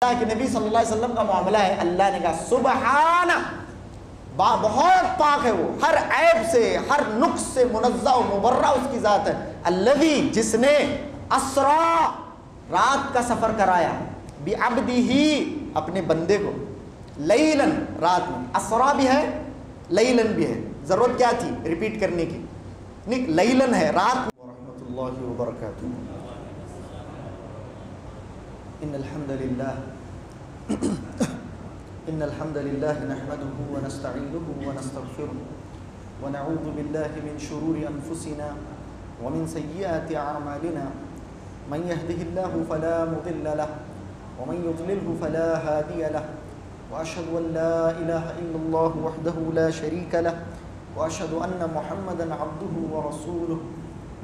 اللہ کے نبی صلی اللہ علیہ وسلم کا معاملہ ہے، اللہ نے کہا سبحانہ، بہت پاک ہے وہ، ہر عیب سے، ہر نقص سے منزہ و مبرہ اس کی ذات ہے۔ الذی، جس نے اسرا، رات کا سفر کرایا، بعبدہ، اپنے بندے کو، لیلاً، رات میں، اسرا بھی ہے لیلاً بھی ہے، ضرورت کیا تھی ریپیٹ کرنے کی، نہیں لیلاً ہے رات میں۔ ورحمۃ اللہ وبرکاتہ۔ إن الحمد لله نحمده ونستعينه ونستغفره ونعوذ بالله من شرور أنفسنا ومن سيئات أعمالنا، من يهده الله فلا مضل له ومن يضلله فلا هادي له، وأشهد أن لا إله إلا الله وحده لا شريك له، وأشهد أن محمدا عبده ورسوله۔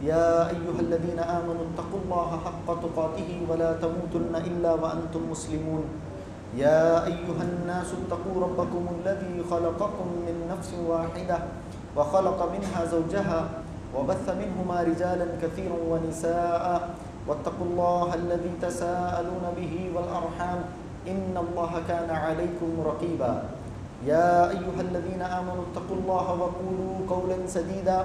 يا أيها الذين آمنوا اتقوا الله حق تقاته ولا تموتن إلا وأنتم مسلمون۔ يا أيها الناس اتقوا ربكم الذي خلقكم من نفس واحدة وخلق منها زوجها وبث منهما رجالا كثيرا ونساء، واتقوا الله الذي تساءلون به والأرحام إن الله كان عليكم رقيبا۔ يا أيها الذين آمنوا اتقوا الله وقولوا قولا سديدا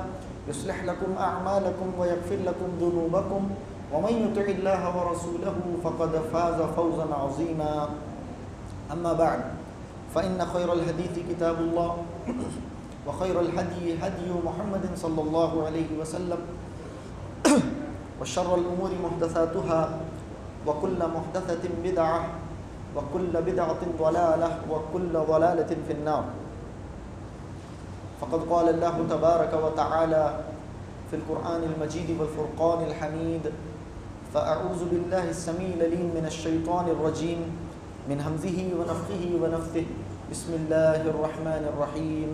يصلح لكم أعمالكم ويغفر لكم ذنوبكم، ومن يطع الله ورسوله فقد فاز فوزا عظيما۔ أما بعد، فإن خير الحديث كتاب الله، وخير الهدي هدي محمد صلى الله عليه وسلم، وشر الأمور محدثاتها، وكل محدثة بدعة، وكل بدعة ضلالة، وكل ضلالة في النار۔ فقد قال الله تبارك وتعالى في القرآن المجيد والفرقان الحميد: فأعوذ بالله السميع العليم من الشيطان الرجيم من همزه ونفخه ونفثه، بسم الله الرحمن الرحيم۔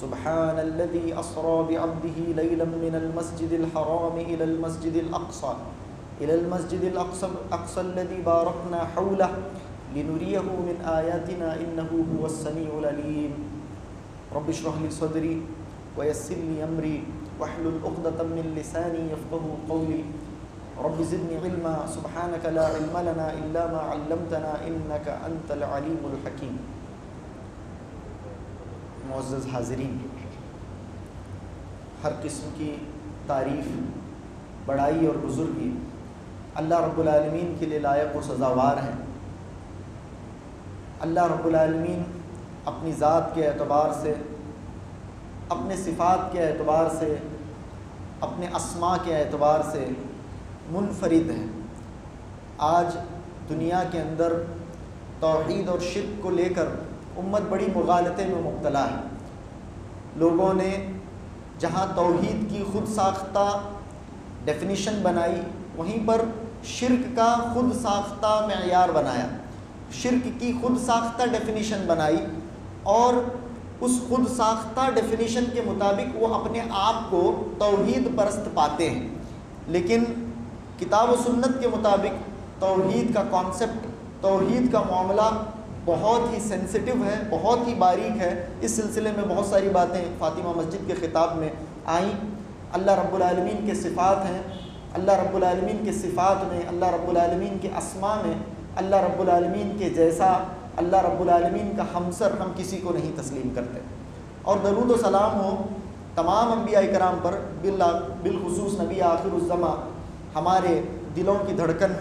سبحان الذي أسرى بعبده ليلا من المسجد الحرام إلى المسجد الأقصى الذي باركنا حوله لنريه من آياتنا إنه هو السميع العليم۔ رب اشرح لي صدري ويسر لي أمري واحلل عقدة من لساني يفقهوا قولي، رب زدني علما، سبحانك لا علم لنا إلا ما علمتنا إنك أنت العليم الحكيم۔ معزز حاضرین، ہر قسم کی تعریف، بڑائی اور بزرگی اللہ رب العالمین کے لیے لائق و سزاوار ہیں۔ اللہ رب العالمین اپنی ذات کے اعتبار سے، اپنے صفات کے اعتبار سے، اپنے اسماء کے اعتبار سے منفرد ہیں۔ آج دنیا کے اندر توحید اور شرک کو لے کر امت بڑی مغالطے میں مبتلا ہے۔ لوگوں نے جہاں توحید کی خود ساختہ ڈیفینیشن بنائی، وہیں پر شرک کا خود ساختہ معیار بنایا، شرک کی خود ساختہ ڈیفینیشن بنائی، اور اس خود ساختہ ڈیفینیشن کے مطابق وہ اپنے آپ کو توحید پرست پاتے ہیں۔ لیکن کتاب و سنت کے مطابق توحید کا کانسیپٹ، توحید کا معاملہ بہت ہی سینسٹیو ہے، بہت ہی باریک ہے۔ اس سلسلے میں بہت ساری باتیں فاطمہ مسجد کے خطاب میں آئیں۔ اللہ رب العالمین کے صفات ہیں، اللہ رب العالمین کے صفات میں، اللہ رب العالمین کے اسماء میں اللہ رب العالمین کے جیسا، اللہ رب العالمین کا ہمسر ہم کسی کو نہیں تسلیم کرتے۔ اور درود و سلام ہو تمام انبیاء کرام پر، بالخصوص نبی آخر الزماں، ہمارے دلوں کی دھڑکن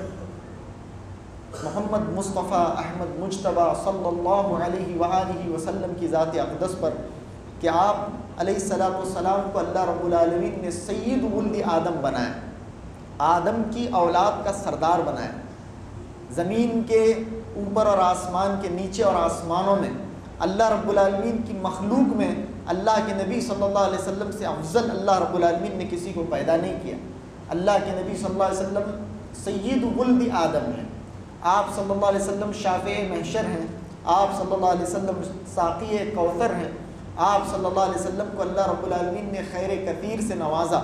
محمد مصطفیٰ احمد مجتبیٰ صلی اللہ علیہ وآلہ وسلم کی ذات اقدس پر، کہ آپ علیہ السلام کو اللہ رب العالمین نے سید ولد آدم بنایا، آدم کی اولاد کا سردار بنایا۔ زمین کے اوپر اور آسمان کے نیچے اور آسمانوں میں اللہ رب العالمین کی مخلوق میں اللہ کے نبی صلی اللہ علیہ وسلم سے افضل اللہ رب العالمین نے کسی کو پیدا نہیں کیا۔ اللہ کے نبی صلی اللہ علیہ وسلم سید ولد آدم ہیں، آپ صلی اللہ علیہ وسلم شافع محشر ہیں، آپ صلی اللہ علیہ وسلم ساقی کوثر ہیں، آپ صلی اللہ علیہ وسلم کو اللہ رب العالمین نے خیر کثیر سے نوازا۔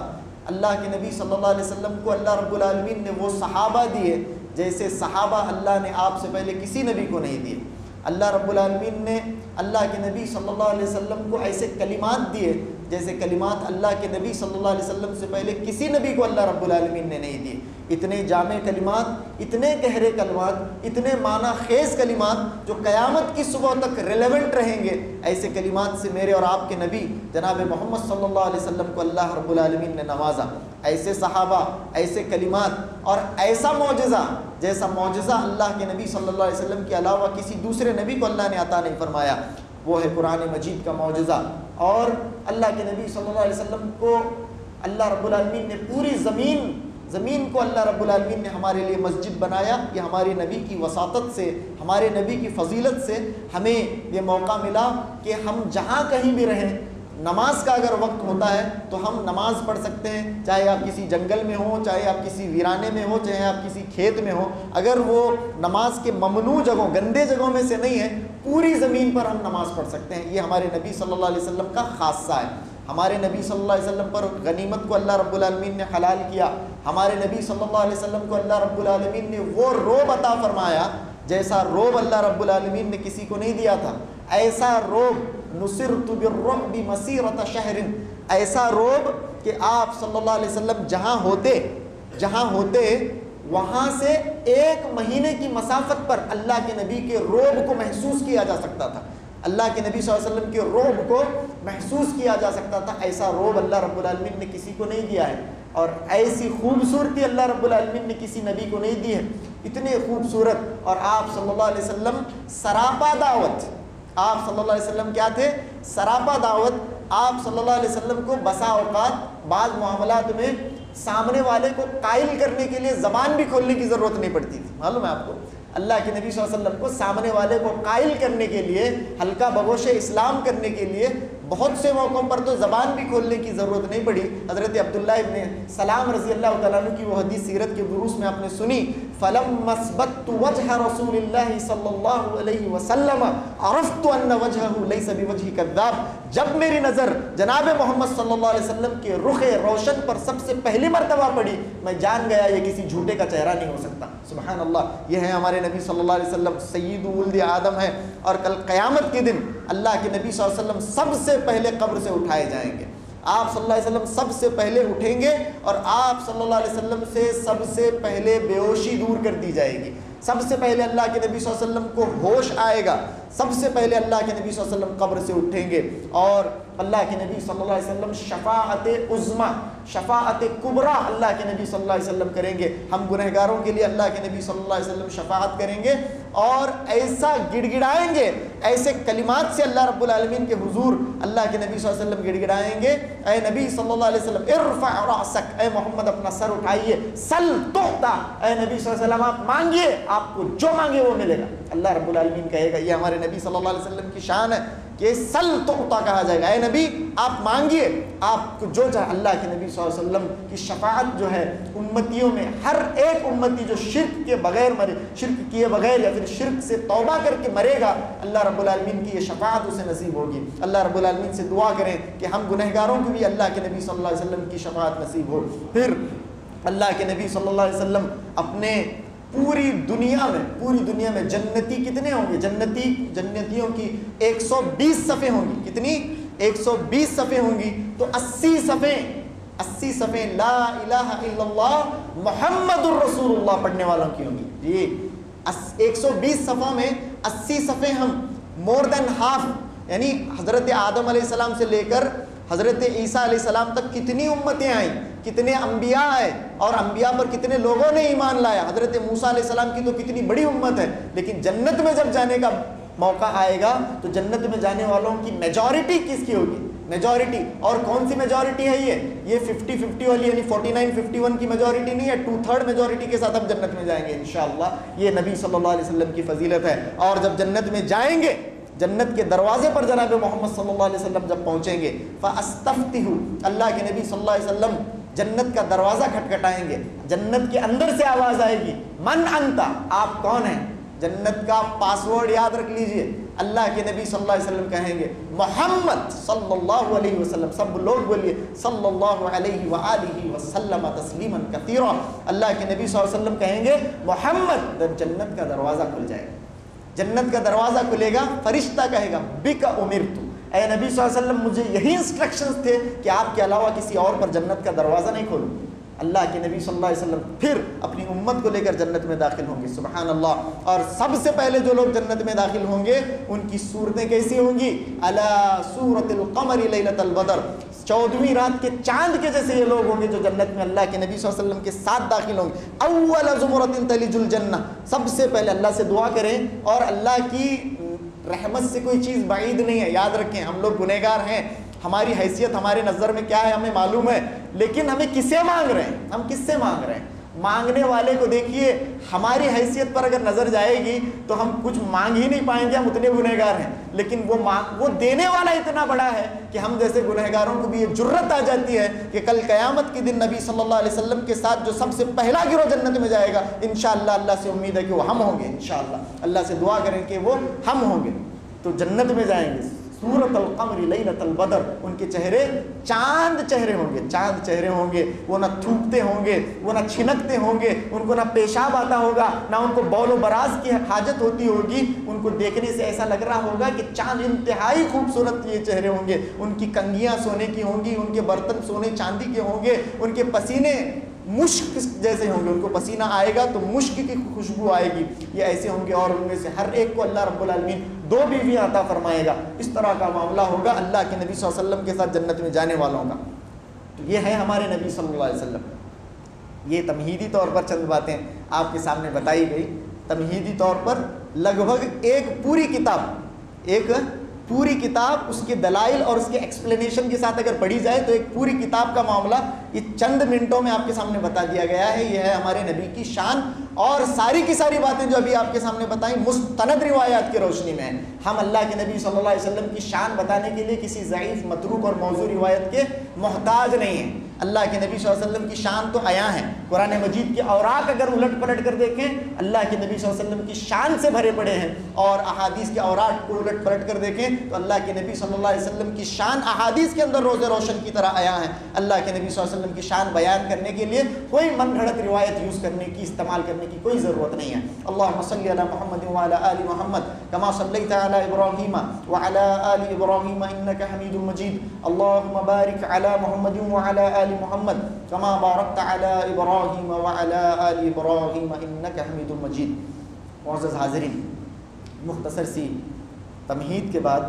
اللہ کے نبی صلی اللہ علیہ وسلم کو اللہ رب العالمین نے وہ صحابہ دیے جیسے صحابہ اللہ نے آپ سے پہلے کسی نبی کو نہیں دیے۔ اللہ رب العالمین نے اللہ کے نبی صلی اللہ علیہ وسلم کو ایسے کلمات دیے جیسے کلمات اللہ کے نبی صلی اللہ علیہ وسلم سے پہلے کسی نبی کو اللہ رب العالمین نے نہیں دیے۔ اتنے جامع کلمات، اتنے گہرے کلمات، اتنے معنی خیز کلمات جو قیامت کی صبح تک ریلیونٹ رہیں گے، ایسے کلمات سے میرے اور آپ کے نبی جناب محمد صلی اللہ علیہ وسلم کو اللہ رب العالمین نے نوازا۔ ایسے صحابہ، ایسے کلمات اور ایسا معجزہ جیسا معجزہ اللہ کے نبی صلی اللہ علیہ وسلم کے علاوہ کسی دوسرے نبی کو اللہ نے عطا نہیں فرمایا، وہ ہے قرآن مجید کا معجزہ۔ اور اللہ کے نبی صلی اللہ علیہ وسلم کو اللہ رب العالمین نے پوری زمین کو اللہ رب العالمین نے ہمارے لیے مسجد بنایا۔ یہ ہمارے نبی کی وساطت سے، ہمارے نبی کی فضیلت سے ہمیں یہ موقع ملا کہ ہم جہاں کہیں بھی رہیں، نماز کا اگر وقت ہوتا ہے تو ہم نماز پڑھ سکتے ہیں، چاہے آپ کسی جنگل میں ہوں، چاہے آپ کسی ویرانے میں ہوں، چاہے آپ کسی کھیت میں ہوں۔ اگر وہ نماز کے ممنوع جگہوں، گندے جگہوں میں سے نہیں ہے، پوری زمین پر ہم نماز پڑھ سکتے ہیں۔ یہ ہمارے نبی صلی اللہ علیہ وسلم کا خاصہ ہے۔ ہمارے نبی صلی اللہ علیہ وسلم پر غنیمت کو اللہ رب العالمین نے حلال کیا۔ ہمارے نبی صلی اللہ علیہ وسلم کو اللہ رب العالمین نے وہ روب عطا فرمایا جیسا روب اللہ رب العالمین نے کسی کو نہیں دیا تھا۔ ایسا روب، نصرت بالرعب مسیرۃ شہر، ایسا روب کہ آپ صلی اللہ علیہ وسلم جہاں ہوتے وہاں سے 1 مہینے کی مسافت پر اللہ کے نبی کے روب کو محسوس کیا جا سکتا تھا، اللہ کے نبی صلی اللہ علیہ وسلم کے روب کو محسوس کیا جا سکتا تھا۔ ایسا روب اللہ رب العالمین نے کسی کو نہیں دیا ہے، اور ایسی خوبصورتی اللہ رب العالمین نے کسی نبی کو نہیں دی ہے، اتنے خوبصورت۔ اور آپ صلی اللہ علیہ وسلم سراپا دعوت، آپ صلی اللہ علیہ وسلم کیا تھے؟ سراپا دعوت۔ آپ صلی اللہ علیہ وسلم کو بسا اوقات بعض معاملات میں سامنے والے کو قائل کرنے کے لیے زبان بھی کھولنے کی ضرورت نہیں پڑتی تھی، معلوم ہے آپ کو؟ اللہ کے نبی صلی اللہ علیہ وسلم کو سامنے والے کو قائل کرنے کے لیے، ہلکا بگوش اسلام کرنے کے لیے بہت سے موقعوں پر تو زبان بھی کھولنے کی ضرورت نہیں پڑی۔ حضرت عبداللہ ابن سلام رضی اللہ تعالیٰ عنہ کی وہ حدیث سیرت کے دروس میں آپ نے سنی، فَلَمَّا اسْبَتْتُ وَجْهَ رَسُولِ اللَّهِ صلی اللہ علیہ وسلم عَرَفْتُ أَنَّ وَجْهَهُ لَيْسَ بِوَجْهِ كَذَّابٍ، جب میری نظر جناب محمد صلی اللہ علیہ وسلم کے رخ روشن پر سب سے پہلی مرتبہ پڑی، میں جان گیا یہ کسی جھوٹے کا چہرہ نہیں ہو سکتا۔ سبحان اللہ، یہ ہے ہمارے نبی صلی اللہ علیہ وسلم، سید ولد آدم ہے، اور کل قیامت کے دن اللہ کے نبی صلی اللہ علیہ وسلم سب سے پہلے قبر سے اٹھائے جائیں گے۔ آپ صلی اللہ علیہ وسلم سب سے پہلے اٹھیں گے، اور آپ صلی اللہ علیہ وسلم سے سب سے پہلے بے ہوشی دور کر دی جائے گی۔ سب سے پہلے اللہ کے نبی صلی اللہ علیہ وسلم کو ہوش آئے گا، سب سے پہلے اللہ کے نبی صلی اللہ علیہ وسلم قبر سے اٹھیں گے، اور اللہ کے نبی صلی اللہ علیہ وسلم شفاعت عظمی، شفاعت کبریٰ اللہ کے نبی صلی اللہ علیہ وسلم کریں گے۔ ہم گنہگاروں کے لیے اللہ کے نبی صلی اللہ علیہ وسلم شفاعت کریں گے، اور ایسا گڑ گڑائیں گے، ایسے کلمات سے اللہ رب العالمین کے حضور اللہ کے نبی صلی اللہ علیہ وسلم گڑ گڑائیں گے، اے نبی صلی اللہ علیہ وسلم ارفع رأسک، اے محمد اپنا سر اٹھائیے، سل تعطیٰ، اے نبی صلی اللہ علیہ وسلم آپ مانگیے، آپ کو جو مانگے وہ ملے گا۔ اللہ رب العالمین کہے گا، یہ ہمارے نبی صلی اللہ علیہ وسلم کی شان ہے کہ سل تعطیٰ کہا جائے گا، اے نبی آپ مانگیے، آپ کو جو چاہے۔ اللہ کے نبی صلی اللہ علیہ وسلم کی شفاعت جو ہے امتیوں میں، ہر ایک امتی جو شرک کے بغیر مرے، شرک کیے بغیر یا پھر شرک سے توبہ کر کے مرے گا، اللہ رب العالمین کی یہ شفاعت اسے نصیب ہوگی۔ اللہ رب العالمین سے دعا کریں کہ ہم گنہگاروں کو بھی اللہ کے نبی صلی اللہ علیہ وسلم کی شفاعت نصیب ہو۔ پھر اللہ کے نبی صلی اللہ علیہ وسلم اپنے پوری دنیا میں جنتی کتنے ہوں گے؟ جنتیوں کی 120 صفیں ہوں گی۔ کتنی؟ 120 صفیں ہوں گی، تو 80 صفیں لا الہ الا اللہ محمد الرسول اللہ پڑھنے والوں کی ہوں گی۔ جی 120 صفوں میں 80 صفیں ہم، مور دین ہاف، یعنی حضرت آدم علیہ السلام سے لے کر حضرت عیسیٰ علیہ السلام تک کتنی امتیں آئیں، کتنے انبیاء آئے، اور انبیاء پر کتنے لوگوں نے ایمان لایا۔ حضرت موسیٰ علیہ السلام کی تو کتنی بڑی امت ہے، لیکن جنت میں جب جانے کا موقع آئے گا تو جنت میں جانے والوں کی میجورٹی کس کی ہوگی؟ میجورٹی، اور کون سی میجورٹی ہے یہ 50-50 والی، یعنی 49-51 کی میجورٹی نہیں ہے، 2/3 میجورٹی کے ساتھ ہم جنت میں جائیں گے انشاءاللہ۔ یہ نبی صلی اللہ علیہ وسلم کی فضیلت ہے۔ اور جب جنت میں جائیں گے، جنت کے دروازے پر جناب محمد صلی اللہ علیہ وسلم جب پہنچیں گے، فَأَسْتَفْتِحُ، اللہ کے نبی صلی اللہ علیہ وسلم جنت کا دروازہ کھٹکھٹائیں گے، جنت کے اندر سے آواز آئے گی، من انت، آپ کون ہیں؟ جنت کا پاسورڈ یاد رکھ لیجئے، اللہ کے نبی صلی اللہ علیہ وسلم کہیں گے محمد صلی اللہ علیہ وسلم، سب لوگ بولیے صلی اللہ علیہ وآلہ وسلم تسلیما کثیرا۔ اللہ کے نبی صلی اللہ علیہ وسلم کہیں گے محمد، جنت کا دروازہ کھل جائے گا، جنت کا دروازہ کھلے گا، فرشتہ کہے گا بک امرت، اے نبی صلی اللہ علیہ وسلم مجھے یہی انسٹرکشنز تھے کہ آپ کے علاوہ کسی اور پر جنت کا دروازہ نہیں کھولوں. اللہ کے نبی صلی اللہ علیہ وسلم پھر اپنی امت کو لے کر جنت میں داخل ہوں گے. سبحان اللہ. اور سب سے پہلے جو لوگ جنت میں داخل ہوں گے ان کی صورتیں کیسی ہوں گی؟ الا صورت القمر لیلۃ البدر. 14ویں رات کے چاند کے جیسے یہ لوگ ہوں گے جو جنت میں اللہ کے نبی صلی اللہ علیہ وسلم کے ساتھ داخل ہوں گے. اول زمرۃ تلج الجنہ. سب سے پہلے اللہ سے دعا کریں, اور اللہ کی رحمت سے کوئی چیز بعید نہیں ہے. یاد رکھیں ہم لوگ گنہگار ہیں, ہماری حیثیت ہمارے نظر میں کیا ہے ہمیں معلوم ہے, لیکن ہمیں کس سے مانگ رہے ہیں؟ ہم کس سے مانگ رہے ہیں؟ مانگنے والے کو دیکھیے, ہماری حیثیت پر اگر نظر جائے گی تو ہم کچھ مانگ ہی نہیں پائیں گے, ہم اتنے گنہگار ہیں. لیکن وہ دینے والا اتنا بڑا ہے کہ ہم جیسے گنہگاروں کو بھی یہ جرت آ جاتی ہے کہ کل قیامت کے دن نبی صلی اللہ علیہ وسلم کے ساتھ جو سب سے پہلا گروہ جنت میں جائے گا, انشاءاللہ اللہ سے امید ہے کہ وہ ہم ہوں گے. انشاءاللہ اللہ سے دعا کریں کہ وہ ہم ہوں گے تو جنت میں جائیں گے. سورۃ القمر لیلۃ البدر. ان کے چہرے چاند چہرے ہوں گے, چاند چہرے ہوں گے. وہ نہ تھوکتے ہوں گے, وہ نہ چھنکتے ہوں گے, ان کو نہ پیشاب آتا ہوگا, نہ ان کو بول و براز کی حاجت ہوتی ہوگی. ان کو دیکھنے سے ایسا لگ رہا ہوگا کہ چاند. انتہائی خوبصورت یہ چہرے ہوں گے. ان کی کنگھیاں سونے کی ہوں گی, ان کے برتن سونے چاندی کے ہوں گے, ان کے پسینے مشک جیسے ہوں گے. ان کو پسینہ آئے گا تو مشک کی خوشبو آئے گی. یہ ایسے ہوں گے, اور ان میں سے ہر ایک کو اللہ رب العالمین 2 بیویاں عطا فرمائے گا. اس طرح کا معاملہ ہوگا اللہ کے نبی صلی اللہ علیہ وسلم کے ساتھ جنت میں جانے والوں کا. تو یہ ہے ہمارے نبی صلی اللہ علیہ وسلم. یہ تمہیدی طور پر چند باتیں آپ کے سامنے بتائی گئی. تمہیدی طور پر لگ بھگ ایک پوری کتاب اس کے دلائل اور اس کے ایکسپلینیشن کے ساتھ اگر پڑھی جائے تو ایک پوری کتاب کا معاملہ یہ چند منٹوں میں آپ کے سامنے بتا دیا گیا ہے. یہ ہے ہمارے نبی کی شان, اور ساری کی ساری باتیں جو ابھی آپ کے سامنے بتائیں مستند روایات کی روشنی میں ہیں. ہم اللہ کے نبی صلی اللہ علیہ وسلم کی شان بتانے کے لیے کسی ضعیف, متروک اور موضوع روایت کے محتاج نہیں ہیں. اللہ کے نبی صلی اللہ علیہ وسلم کی شان تو عیاں ہے. قرآن مجید کے اوراق اگر الٹ پلٹ کر دیکھیں اللہ کے نبی صلی اللہ علیہ وسلم کی شان سے بھرے پڑے ہیں, اور احادیث کے اوراق کو الٹ پلٹ کر دیکھیں تو اللہ کے نبی صلی اللہ علیہ وسلم کی شان احادیث کے اندر روز روشن کی طرح عیاں ہیں. اللہ کے نبی صلی اللہ علیہ وسلم کی شان بیان کرنے کے لیے کوئی من گھڑت روایت یوز کرنے کی, استعمال کرنے کی کوئی ضرورت نہیں ہے. اللہم صلی علی محمد وعلی آل محمد کما صلیت علی ابراہیم وعلی آل ابراہیم انک حمید مجید. اللہم بارک علی محمد وعلی آل محمد کما بارکت علی ابراہیم وعلی آل ابراہیم انک حمید مجید. معزز حاضرین, مختصر سی تمہید کے بعد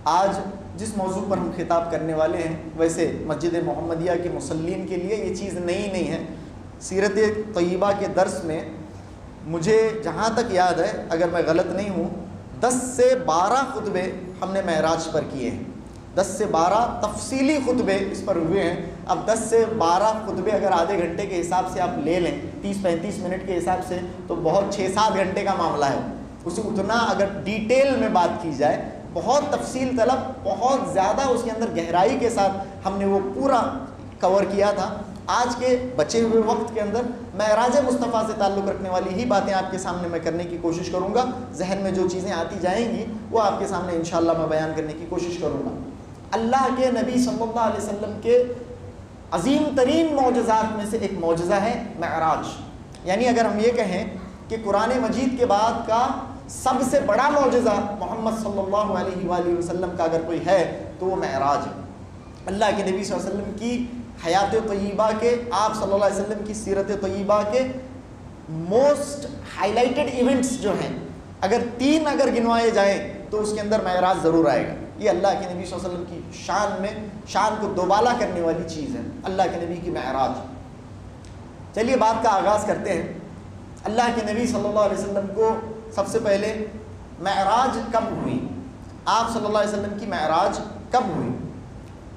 آج جس موضوع پر ہم خطاب کرنے والے ہیں, ویسے مسجد محمدیہ کے مصلین کے لیے یہ چیز نئی نہیں ہے. سیرت طیبہ کے درس میں مجھے جہاں تک یاد ہے, اگر میں غلط نہیں ہوں, 10 سے 12 خطبے ہم نے معراج پر کیے ہیں. 10 سے 12 تفصیلی خطبے اس پر ہوئے ہیں. اب 10 سے 12 خطبے اگر آدھے گھنٹے کے حساب سے آپ لے لیں, 30-35 منٹ کے حساب سے, تو بہت 6-7 گھنٹے کا معاملہ ہے. اسے اتنا اگر ڈیٹیل میں بات کی جائے, بہت تفصیل طلب, بہت زیادہ اس کے اندر گہرائی کے ساتھ ہم نے وہ پورا کور کیا تھا. آج کے بچے ہوئے وقت کے اندر معراج مصطفیٰ سے تعلق رکھنے والی ہی باتیں آپ کے سامنے میں کرنے کی کوشش کروں گا. ذہن میں جو چیزیں آتی جائیں گی وہ آپ کے سامنے انشاءاللہ میں بیان کرنے کی کوشش کروں گا. اللہ کے نبی صلی اللہ علیہ وسلم کے عظیم ترین معجزات میں سے ایک معجزہ ہے معراج. یعنی اگر ہم یہ کہیں کہ قرآن مجید کے بعد کا سب سے بڑا معجزہ محمد صلی اللہ علیہ وآلہ وسلم کا اگر کوئی ہے تو وہ معراج ہے. اللہ کے نبی صلی اللہ علیہ وسلم کی حیات طیبہ کے, آپ صلی اللہ علیہ وسلم کی سیرت طیبہ کے موسٹ ہائی لائٹڈ ایونٹس جو ہیں, اگر 3 اگر گنوائے جائیں تو اس کے اندر معراج ضرور آئے گا. یہ اللہ کے نبی صلی اللہ علیہ وسلم کی شان میں, شان کو دوبالا کرنے والی چیز ہے اللہ کے نبی کی معراج. چلیے بات کا آغاز کرتے ہیں. اللہ کے نبی صلی اللہ علیہ وسلم کو سب سے پہلے معراج کب ہوئی, آپ صلی اللہ علیہ وسلم کی معراج کب ہوئی؟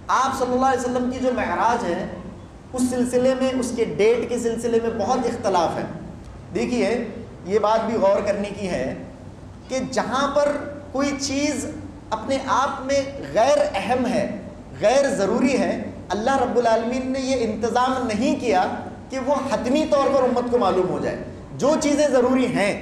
آپ صلی اللہ علیہ وسلم کی جو معراج ہے اس سلسلے میں, اس کے ڈیٹ کے سلسلے میں بہت اختلاف ہے. دیکھیے یہ بات بھی غور کرنے کی ہے کہ جہاں پر کوئی چیز اپنے آپ میں غیر اہم ہے, غیر ضروری ہے, اللہ رب العالمین نے یہ انتظام نہیں کیا کہ وہ حتمی طور پر امت کو معلوم ہو جائے. جو چیزیں ضروری ہیں,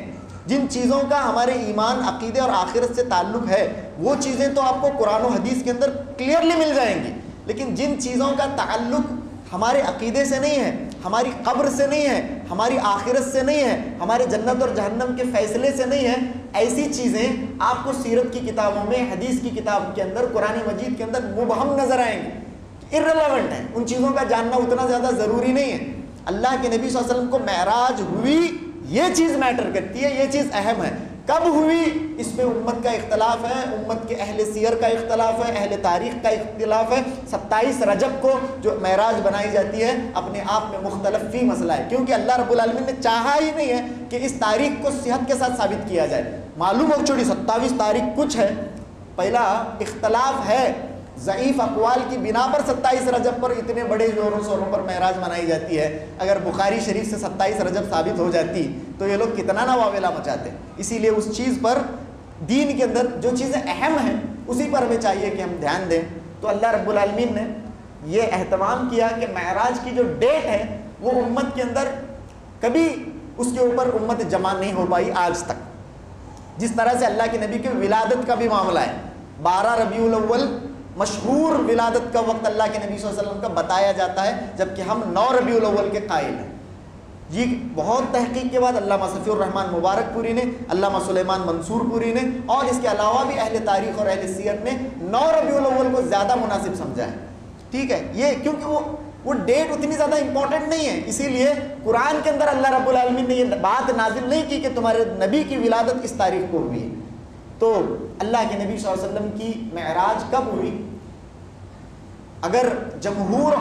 جن چیزوں کا ہمارے ایمان, عقیدے اور آخرت سے تعلق ہے, وہ چیزیں تو آپ کو قرآن و حدیث کے اندر کلیئرلی مل جائیں گی. لیکن جن چیزوں کا تعلق ہمارے عقیدے سے نہیں ہے, ہماری قبر سے نہیں ہے، ہماری آخرت سے نہیں ہے، ہمارے جنت اور جہنم کے فیصلے سے نہیں ہے. ایسی چیزیں آپ کو سیرت کی کتابوں میں، حدیث کی کتاب کے اندر، قرآن مجید کے اندر مبہم نظر آئیں گے، irrelevant ہیں. ان چیزوں کا جاننا اتنا زیادہ ضروری نہیں ہے. اللہ کے نبی صلی اللہ علیہ وسلم کو معراج ہوئی، یہ چیز میٹر کرتی ہے، یہ چیز اہم ہے. کب ہوئی اس پہ امت کا اختلاف ہے، امت کے اہل سیر کا اختلاف ہے، اہل تاریخ کا اختلاف ہے. 27 رجب کو جو معراج بنائی جاتی ہے اپنے آپ میں مختلف فی مسئلہ ہے، کیونکہ اللہ رب العالمین نے چاہا ہی نہیں ہے کہ اس تاریخ کو صحت کے ساتھ ثابت کیا جائے. معلوم ہو چھوڑی 27 تاریخ کچھ ہے، پہلا اختلاف ہے ضعیف اقوال کی بنا پر 27 رجب پر اتنے بڑے زوروں شوروں پر معراج منائی جاتی ہے. اگر بخاری شریف سے 27 رجب ثابت ہو جاتی تو یہ لوگ کتنا نہ واویلا مچاتے. اسی لیے اس چیز پر دین کے اندر جو چیزیں اہم ہیں اسی پر ہمیں چاہیے کہ ہم دھیان دیں. تو اللہ رب العالمین نے یہ اہتمام کیا کہ معراج کی جو ڈیٹ ہے وہ امت کے اندر کبھی اس کے اوپر امت جمع نہیں ہو پائی آج تک. جس طرح سے اللہ کے نبی کی ولادت کا بھی معاملہ ہے، 12 ربیع الاول مشہور ولادت کا وقت اللہ کے نبی صلی اللہ علیہ وسلم کا بتایا جاتا ہے، جبکہ ہم 9 ربیع الاول کے قائل ہیں. یہ بہت تحقیق کے بعد علامہ صفی الرحمن مبارک پوری نے، علامہ سلیمان منصور پوری نے اور اس کے علاوہ بھی اہل تاریخ اور اہل سیرت نے 9 ربیع الاول کو زیادہ مناسب سمجھا ہے. ٹھیک ہے، یہ کیونکہ وہ ڈیٹ اتنی زیادہ امپورٹنٹ نہیں ہے، اسی لیے قرآن کے اندر اللہ رب العالمین نے یہ بات نازل نہیں کی کہ تمہارے نبی کی ولادت اس تاریخ کو ہوئی ہے. تو اللہ کے نبی صلی اللہ علیہ وسلم کی معراج کب ہوئی؟ اگر جمہور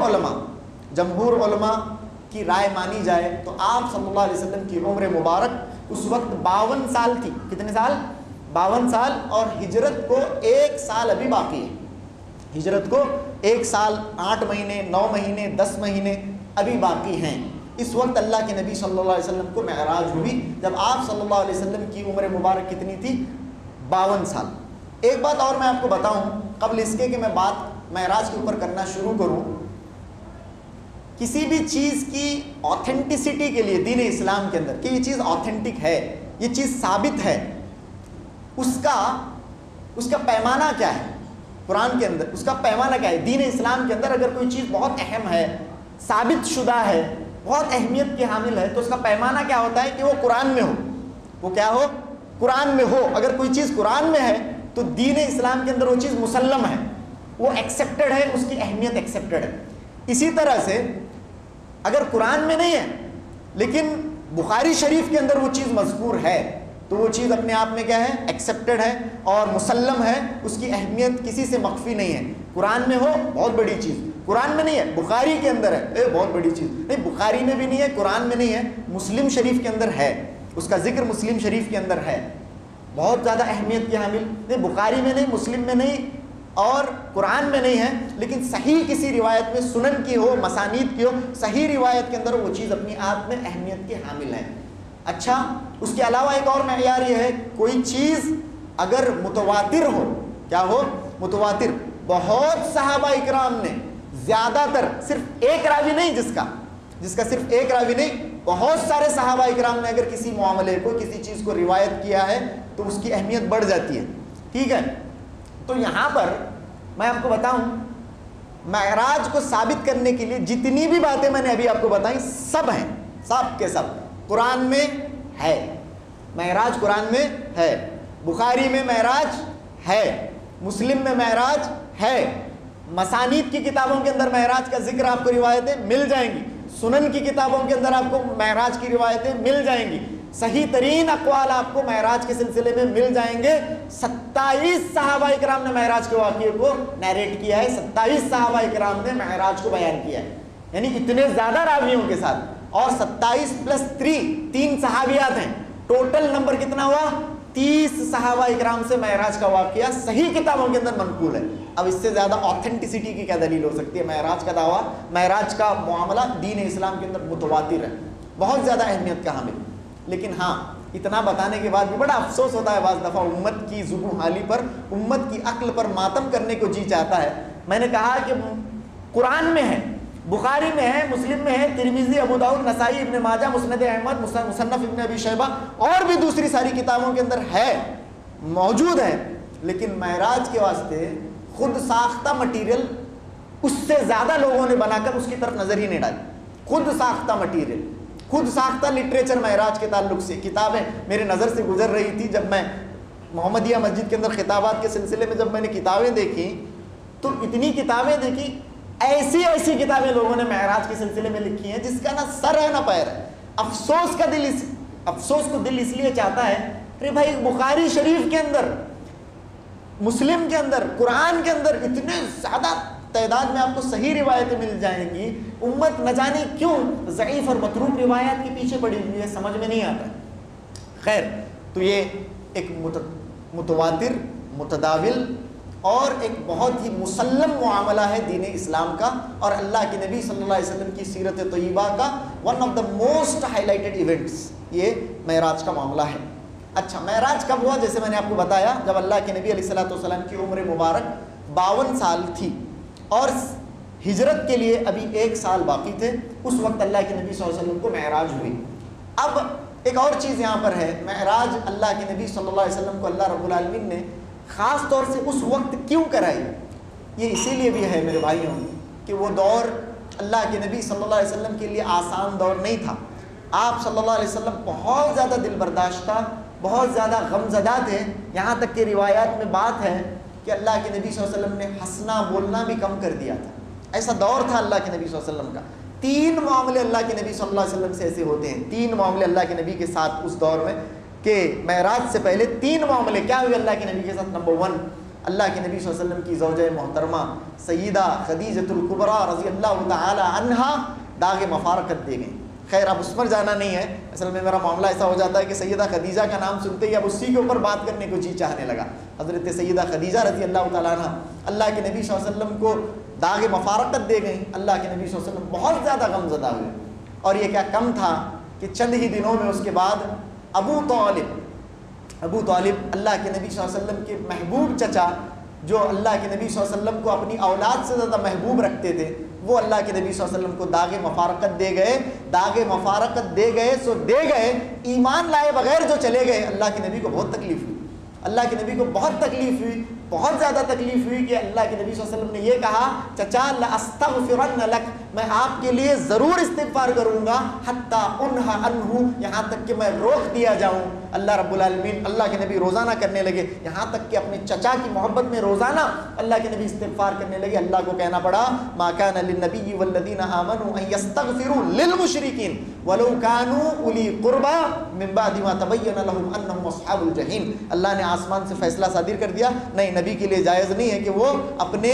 علماء کی رائے مانی جائے تو آپ صلی اللہ علیہ وسلم کی عمر مبارک اس وقت 52 سال تھی. کتنے سال؟ 52 سال. اور ہجرت کو 1 سال ابھی باقی ہے. ہجرت کو 1 سال 8 مہینے 9 مہینے 10 مہینے ابھی باقی ہیں. اس وقت اللہ کے نبی صلی اللہ علیہ وسلم کو معراج ہوئی جب آپ صلی اللہ علیہ وسلم کی عمر مبارک کتنی تھی؟ 52 سال. ایک بات اور میں آپ کو بتاؤں قبل اس کے کہ میں بات معراج کے اوپر کرنا شروع کروں. کسی بھی چیز کی آتھینٹسٹی کے لیے دین اسلام کے اندر کہ یہ چیز آتھینٹک ہے، یہ چیز ثابت ہے، اس کا پیمانہ کیا ہے؟ قرآن کے اندر اس کا پیمانہ کیا ہے؟ دین اسلام کے اندر اگر کوئی چیز بہت اہم ہے، ثابت شدہ ہے، بہت اہمیت کی حامل ہے تو اس کا پیمانہ کیا ہوتا ہے کہ وہ قرآن میں ہو. وہ کیا ہو؟ قرآن میں ہو. اگر کوئی چیز قرآن میں ہے تو دین اسلام کے اندر وہ چیز مسلم ہے، وہ ایکسیپٹڈ ہے، اس کی اہمیت ایکسیپٹڈ ہے. اسی طرح سے اگر قرآن میں نہیں ہے لیکن بخاری شریف کے اندر وہ چیز مذکور ہے تو وہ چیز اپنے آپ میں کیا ہے؟ ایکسیپٹڈ ہے اور مسلم ہے، اس کی اہمیت کسی سے مخفی نہیں ہے. قرآن میں ہو بہت بڑی چیز، قرآن میں نہیں ہے بخاری کے اندر ہے بہت بڑی چیز، نہیں بخاری میں بھی نہیں ہے، قرآن میں نہیں ہے، مسلم شریف کے اندر ہے، اس کا ذکر مسلم شریف کے اندر ہے، بہت زیادہ اہمیت کی حامل. نہیں بخاری میں نہیں، مسلم میں نہیں اور قرآن میں نہیں ہے، لیکن صحیح کسی روایت میں سنن کی ہو، مسانید کی ہو، صحیح روایت کے اندر وہ چیز اپنی آپ میں اہمیت کی حامل ہے. اچھا، اس کے علاوہ ایک اور معیار یہ ہے کوئی چیز اگر متواتر ہو، کیا ہو؟ متواتر. بہت صحابہ اکرام نے، زیادہ تر، صرف ایک راوی نہیں جس کا صرف ایک راوی نہیں، بہت سارے صحابہ اکرام نے اگر کسی معاملے کو، کسی چیز کو روایت کیا ہے تو اس کی اہمیت بڑھ جاتی ہے. ٹھیک ہے، تو یہاں پر میں آپ کو بتاؤں معراج کو ثابت کرنے کے لیے جتنی بھی باتیں میں نے ابھی آپ کو بتائیں سب ہیں، سب کے سب قرآن میں ہے. معراج قرآن میں ہے، بخاری میں معراج ہے، مسلم میں معراج ہے، مسانید کی کتابوں کے اندر معراج کا ذکر آپ کو روایتیں مل جائیں گی، سنن کی کتابوں کے اندر آپ کو معراج کی روایتیں مل جائیں گی، صحیح ترین اقوال آپ کو معراج کے سلسلے میں مل جائیں گے. 27 صحابہ اکرام نے معراج کے واقعے کو نیریٹ کیا ہے، 27 صحابہ اکرام نے معراج کو بیان کیا ہے، یعنی اتنے زیادہ راویوں کے ساتھ. اور 27 + 3 صحابیات ہیں، ٹوٹل نمبر کتنا ہوا؟ 30 صحابہ اکرام سے معراج کا واقعہ صحیح کتابوں کے اندر منقول ہے. اب اس سے زیادہ آتھینٹسٹی کی کیا دلیل ہو سکتی ہے؟ معراج کا دعویٰ، معراج کا معاملہ دین اسلام کے اندر متواتر ہے، بہت زیادہ اہمیت کا حامل. لیکن ہاں، اتنا بتانے کے بعد بھی بڑا افسوس ہوتا ہے بعض دفعہ امت کی ذبح حالی پر، امت کی عقل پر ماتم کرنے کو جی چاہتا ہے. میں نے کہا کہ قرآن میں ہے، بخاری میں ہے، مسلم میں ہے، ترمذی، ابو داؤد، نسائی، ابن ماجہ، مسند احمد، مصنف ابن ابی شیبہ اور بھی دوسری ساری کتابوں کے اندر ہے، موجود ہے. لیکن معراج کے واسطے خود ساختہ مٹیریل اس سے زیادہ لوگوں نے بنا کر اس کی طرف نظر ہی نہیں ڈالی. خود ساختہ مٹیریل، خود ساختہ لٹریچر معراج کے تعلق سے کتابیں میرے نظر سے گزر رہی تھی. جب میں محمدیہ مسجد کے اندر خطابات کے سلسلے میں جب میں نے کتابیں دیکھی تو اتنی کتابیں دیکھی، ایسی ایسی کتابیں لوگوں نے معراج کے سلسلے میں لکھی ہیں جس کا نہ سر ہے نہ پیر ہے. افسوس کو دل اس لیے چاہتا ہے، ارے بھائی بخاری شریف کے اندر، مسلم کے اندر، قرآن کے اندر اتنے زیادہ تعداد میں آپ کو صحیح روایتیں مل جائیں گی، امت نہ جانے کیوں ضعیف اور متروک روایات کے پیچھے پڑی ہوئی ہے، سمجھ میں نہیں آتا. خیر، تو یہ ایک متواتر، متداول اور ایک بہت ہی مسلم معاملہ ہے دین اسلام کا، اور اللہ کے نبی صلی اللہ علیہ وسلم کی سیرت طیبہ کا one of the most high lighted events یہ معراج کا معاملہ ہے. اچھا، معراج کب ہوا؟ جیسے میں نے آپ کو بتایا جب اللہ کے نبی علیہ الصلوۃ والسلام کی عمر مبارک 52 سال تھی اور ہجرت کے لیے ابھی 1 سال باقی تھے، اس وقت اللہ کے نبی صلی اللہ علیہ وسلم کو معراج ہوئی. اب ایک اور چیز یہاں پر ہے، معراج اللہ کے نبی صلی اللہ علیہ وسلم کو اللہ رب العالمین نے خاص طور سے اس وقت کیوں کرائی؟ یہ اسی لیے بھی ہے میرے بھائیوں کہ وہ دور اللہ کے نبی صلی اللہ علیہ وسلم کے لیے آسان دور نہیں تھا. آپ صلی اللہ علیہ وسلم بہت زیادہ دل برداشتہ، بہت زیادہ غمزدہ تھے، یہاں تک کہ روایات میں بات ہے کہ اللہ کے نبی صلی اللہ علیہ وسلم نے ہنسنا بولنا بھی کم کر دیا تھا. ایسا دور تھا اللہ کے نبی صلی اللہ علیہ وسلم کا. 3 معاملے اللہ کے نبی صلی اللہ علیہ وسلم سے ایسے ہوتے ہیں، 3 معاملے اللہ کے نبی کے ساتھ اس دور میں کہ معراج سے پہلے 3 معاملے کیا ہوئے اللہ کے نبی کے ساتھ. نمبر 1، اللہ کے نبی صلی اللہ علیہ وسلم کی زوجہ محترمہ سیدہ خدیجۃ الکبریٰ رضی اللہ تعالی عنہا داغ مفارقت دے گئیں. خیر اب اس پر جانا نہیں ہے، اصل میں میرا معاملہ ایسا ہو جاتا ہے کہ سیدہ خدیجہ کا نام سنتے ہی اب اسی کے اوپر بات کرنے کو جی چاہنے لگا. حضرت سیدہ خدیجہ رضی اللہ تعالیٰ عنہ اللہ کے نبی صلی اللہ علیہ وسلم کو داغ مفارقت دے گئیں. اللہ کے نبی صلی اللہ علیہ وسلم بہت زیادہ غمزدہ ہوئے، اور یہ کیا کم تھا کہ چند ہی دنوں میں اس کے بعد ابو طالب اللہ کے نبی صلی اللہ علیہ وسلم کے محبوب چچا، جو اللہ کے نبی صلی اللہ علیہ وسلم کو اپنی اولاد سے زیادہ محبوب رکھتے تھے، وہ اللہ کے نبی صلی اللہ علیہ وسلم کو داغ مفارقت دے گئے. داغ مفارقت دے گئے سو دے گئے، ایمان لائے بغیر جو چلے گئے. اللہ کے نبی کو بہت تکلیف ہوئی، اللہ کے نبی کو بہت تکلیف ہوئی، بہت زیادہ تکلیف ہوئی کہ اللہ کے نبی صلی اللہ علیہ وسلم نے یہ کہا، چچا لأستغفرن لک، میں آپ کے لیے ضرور استغفار کروں گا، حتی انہا عنہ، یہاں تک کہ میں روک دیا جاؤں. اللہ رب العالمین، اللہ کے نبی روزانہ کرنے لگے، یہاں تک کہ اپنے چچا کی محبت میں روزانہ اللہ کے نبی استغفار کرنے لگے. اللہ کو کہنا پڑا، ما کان للنبی والذین آمنوا ان یستغفروا للمشرکین ولو کانوا اولی قربا من بعد ما تبین لهم انهم اصحاب الجحیم. اللہ نے آسمان سے فیصلہ صادر کر دیا، نہیں نبی کے لیے جائز نہیں ہے کہ وہ اپنے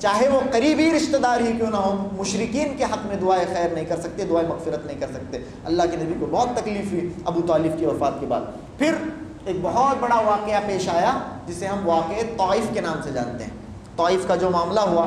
چاہے وہ قریبی رشتہ دار ہی کیوں نہ ہو مشرکین کے حق میں دعائے خیر نہیں کر سکتے، دعائے مغفرت نہیں کر سکتے. اللہ کے نبی کو بہت تکلیف ہوئی ابو طالب کی وفات کے بعد. پھر ایک بہت بڑا واقعہ پیش آیا جسے ہم واقعہ طائف کے نام سے جانتے ہیں. طائف کا جو معاملہ ہوا،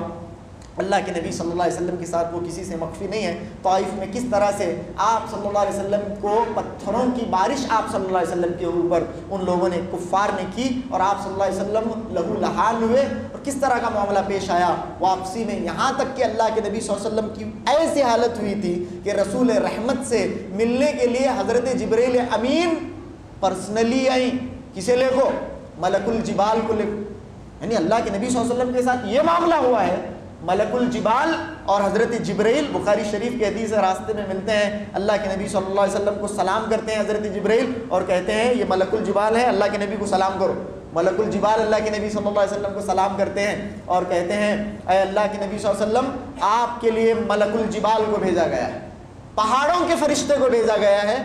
اللہ کے نبی صلی اللہ علیہ وسلم کے ساتھ وہ کسی سے مخفی نہیں ہے. طائف میں کس طرح سے آپ صلی اللہ علیہ وسلم کو پتھروں کی بارش آپ صلی اللہ علیہ وسلم کے اوپر ان لوگوں نے، کفار نے کی، اور آپ صلی اللہ علیہ وسلم لہو لہان ہوئے، اور کس طرح کا معاملہ پیش آیا واپسی میں. یہاں تک کہ اللہ کے نبی صلی اللہ علیہ وسلم کی ایسی حالت ہوئی تھی کہ رسول رحمت سے ملنے کے لیے حضرت جبریل امین پرسنلی آئیں. کسے لے کو؟ ملک الجبال کو لے کو. یعنی اللہ کے نبی صلی اللہ علیہ وسلم کے ساتھ یہ معاملہ ہوا ہے، ملک الجبال اور حضرت جبریل، بخاری شریف کی حدیث ہے، راستے میں ملتے ہیں، اللہ کے نبی صلی اللہ علیہ وسلم کو سلام کرتے ہیں حضرت جبریل، اور کہتے ہیں یہ ملک الجبال ہے، اللہ کے نبی کو سلام کرو. ملک الجبال اللہ کے نبی صلی اللہ علیہ وسلم کو سلام کرتے ہیں اور کہتے ہیں اے اللہ کے نبی صلی اللہ علیہ وسلم، آپ کے لیے ملک الجبال کو بھیجا گیا ہے، پہاڑوں کے فرشتے کو بھیجا گیا ہے.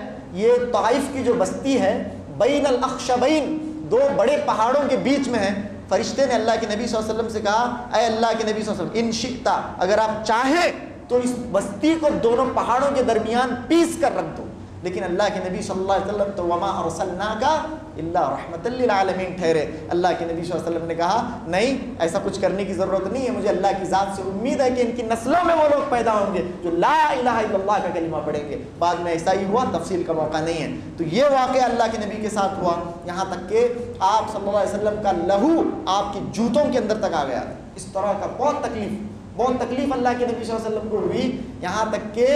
یہ طائف کی جو بستی ہے بین الاخشبین، 2 بڑے پہاڑوں کے بیچ میں ہے. فرشتے نے اللہ کے نبی صلی اللہ علیہ وسلم سے کہا، اے اللہ کے نبی صلی اللہ علیہ وسلم، ان شئتا، اگر آپ چاہیں تو اس بستی کو دونوں پہاڑوں کے درمیان پیس کر رکھ دو. لیکن اللہ کے نبی صلی اللہ علیہ وسلم تو وما ارسلناک الا رحمۃ للعالمین ٹھہرے. اللہ کے نبی صلی اللہ علیہ وسلم نے کہا نہیں، ایسا کچھ کرنے کی ضرورت نہیں ہے، مجھے اللہ کی ذات سے امید ہے کہ ان کی نسلوں میں وہ لوگ پیدا ہوں گے جو لا الہ الا اللہ کا کلمہ پڑھیں گے. بعد میں ایسا ہی ہوا، تفصیل کا موقع نہیں ہے. تو یہ واقعہ اللہ کے نبی کے ساتھ ہوا، یہاں تک کہ آپ صلی اللہ علیہ وسلم کا لہو آپ کے جوتوں کے اندر تک آ گیا. اس طرح کا بہت تکلیف اللہ کے نبی صلی اللہ علیہ وسلم کو ہوئی. یہاں تک کہ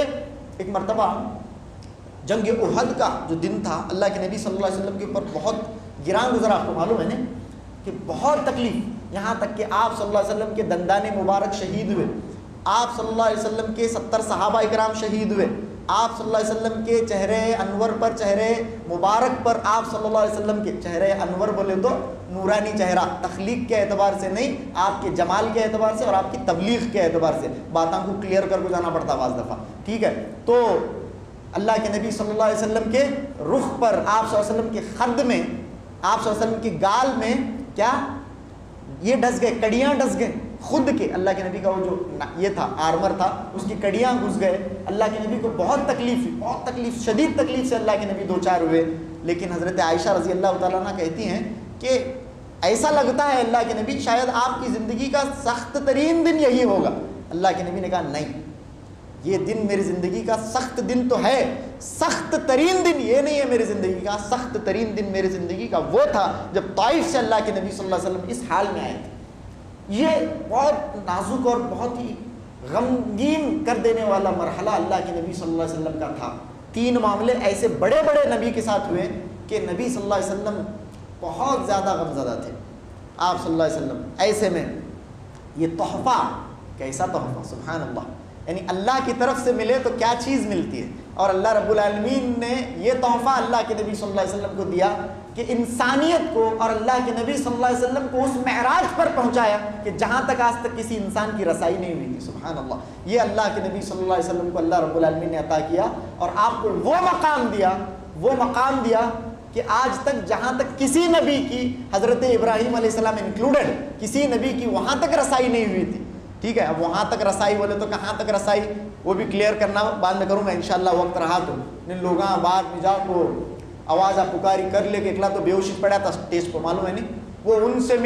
ایک مرتبہ جنگ احد کا جو دن تھا، اللہ کے نبی صلی اللہ علیہ وسلم کے اوپر بہت گران گزرا. آپ کو معلوم ہے نا کہ بہت تکلیف، یہاں تک کہ آپ صلی اللہ علیہ وسلم کے دندان مبارک شہید ہوئے. آپ صلی اللہ علیہ وسلم کے 70 صحابہ اکرام شہید ہوئے، آپ صلی اللہ علیہ وسلم کے چہرے انور پر، چہرے مبارک پر، آپ صلی اللہ علیہ وسلم کے چہرے انور بولے تو نورانی چہرہ، تخلیق کے اعتبار سے نہیں، آپ کے جمال کے اعتبار سے اور آپ کی تبلیغ کے اعتبار سے، باتوں کو کلیئر کر کے جانا پڑتا بعض دفعہ، ٹھیک ہے. تو اللہ کے نبی صلی اللہ علیہ وسلم کے رخ پر، آپ صلی اللہ علیہ وسلم کے خد میں، آپ صلی اللہ علیہ وسلم کی گال میں کیا یہ ڈس گئے، کڑیاں ڈس گئے خود کے. اللہ کے نبی کا وہ جو یہ تھا آرمر تھا، اس کی کڑیاں گھس گئے. اللہ کے نبی کو بہت تکلیف ہوئی، بہت تکلیف، شدید تکلیف سے اللہ کے نبی دو چار ہوئے. لیکن حضرت عائشہ رضی اللہ تعالیٰ عنہ کہتی ہیں کہ ایسا لگتا ہے اللہ کے نبی شاید آپ کی زندگی کا سخت ترین دن یہی ہوگا. اللہ کے نبی نے کہا نہیں، یہ دن میری زندگی کا سخت دن تو ہے، سخت ترین دن یہ نہیں ہے میری زندگی کا. سخت ترین دن میری زندگی کا وہ تھا جب طائف سے اللہ کے نبی صلی اللہ علیہ وسلم اس حال میں آئے تھے. یہ بہت نازک اور بہت ہی غمگین کر دینے والا مرحلہ اللہ کے نبی صلی اللہ علیہ وسلم کا تھا. 3 معاملے ایسے بڑے بڑے نبی کے ساتھ ہوئے کہ نبی صلی اللہ علیہ وسلم بہت زیادہ غمزدہ تھے. آپ صلی اللہ علیہ وسلم ایسے میں یہ تحفہ، کیسا تحفہ، سبحان اللہ، یعنی اللہ کی طرف سے ملے تو کیا چیز ملتی ہے. اور اللہ رب العالمین نے یہ تحفہ اللہ کے نبی صلی اللہ علیہ وسلم کو دیا کہ انسانیت کو اور اللہ کے نبی صلی اللہ علیہ وسلم کو اس معراج پر پہنچایا کہ جہاں تک آج تک کسی انسان کی رسائی نہیں ہوئی تھی. سبحان اللہ، یہ اللہ کے نبی صلی اللہ علیہ وسلم کو اللہ رب العالمین نے عطا کیا اور آپ کو وہ مقام دیا کہ آج تک جہاں تک کسی نبی کی، حضرت ابراہیم علیہ السلام انکلوڈڈ، کسی نبی کی وہاں تک رسائی نہیں ہوئی تھی. ٹھیک ہے، اب وہاں تک رسائی بولے تو کہاں تک رسائی وہ بھی کلیئر کرنا بعد میں کروں گا انشاءاللہ، وقت رہا تو. لوگاں بعد میں جا کو آواز آپ پکاری کر لے کے اکلا تو بیہوشی پڑا تھا اسٹیج کو، معلوم ہے نہیں، وہ ان سے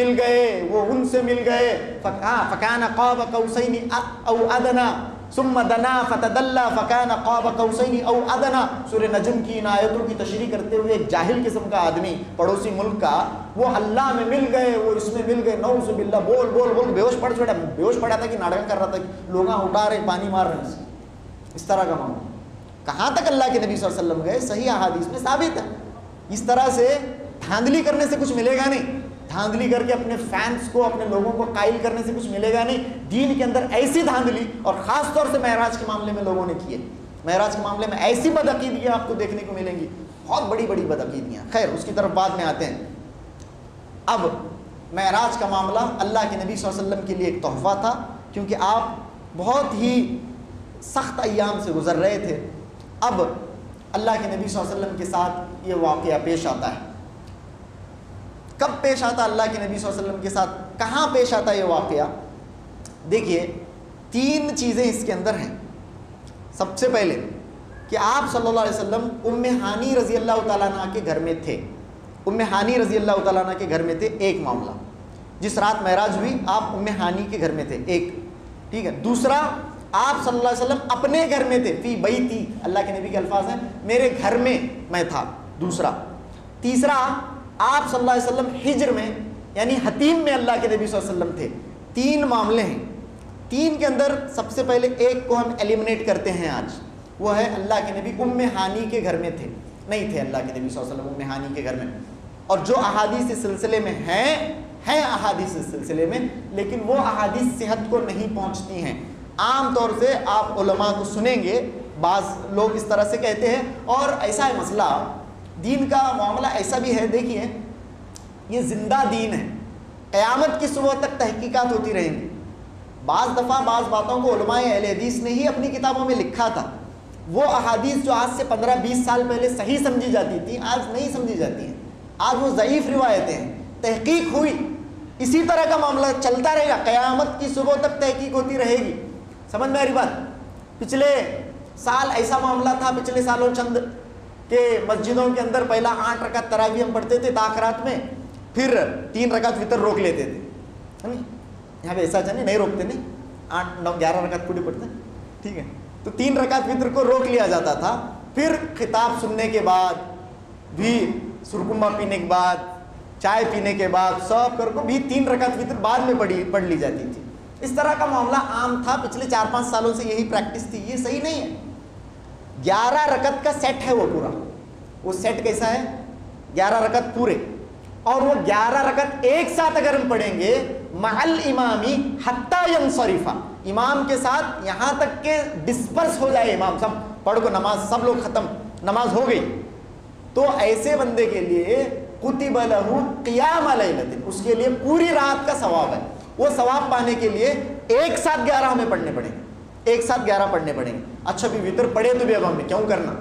مل گئے فکان قاب قوسین او ادنا ثم دنا فتدلى فكان قاب قوسين او ادنى. سورہ نجم کی ان آیتوں کی تشریح کرتے ہوئے ایک جاہل قسم کا آدمی پڑوسی ملک کا، وہ اللہ میں مل گئے، وہ اس میں مل گئے، نعوذ باللہ، بول بیہوش پڑا تھا کہ ناٹک کر رہا تھا، لوگ اٹھا رہے پانی مار رہے ہیں، اس طرح کا معاملہ. کہاں تک اللہ کے نبی صلی اللہ علیہ وسلم گئے صحیح احادیث میں ثابت ہے. اس طرح سے دھاندلی کرنے سے کچھ ملے گا نہیں، دھاندلی کر کے اپنے فینس کو، اپنے لوگوں کو قائل کرنے سے کچھ ملے گا نہیں. دین کے اندر ایسی دھاندلی، اور خاص طور سے معراج کے معاملے میں لوگوں نے کیے، معراج کے معاملے میں ایسی بدعقیدگیاں آپ کو دیکھنے کو ملیں گی، بہت بڑی بڑی بدعقیدگیاں. خیر اس کی طرف بعد میں آتے ہیں. اب معراج کا معاملہ اللہ کے نبی صلی اللہ علیہ وسلم کے لیے ایک تحفہ تھا، کیونکہ آپ بہت ہی سخت ایام سے گزر رہے تھے. اب اللہ کے نبی صلی اللہ علیہ وسلم کے ساتھ یہ واقعہ پیش آتا ہے. کب پیش آتا اللہ کے نبی صلی اللہ علیہ وسلم کے ساتھ، کہاں پیش آتا یہ واقعہ؟ دیکھیے 3 چیزیں اس کے اندر ہیں. سب سے پہلے کہ آپ صلی اللہ علیہ وسلم ام ہانی رضی اللہ تعالیٰ عنہ کے گھر میں تھے. ام ہانی رضی اللہ تعالیٰ عنہ کے گھر میں تھے. ایک معاملہ، جس رات معراج ہوئی آپ ام ہانی کے گھر میں تھے، ایک، ٹھیک ہے. دوسرا، آپ صلی اللہ علیہ وسلم اپنے گھر میں تھے، فی بیتی، اللہ کے نبی کے الفاظ ہیں میرے گھر میں تھا، دوسرا. تیسرا، آپ صلی اللہ علیہ وسلم ہجر میں یعنی حتیم میں اللہ کے نبی صلی اللہ علیہ وسلم تھے. 3 معاملے ہیں. 3 کے اندر سب سے پہلے ایک کو ہم ایلیمنیٹ کرتے ہیں آج، وہ ہے اللہ کے نبی ام ہانی کے گھر میں تھے، نہیں تھے اللہ کے نبی صلی اللہ علیہ وسلم ام ہانی کے گھر میں. اور جو احادیث اس سلسلے میں ہیں احادیث اس سلسلے میں، لیکن وہ احادیث صحت کو نہیں پہنچتی ہیں. عام طور سے آپ علماء کو سنیں گے، بعض لوگ اس طرح سے کہتے ہیں. اور ایسا ہے مسئلہ، دین کا معاملہ ایسا بھی ہے، دیکھیے یہ زندہ دین ہے، قیامت کی صبح تک تحقیقات ہوتی رہیں گی. بعض دفعہ بعض باتوں کو علماء اہل حدیث نے ہی اپنی کتابوں میں لکھا تھا. وہ احادیث جو آج سے 15-20 سال پہلے صحیح سمجھی جاتی تھی، آج نہیں سمجھی جاتی ہیں، آج وہ ضعیف روایتیں ہیں. تحقیق ہوئی، اسی طرح کا معاملہ چلتا رہے گا، قیامت کی صبح تک تحقیق ہوتی رہے گی. سمجھ میں آ رہی بات؟ پچھلے سال ایسا معاملہ تھا، پچھلے سالوں چند کہ مسجدوں کے اندر پہلا 8 رکعت تراویح ہم پڑھتے تھے تاخرات میں، پھر 3 رکعت وتر روک لیتے تھے. یہاں پہ ایسا نہیں روکتے، نہیں 8 9 11 رکعت پوری پڑھتے ہیں، ٹھیک ہے. تو 3 رکعت وتر کو روک لیا جاتا تھا. پھر خطاب سننے کے بعد بھی، سرکمہ پینے کے بعد، چائے پینے کے بعد، سب کر کو بھی 3 رکعت وتر بعد میں پڑھ لی جاتی تھی. اس طرح کا معاملہ عام تھا، پچھلے 4-5 سالوں سے یہی پریکٹس تھی. یہ صحیح نہیں ہے. 11 رکعت کا سیٹ ہے وہ پورا. وہ سیٹ کیسا ہے؟ 11 رکعت پورے، اور وہ 11 رکعت ایک ساتھ اگر ہم پڑھیں گے مع الامامی حتی ینصرف، امام کے ساتھ یہاں تک کہ ڈسپرس ہو جائے، امام سب پڑھ کو نماز، سب لوگ ختم، نماز ہو گئی، تو ایسے بندے کے لیے کتب لہ قیام لیلۃ، اس کے لیے پوری رات کا ثواب ہے. وہ ثواب پانے کے لیے ایک ساتھ 11 ہمیں پڑھنے پڑیں گے، ایک ساتھ 11 پڑھنے پڑیں گے. اچھا بھی وتر پڑھے تو بھی اب ہم نے کیوں کرنا،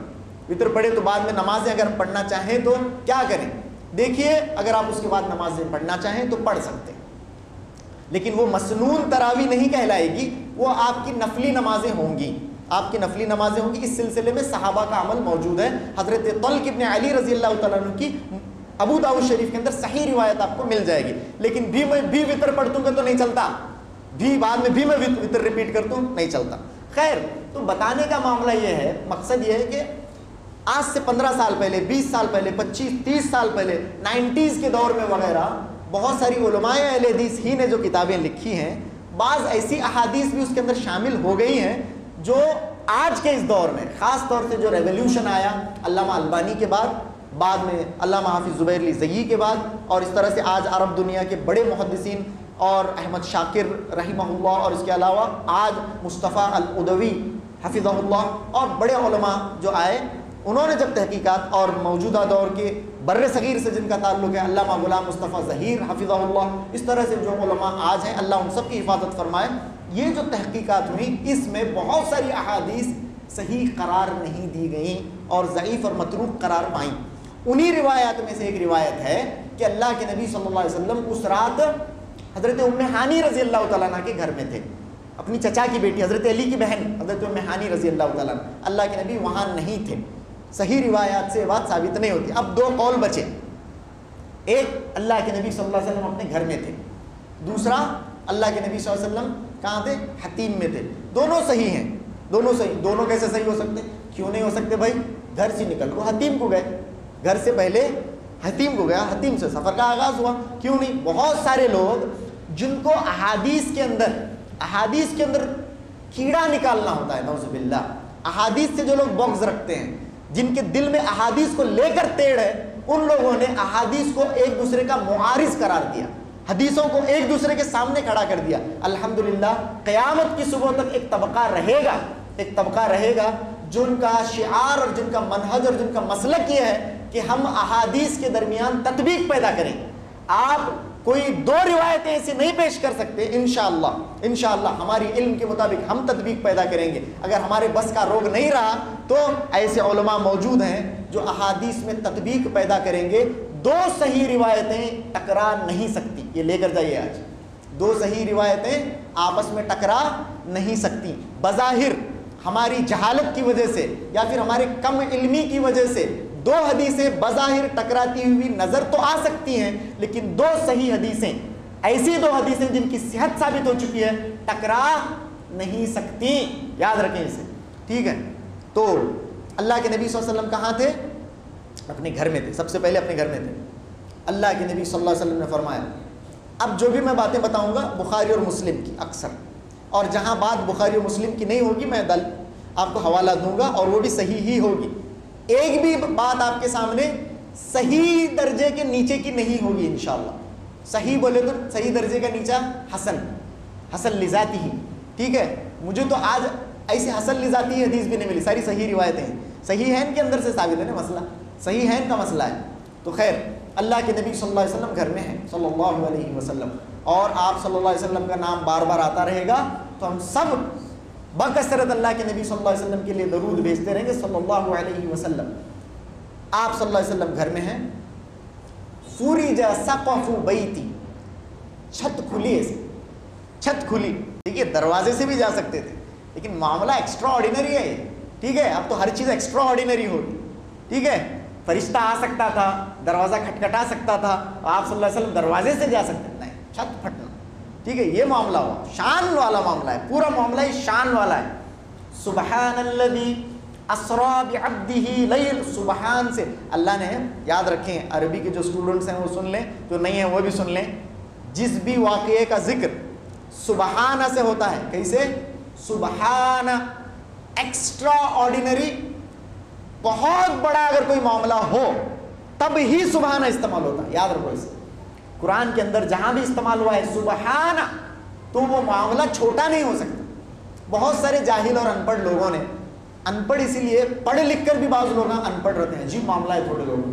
وتر پڑھے تو بعد میں نمازیں اگر ہم پڑھنا چاہیں تو کیا کریں؟ دیکھیے اگر آپ اس کے بعد نمازیں پڑھنا چاہیں تو پڑھ سکتے ہیں، لیکن وہ مسنون تراویح نہیں کہلائے گی، وہ آپ کی نفلی نمازیں ہوں گی، آپ کی نفلی نمازیں ہوں گی. اس سلسلے میں صحابہ کا عمل موجود ہے. حضرت طلق ابن علی رضی اللہ تعالیٰ عنہ کی ابو داؤد شریف کے اندر صحیح روایت آپ کو مل جائے گی. لیکن میں بھی وتر پڑھتوں گا تو نہیں چلتا، بھی بعد میں بھی میں وتر ریپیٹ کرتا ہوں نہیں چلتا. خیر، تو بتانے کا معاملہ یہ ہے، مقصد یہ ہے کہ آج سے 15 سال پہلے، 20 سال پہلے، 25 30 سال پہلے، 90s کے دور میں وغیرہ بہت ساری علماء اہل حدیث ہی نے جو کتابیں لکھی ہیں، بعض ایسی احادیث بھی اس کے اندر شامل ہو گئی ہیں جو آج کے اس دور میں، خاص طور سے جو ریولیوشن آیا علامہ البانی کے بعد میں علامہ حافظ زبیر علی زئی کے بعد، اور اس طرح سے آج عرب دنیا کے بڑے محدثین اور احمد شاکر رحمہ اللہ، اور اس کے علاوہ آج مصطفیٰ العدوی حفظہ اللہ اور بڑے علماء جو آئے، انہوں نے جب تحقیقات، اور موجودہ دور کے بر صغیر سے جن کا تعلق ہے علامہ غلام مصطفیٰ ظہیر حفظہ اللہ، اس طرح سے جو علماء آج ہیں اللہ ان سب کی حفاظت فرمائے، یہ جو تحقیقات ہوئی اس میں بہت ساری احادیث صحیح قرار نہیں دی گئیں اور ضعیف اور متروک قرار پائیں. انہی روایات میں سے ایک روایت ہے کہ اللہ کے نبی صلی اللہ علیہ وسلم اس رات حضرت ام ہانی رضی اللہ تعالیٰ عنہ کے گھر میں تھے، اپنی چچا کی بیٹی حضرت علی کی بہن حضرت ام ہانی رضی اللہ تعالیٰ عنہ، اللہ کے نبی وہاں نہیں تھے. صحیح روایات سے یہ بات ثابت نہیں ہوتی. اب 2 قول بچے، ایک اللہ کے نبی صلی اللہ علیہ وسلم اپنے گھر میں تھے، دوسرا اللہ کے نبی صلی اللہ علیہ وسلم کہاں تھے؟ حتیم میں تھے. دونوں صحیح ہیں، دونوں صحیح. دونوں کیسے صحیح ہو سکتے؟ کیوں نہیں ہو سکتے بھائی؟ گھر سے نکل کو حتیم کو گئے، گھر سے پہلے حتیم کو گیا، حتیم سے سفر کا آغاز ہوا. کیوں نہیں؟ بہت سارے لوگ جن کو احادیث کے اندر کیڑا نکالنا ہوتا ہے، نعوذ باللہ، احادیث سے جو لوگ بغض رکھتے ہیں، جن کے دل میں احادیث کو لے کر تیڑ ہے، ان لوگوں نے احادیث کو ایک دوسرے کا معارض قرار دیا، حدیثوں کو ایک دوسرے کے سامنے کھڑا کر دیا. الحمدللہ قیامت کی صبح تک ایک طبقہ رہے گا جن کا شعار اور جن کا منہج اور جن کا مسلک یہ ہے کہ ہم احادیث کے درمیان تطبیق پیدا کریں. آپ کوئی 2 روایتیں ایسی نہیں پیش کر سکتے. انشاءاللہ ہماری علم کے مطابق ہم تطبیق پیدا کریں گے. اگر ہمارے بس کا روگ نہیں رہا تو ایسے علماء موجود ہیں جو احادیث میں تطبیق پیدا کریں گے. 2 صحیح روایتیں ٹکرا نہیں سکتی، یہ لے کر جائیے آج. 2 صحیح روایتیں آپس میں ٹکرا نہیں سکتی. بظاہر ہماری جہالت کی وجہ سے یا پھر ہمارے کم علمی کی وجہ سے 2 حدیثیں بظاہر ٹکراتی ہوئی نظر تو آ سکتی ہیں، لیکن 2 صحیح حدیثیں، ایسی 2 حدیثیں جن کی صحت ثابت ہو چکی ہے، ٹکرا نہیں سکتی. یاد رکھیں اسے، ٹھیک ہے؟ تو اللہ کے نبی صلی اللہ علیہ وسلم کہاں تھے؟ اپنے گھر میں تھے. سب سے پہلے اپنے گھر میں تھے. اللہ کے نبی صلی اللہ علیہ وسلم نے فرمایا، اب جو بھی میں باتیں بتاؤں گا بخاری اور مسلم کی اکثر، اور جہاں بات بخاری اور مسلم کی نہیں ہوگی میں آپ کو حوالہ دوں گا اور وہ بھی صحیح ہی ہوگی. ایک بھی بات آپ کے سامنے صحیح درجے کے نیچے کی نہیں ہوگی انشاءاللہ. صحیح بولے تو صحیح درجے کا نیچا حسن لذاتی ہی، ٹھیک ہے؟ مجھے تو آج ایسی حسن لذاتی حدیث بھی نہیں ملی، ساری صحیح روایتیں ہیں. صحیح ہیں کے اندر سے ثابت ہے نا مسئلہ، صحیح ہے کا مسئلہ ہے. تو خیر، اللہ کے نبی صلی اللہ علیہ وسلم گھر میں ہیں صلی اللہ علیہ وسلم، اور آپ صلی اللہ علیہ وسلم کا نام بار بار آتا رہے گا تو ہم سب بکثرت اللہ کے نبی صلی اللہ علیہ وسلم کے لیے درود بھیجتے رہیں گے صلی اللہ علیہ وسلم. آپ صلی اللہ علیہ وسلم گھر میں ہیں. فُرِجَ سَقْفُ بَيْتِي، چھت کھلی، ایسے چھت کھلی. دیکھیے دروازے سے بھی جا سکتے تھے لیکن معاملہ ایکسٹرا آرڈینری ہے، ٹھیک ہے؟ اب تو ہر چیز ایکسٹرا آرڈینری ہوگی، ٹھیک ہے؟ فرشتہ آ سکتا تھا، دروازہ کھٹکھٹا سکتا تھا، آپ صلی اللہ علیہ وسلم دروازے سے جا سکتے نہیں، چھت پھٹنا، ٹھیک ہے؟ یہ معاملہ ہوا، شان والا معاملہ ہے، پورا معاملہ ہی شان والا ہے. سبحان الذی اسریٰ بعبدہ لیل، سبحان سے اللہ نے، یاد رکھیں عربی کے جو اسٹوڈنٹس ہیں وہ سن لیں، جو نہیں ہیں وہ بھی سن لیں، جس بھی واقعے کا ذکر سبحانہ سے ہوتا ہے، کیسے؟ سبحانہ، ایکسٹرا آرڈینری، بہت بڑا اگر کوئی معاملہ ہو تب ہی سبحانہ استعمال ہوتا ہے. یاد رکھو اسے. قرآن کے اندر جہاں بھی استعمال ہوا ہے سبحانہ تو وہ معاملہ چھوٹا نہیں ہو سکتا. بہت سارے جاہل اور ان پڑھ لوگوں نے، ان پڑھ اسی لیے پڑھ لکھ کر بھی بعض لوگ ان پڑھ رہتے ہیں، عجیب معاملہ ہے تھوڑے لوگوں،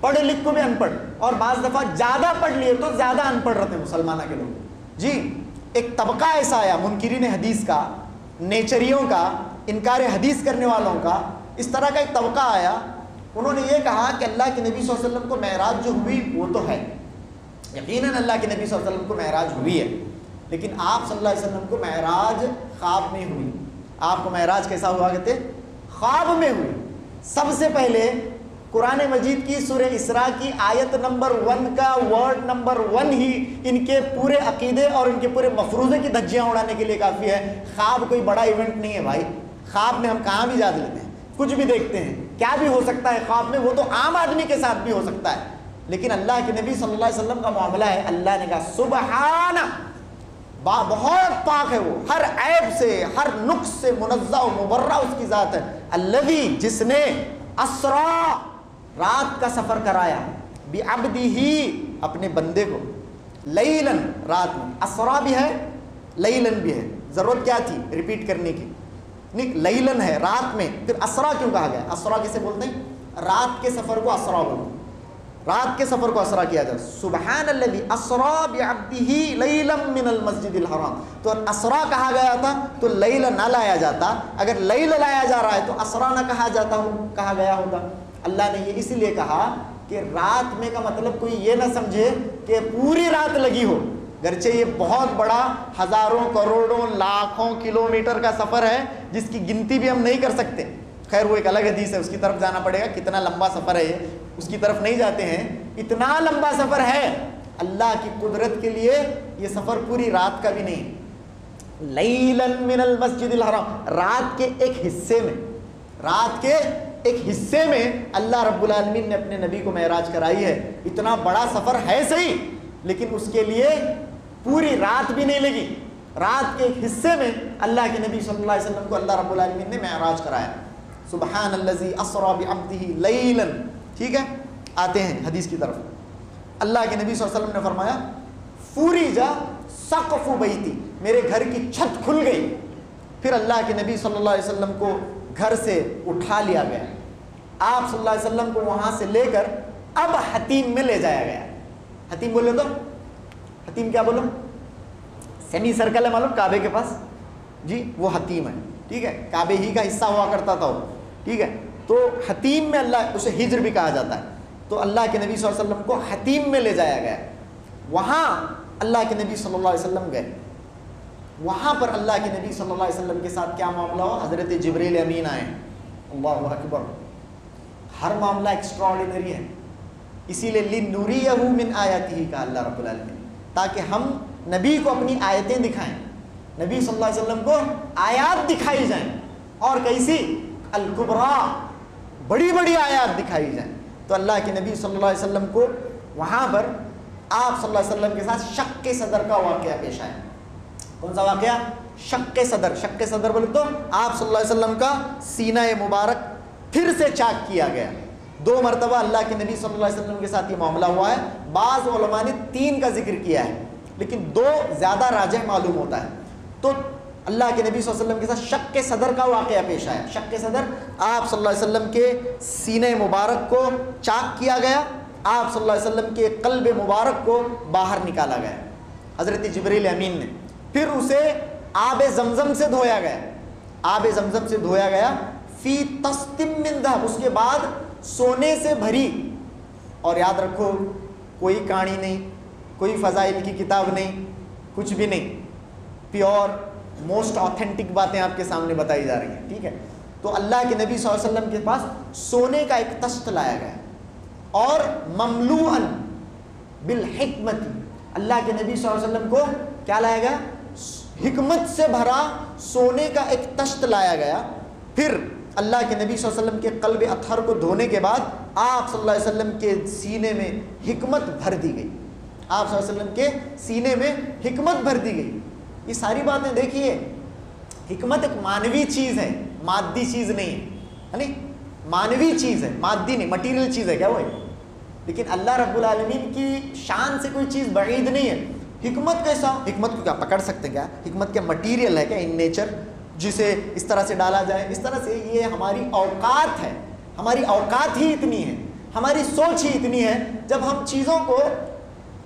پڑھ لکھ کو بھی ان پڑھ، اور بعض دفعہ زیادہ پڑھ لیے تو زیادہ ان پڑھ رہتے ہیں مسلمانہ کے لوگ جی۔ ایک طبقہ ایسا آیا منکرین حدیث کا، نیچریوں کا، انکار حدیث کرنے والوں کا، اس طرح کا ایک طبقہ آیا، انہوں نے یہ کہا کہ اللہ کے نبی صلی اللہ علیہ وسلم کو معراج جو ہوئی وہ تو ہے، یقیناً اللہ کے نبی صلی اللہ علیہ وسلم کو معراج ہوئی ہے، لیکن آپ صلی اللہ علیہ وسلم کو معراج خواب میں ہوئی۔ آپ کو معراج کیسا ہوا کہتے؟ خواب میں ہوئی۔ سب سے پہلے قرآن مجید کی سورہ اسراء کی آیت نمبر 1 کا ورڈ نمبر 1 ہی ان کے پورے عقیدے اور ان کے پورے مفروضے کی دھجیاں اڑانے کے لیے کافی ہے۔ خواب کوئی بڑا ایونٹ نہیں ہے بھائی، خواب میں ہم کہاں بھی جاگ لیتے ہیں، کچھ بھی دیکھتے ہیں، کیا بھی ہو سکتا ہے خواب میں، وہ تو عام آدمی کے ساتھ بھی ہو سکتا ہے، لیکن اللہ کے نبی صلی اللہ علیہ وسلم کا معاملہ ہے، اللہ نے کہا سبحانہ، بہت پاک ہے وہ، ہر عیب سے، ہر نقص سے منزہ و مبرہ اس کی ذات ہے، الذی، جس نے اسرا، رات کا سفر کرایا، بعبدہ، اپنے بندے کو، لیلن، رات میں، اسرا بھی ہے لیلن بھی ہے، ضرورت کیا تھی ریپیٹ کرنے کی، نہیں لیلن ہے رات میں، پھر اسرا کیوں کہا گیا؟ اسرا کسے بولتے ہیں؟ رات کے سفر کو اسرا بولتے ہیں، رات کے سفر کو اسرا کیا جائے، سبحان الذی اسرا بعبدہ لیلا من المسجد الحرام، تو اسرا کہا گیا تھا تو لیل نہ لایا جاتا، اگر لیل لایا جا رہا ہے تو اسرا نہ کہا گیا ہوتا۔ اللہ نے یہ اسی لیے کہا کہ رات میں کا مطلب کوئی یہ نہ سمجھے کہ پوری رات لگی ہو، گرچہ یہ بہت بڑا ہزاروں کروڑوں لاکھوں کلومیٹر کا سفر ہے جس کی گنتی بھی ہم نہیں کر سکتے، خیر وہ ایک الگ حدیث ہے، اس کی طرف جانا پڑے گا، کتنا لمبا سفر ہے یہ، اس کی طرف نہیں جاتے ہیں، اتنا لمبا سفر ہے، اللہ کی قدرت کے لیے یہ سفر پوری رات کا بھی نہیں، لیلن من المسجد الحرام، رات کے ایک حصے میں، رات کے ایک حصے میں اللہ رب العالمین نے اپنے نبی کو معراج کرائی ہے، اتنا بڑا سفر ہے صحیح، لیکن اس کے لیے پوری رات بھی نہیں لگی، رات کے ایک حصے میں اللہ کے نبی صلی اللہ علیہ وسلم کو اللہ رب العالمین نے معراج کرایا، سبحان الذی اسرا بعبدہ لیلا، ٹھیک ہے، آتے ہیں حدیث کی طرف، اللہ کے نبی صلی اللہ علیہ وسلم نے فرمایا فُرِجَ سقف بیتی، میرے گھر کی چھت کھل گئی، پھر اللہ کے نبی صلی اللہ علیہ وسلم کو گھر سے اٹھا لیا گیا، آپ صلی اللہ علیہ وسلم کو وہاں سے لے کر اب حتیم میں لے جایا گیا، حتیم بولے تو، حتیم کیا بولو، سیمی سرکل ہے معلوم کعبے کے پاس جی، وہ حتیم ہے، ٹھیک ہے، کعبے ہی کا حصہ ہوا کرتا تھا وہ، ٹھیک ہے، تو حتیم میں اللہ، اسے ہجر بھی کہا جاتا ہے، تو اللہ کے نبی صلی اللہ علیہ وسلم کو حتیم میں لے جایا گیا، وہاں اللہ کے نبی صلی اللہ علیہ وسلم گئے، وہاں پر اللہ کے نبی صلی اللہ علیہ وسلم کے ساتھ کیا معاملہ ہوا؟ حضرت جبریل امین آئے، اللہ اکبر، ہر معاملہ ایکسٹراڈینری ہے، اسی لیے لِنُرِيَهُ مِنْ آیَاتِهِ کہا اللہ رب العالمین، تاکہ ہم نبی کو اپنی آیتیں دکھائیں، نبی صلی اللہ علیہ وسلم کو آیات دکھائی جائیں، اور کیسی؟ الکبریٰ، بڑی بڑی آیات دکھائی جائیں، تو اللہ کے نبی صلی اللہ علیہ وسلم کو وہاں پر آپ صلی اللہ علیہ وسلم کے ساتھ شق صدر کا واقعہ پیش آیا، کون سا واقعہ؟ شق صدر، شق صدر بولے تو آپ صلی اللہ علیہ وسلم کا سینہ مبارک پھر سے چاک کیا گیا، 2 مرتبہ اللہ کے نبی صلی اللہ علیہ وسلم کے ساتھ یہ معاملہ ہوا ہے، بعض علماء نے 3 کا ذکر کیا ہے، لیکن 2 زیادہ راجح معلوم ہوتا ہے، تو اللہ کے نبی صلی اللہ علیہ وسلم کے ساتھ شق صدر کا واقعہ پیش آیا، شق صدر، آپ صلی اللہ علیہ وسلم کے سینہ مبارک کو چاک کیا گیا، آپ صلی اللہ علیہ وسلم کے قلب مبارک کو باہر نکالا گیا حضرت جبریل امین نے، پھر اسے آب زمزم سے دھویا گیا، آب زمزم سے دھویا گیا، فی تسطم من ذہب، اس کے بعد سونے سے بھری، اور یاد رکھو کوئی کہانی نہیں، کوئی فضائل کی کتاب نہیں، کچھ بھی نہیں، پیور موسٹ آتھینٹک باتیں آپ کے سامنے بتائی جا رہی ہیں، ٹھیک ہے، تو اللہ کے نبی صلی اللہ علیہ وسلم کے پاس سونے کا ایک تشت لایا گیا، اور مملوءً بالحکمت، اللہ کے نبی صلی اللہ علیہ وسلم کو کیا لایا گیا؟ حکمت سے بھرا سونے کا ایک تشت لایا گیا، پھر اللہ کے نبی صلی اللہ علیہ وسلم کے قلب اطہر کو دھونے کے بعد آپ صلی اللہ علیہ وسلم کے سینے میں حکمت بھر دی گئی، آپ صلی اللہ علیہ وسلم کے سینے میں حکمت بھر دی گئی، یہ ساری باتیں دیکھیے، حکمت ایک مانوی چیز ہے، مادی چیز نہیں ہے، یعنی مانوی چیز ہے، مادی نہیں، مٹیریل چیز ہے کیا وہ ہے، لیکن اللہ رب العالمین کی شان سے کوئی چیز بعید نہیں ہے، حکمت کیسا؟ حکمت کو کیا پکڑ سکتے کیا؟ حکمت کیا مٹیریل ہے کیا ان نیچر؟ جسے اس طرح سے ڈالا جائے، اس طرح سے. یہ ہماری اوقات ہے، ہماری اوقات ہی اتنی ہے، ہماری سوچ ہی اتنی ہے. جب ہم چیزوں کو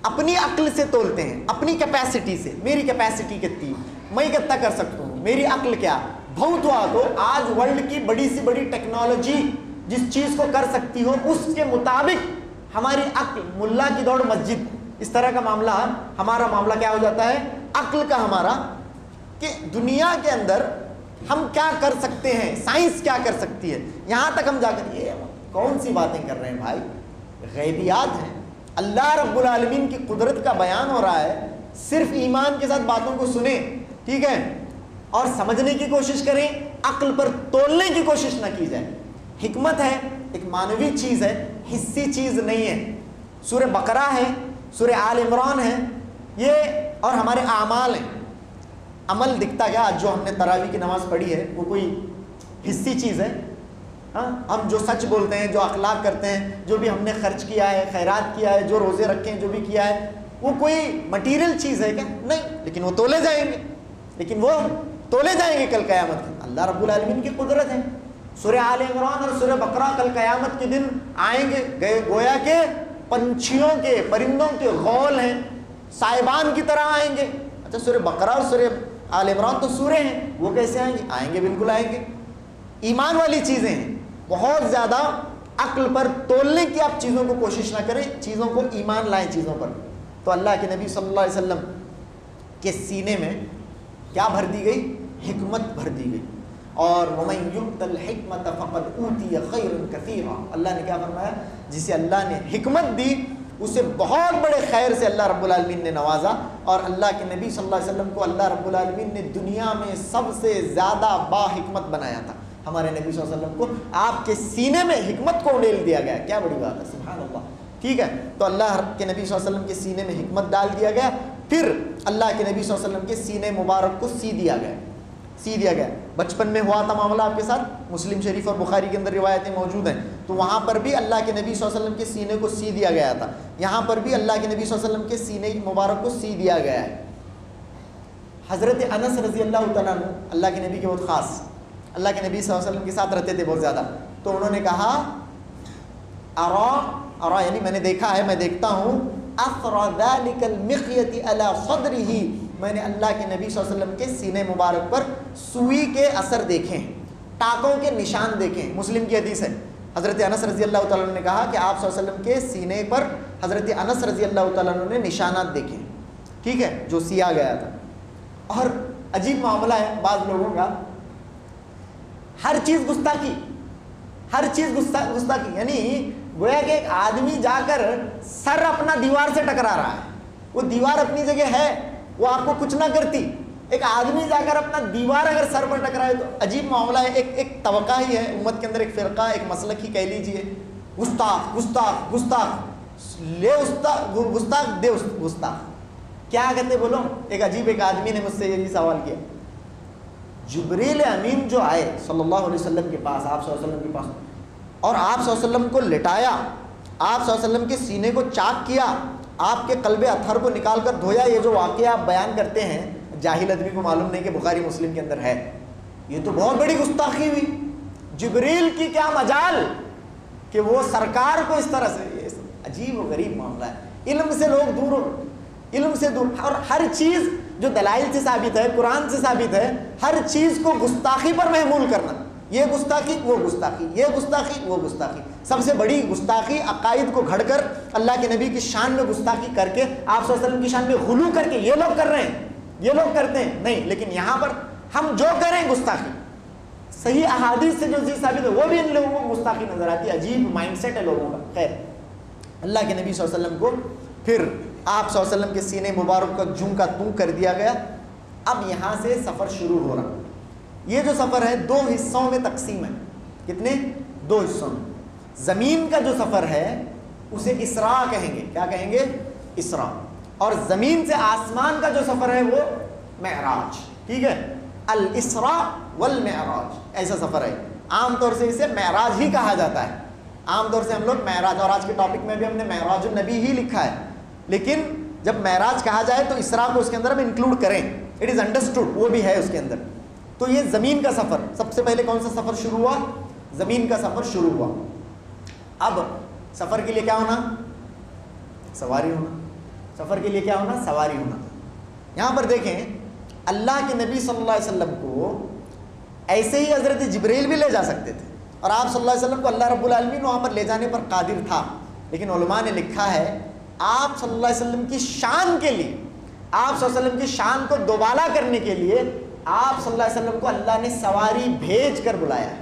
اپنی عقل سے تولتے ہیں، اپنی کیپیسٹی سے، میری کیپیسٹی کتنی، میں کتنا کر سکتا ہوں، میری عقل کیا بہت ہوا. تو آج ورلڈ کی بڑی سی بڑی ٹیکنالوجی جس چیز کو کر سکتی ہو اس کے مطابق ہماری عقل، ملا کی دوڑ مسجد، اس طرح کا معاملہ. ہمارا معاملہ کیا ہو جاتا ہے عقل کا ہمارا، کہ دنیا کے اندر ہم کیا کر سکتے ہیں، سائنس کیا کر سکتی ہے. یہاں تک ہم جا کر یہ کون سی باتیں کر رہے ہیں بھائی، غیبیات ہیں. اللہ رب العالمین کی قدرت کا بیان ہو رہا ہے. صرف ایمان کے ساتھ باتوں کو سنیں، ٹھیک ہے، اور سمجھنے کی کوشش کریں، عقل پر تولنے کی کوشش نہ کی جائے. حکمت ہے ایک معنوی چیز ہے، حسی چیز نہیں ہے. سورہ بقرہ ہے، سورہ آل عمران ہے یہ، اور ہمارے اعمال ہیں. عمل دکھتا گیا. آج جو ہم نے تراویح کی نماز پڑھی ہے وہ کوئی حسی چیز ہے؟ ہاں، ہم جو سچ بولتے ہیں، جو اخلاق کرتے ہیں، جو بھی ہم نے خرچ کیا ہے، خیرات کیا ہے، جو روزے رکھے ہیں، جو بھی کیا ہے، وہ کوئی مٹیریل چیز ہے کیا؟ نہیں. لیکن وہ تولے جائیں گے، لیکن وہ تولے جائیں گے کل قیامت کے. اللہ رب العالمین کی قدرت ہے. سورہ آل عمران اور سورہ بقرہ کل قیامت کے دن آئیں گے، گویا کہ پنچھیوں کے، پرندوں کے غول ہیں، سائبان کی طرح آئیں گے. اچھا، سورہ بقرہ اور سورہ آل عمران تو سورے ہیں، وہ کیسے آئیں گے؟ آئیں گے، بالکل آئیں گے. ایمان والی چیزیں ہیں. بہت زیادہ عقل پر تولنے کی آپ چیزوں کو کوشش نہ کریں، چیزوں کو ایمان لائیں چیزوں پر. تو اللہ کے نبی صلی اللہ علیہ وسلم کے سینے میں کیا بھر دی گئی؟ حکمت بھر دی گئی. اور وَمَن يُؤْتَ الْحِكْمَةَ فَقَدْ أُوتِيَ خَيْرًا كَثِيرًا. اللہ نے کیا فرمایا؟ جسے اللہ نے حکمت دی اسے بہت بڑے خیر سے اللہ رب العالمین نے نوازا. اور اللہ کے نبی صلی اللہ علیہ وسلم کو اللہ رب العالمین نے دنیا میں سب سے زیادہ با حکمت بنایا تھا. ہمارے نبی صلی اللہ علیہ وسلم کو آپ کے سینے میں حکمت کو ڈال دیا گیا. کیا بڑی بات ہے، سبحان اللہ. ٹھیک ہے، تو اللہ کے نبی صلی اللہ علیہ وسلم کے سینے میں حکمت ڈال دیا گیا. پھر اللہ کے نبی صلی اللہ علیہ وسلم کے سینے مبارک کو سی دیا گیا. بچپن میں ہوا تھا معاملہ آپ کے ساتھ، مسلم شریف اور بخاری کے اندر روایتیں موجود ہیں. تو وہاں پر بھی اللہ کے نبی صلی اللہ علیہ وسلم کے سینے کو سی دیا گیا تھا. یہاں پر بھی اللہ کے نبی صلی اللہ علیہ وسلم کے سینے مبارک کو سی دیا گیا ہے. حضرت انس رضی اللہ تعالیٰ عنہ اللہ کے نبی کے بہت خاص، اللہ کے نبی صلی اللہ علیہ وسلم کے ساتھ رہتے تھے بہت زیادہ. تو انہوں نے کہا ارا یعنی میں نے دیکھا ہے، میں دیکھتا ہوں، اثر ذلك المخيط على صدره، میں نے اللہ کے نبی صلی اللہ علیہ وسلم کے سینے مبارک پر سوئی کے اثر دیکھے ہیں، ٹانکوں کے نشان دیکھے ہیں. مسلم کی حدیث ہے. حضرت انس رضی اللہ تعالیٰ عنہ نے کہا کہ آپ صلی اللہ علیہ وسلم کے سینے پر حضرت انس رضی اللہ تعالیٰ عنہ نے نشانات دیکھے ہیں، ٹھیک ہے، جو سیا گیا تھا. اور عجیب معاملہ ہے بعض لوگوں کا، ہر چیز گستاخی، ہر چیز گستاخی. یعنی گویا کہ ایک آدمی جا کر سر اپنا دیوار سے ٹکرا رہا ہے، وہ دیوار اپنی جگہ ہے، وہ آپ کو کچھ نہ کرتی. ایک آدمی جا کر اپنا دیوار اگر سر پر ٹکرائے تو عجیب معاملہ ہے. ایک طبقہ ہی ہے امت کے اندر، ایک فرقہ، ایک مسلک ہی کہہ لیجیے. گستاخ گستاخ گستاخ، لے گستاخ دے گستاخ. کیا کہتے بولو؟ ایک عجیب ایک آدمی نے مجھ سے یہی سوال کیا، جبریل امین جو آئے صلی اللہ علیہ وسلم کے پاس، آپ صلی اللہ علیہ وسلم کے پاس، اور آپ صلی اللہ علیہ وسلم کو لٹایا، آپ صلی اللہ علیہ وسلم کے سینے کو چاک کیا، آپ کے قلب اطہر کو نکال کر دھویا. یہ جو واقعہ آپ بیان کرتے ہیں، جاہل آدمی کو معلوم نہیں کہ بخاری مسلم کے اندر ہے. یہ تو بہت بڑی گستاخی ہوئی. جبریل کی کیا مجال کہ وہ سرکار کو اس طرح سے. یہ عجیب و غریب معاملہ ہے. علم سے لوگ دور ہو، علم سے دور. اور ہر چیز جو دلائل سے ثابت ہے، قرآن سے ثابت ہے، ہر چیز کو گستاخی پر محمول کرنا. یہ گستاخی، وہ گستاخی، یہ گستاخی، وہ گستاخی. سب سے بڑی گستاخی عقائد کو گھڑ کر اللہ کے نبی کی شان میں گستاخی کر کے، آپ صلی اللہ علیہ وسلم کی شان میں غلو کر کے یہ لوگ کر رہے ہیں، یہ لوگ کرتے ہیں نہیں. لیکن یہاں پر ہم جو کریں گستاخی، صحیح احادیث سے جو چیز ثابت ہے وہ بھی ان لوگوں کو گستاخی نظر آتی ہے. عجیب مائنڈ سیٹ ہے لوگوں کا. خیر، اللہ کے نبی صلی اللہ علیہ وسلم کو پھر آپ صلی اللہ علیہ وسلم کے سینے مبارک کا جوں کا توں کر دیا گیا. اب یہاں سے سفر شروع ہو رہا. یہ جو سفر ہے 2 حصوں میں تقسیم ہے. کتنے؟ 2 حصوں میں. زمین کا جو سفر ہے اسے اسراء کہیں گے. کیا کہیں گے؟ اسراء. اور زمین سے آسمان کا جو سفر ہے وہ معراج. ٹھیک ہے، الاسراء والمعراج ایسا سفر ہے. عام طور سے اسے معراج ہی کہا جاتا ہے. عام طور سے ہم لوگ معراج، اور آج کے ٹاپک میں بھی ہم نے معراج النبی ہی لکھا ہے، لیکن جب معراج کہا جائے تو اسراء کو اس کے اندر ہم انکلوڈ کریں. اٹ از انڈرسٹوڈ، وہ بھی ہے اس کے اندر. تو یہ زمین کا سفر، سب سے پہلے کون سا سفر شروع ہوا؟ زمین کا سفر شروع ہوا۔ اب سفر کے لیے کیا ہونا؟ سواری ہونا۔ سفر کے لیے کیا ہونا؟ سواری ہونا۔ یہاں پر دیکھیں اللہ کے نبی صلی اللہ علیہ وسلم کو ایسے ہی حضرت جبریل بھی لے جا سکتے تھے، اور آپ صلی اللہ علیہ وسلم کو اللہ رب العالمین وہاں پر لے جانے پر قادر تھا، لیکن علماء نے لکھا ہے آپ صلی اللہ علیہ وسلم کی شان کے لیے، آپ صلی اللہ علیہ وسلم کی شان کو دوبالا کرنے کے لیے آپ صلی اللہ علیہ وسلم کو اللہ نے سواری بھیج کر بلایا ہے،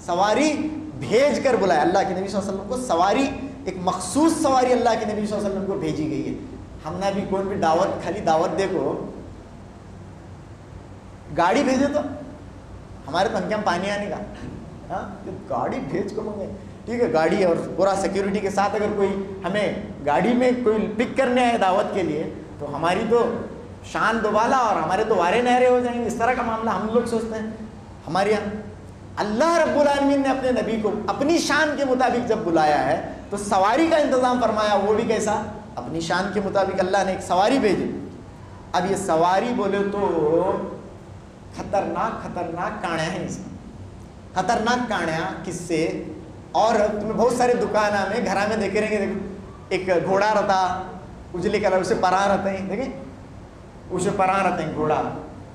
سواری بھیج کر بلایا۔ اللہ کے نبی صلی اللہ علیہ وسلم کو سواری، ایک مخصوص سواری اللہ کے نبی صلی اللہ علیہ وسلم کو بھیجی گئی ہے۔ ہم نے ابھی کوئی بھی دعوت، خالی دعوت دے کو گاڑی بھیجے تو ہمارے تو ہم پانی آنے کا، ہاں گاڑی بھیج کو منگے، ٹھیک ہے گاڑی اور پورا سیکیورٹی کے ساتھ اگر کوئی ہمیں گاڑی میں کوئی پک کرنے آئے دعوت کے لیے تو ہماری تو شان دوبالا اور ہمارے تو وارے نہرے ہو جائیں گے، اس طرح کا معاملہ ہم لوگ سوچتے ہیں۔ ہمارے یہاں اللہ رب العالمین نے اپنے نبی کو اپنی شان کے مطابق جب بلایا ہے تو سواری کا انتظام فرمایا، وہ بھی کیسا؟ اپنی شان کے مطابق اللہ نے ایک سواری بھیجی۔ اب یہ سواری بولے تو خطرناک کاڑیاں ہیں اس میں، خطرناک کاڑیاں کس سے؟ اور تمہیں بہت سارے دکانوں میں گھرا میں دیکھے رہیں گے، ایک گھوڑا رہتا اجلے کلر، اسے پراں رہتے ہیں، دیکھیں اسے پراں رہتے ہیں گھوڑا۔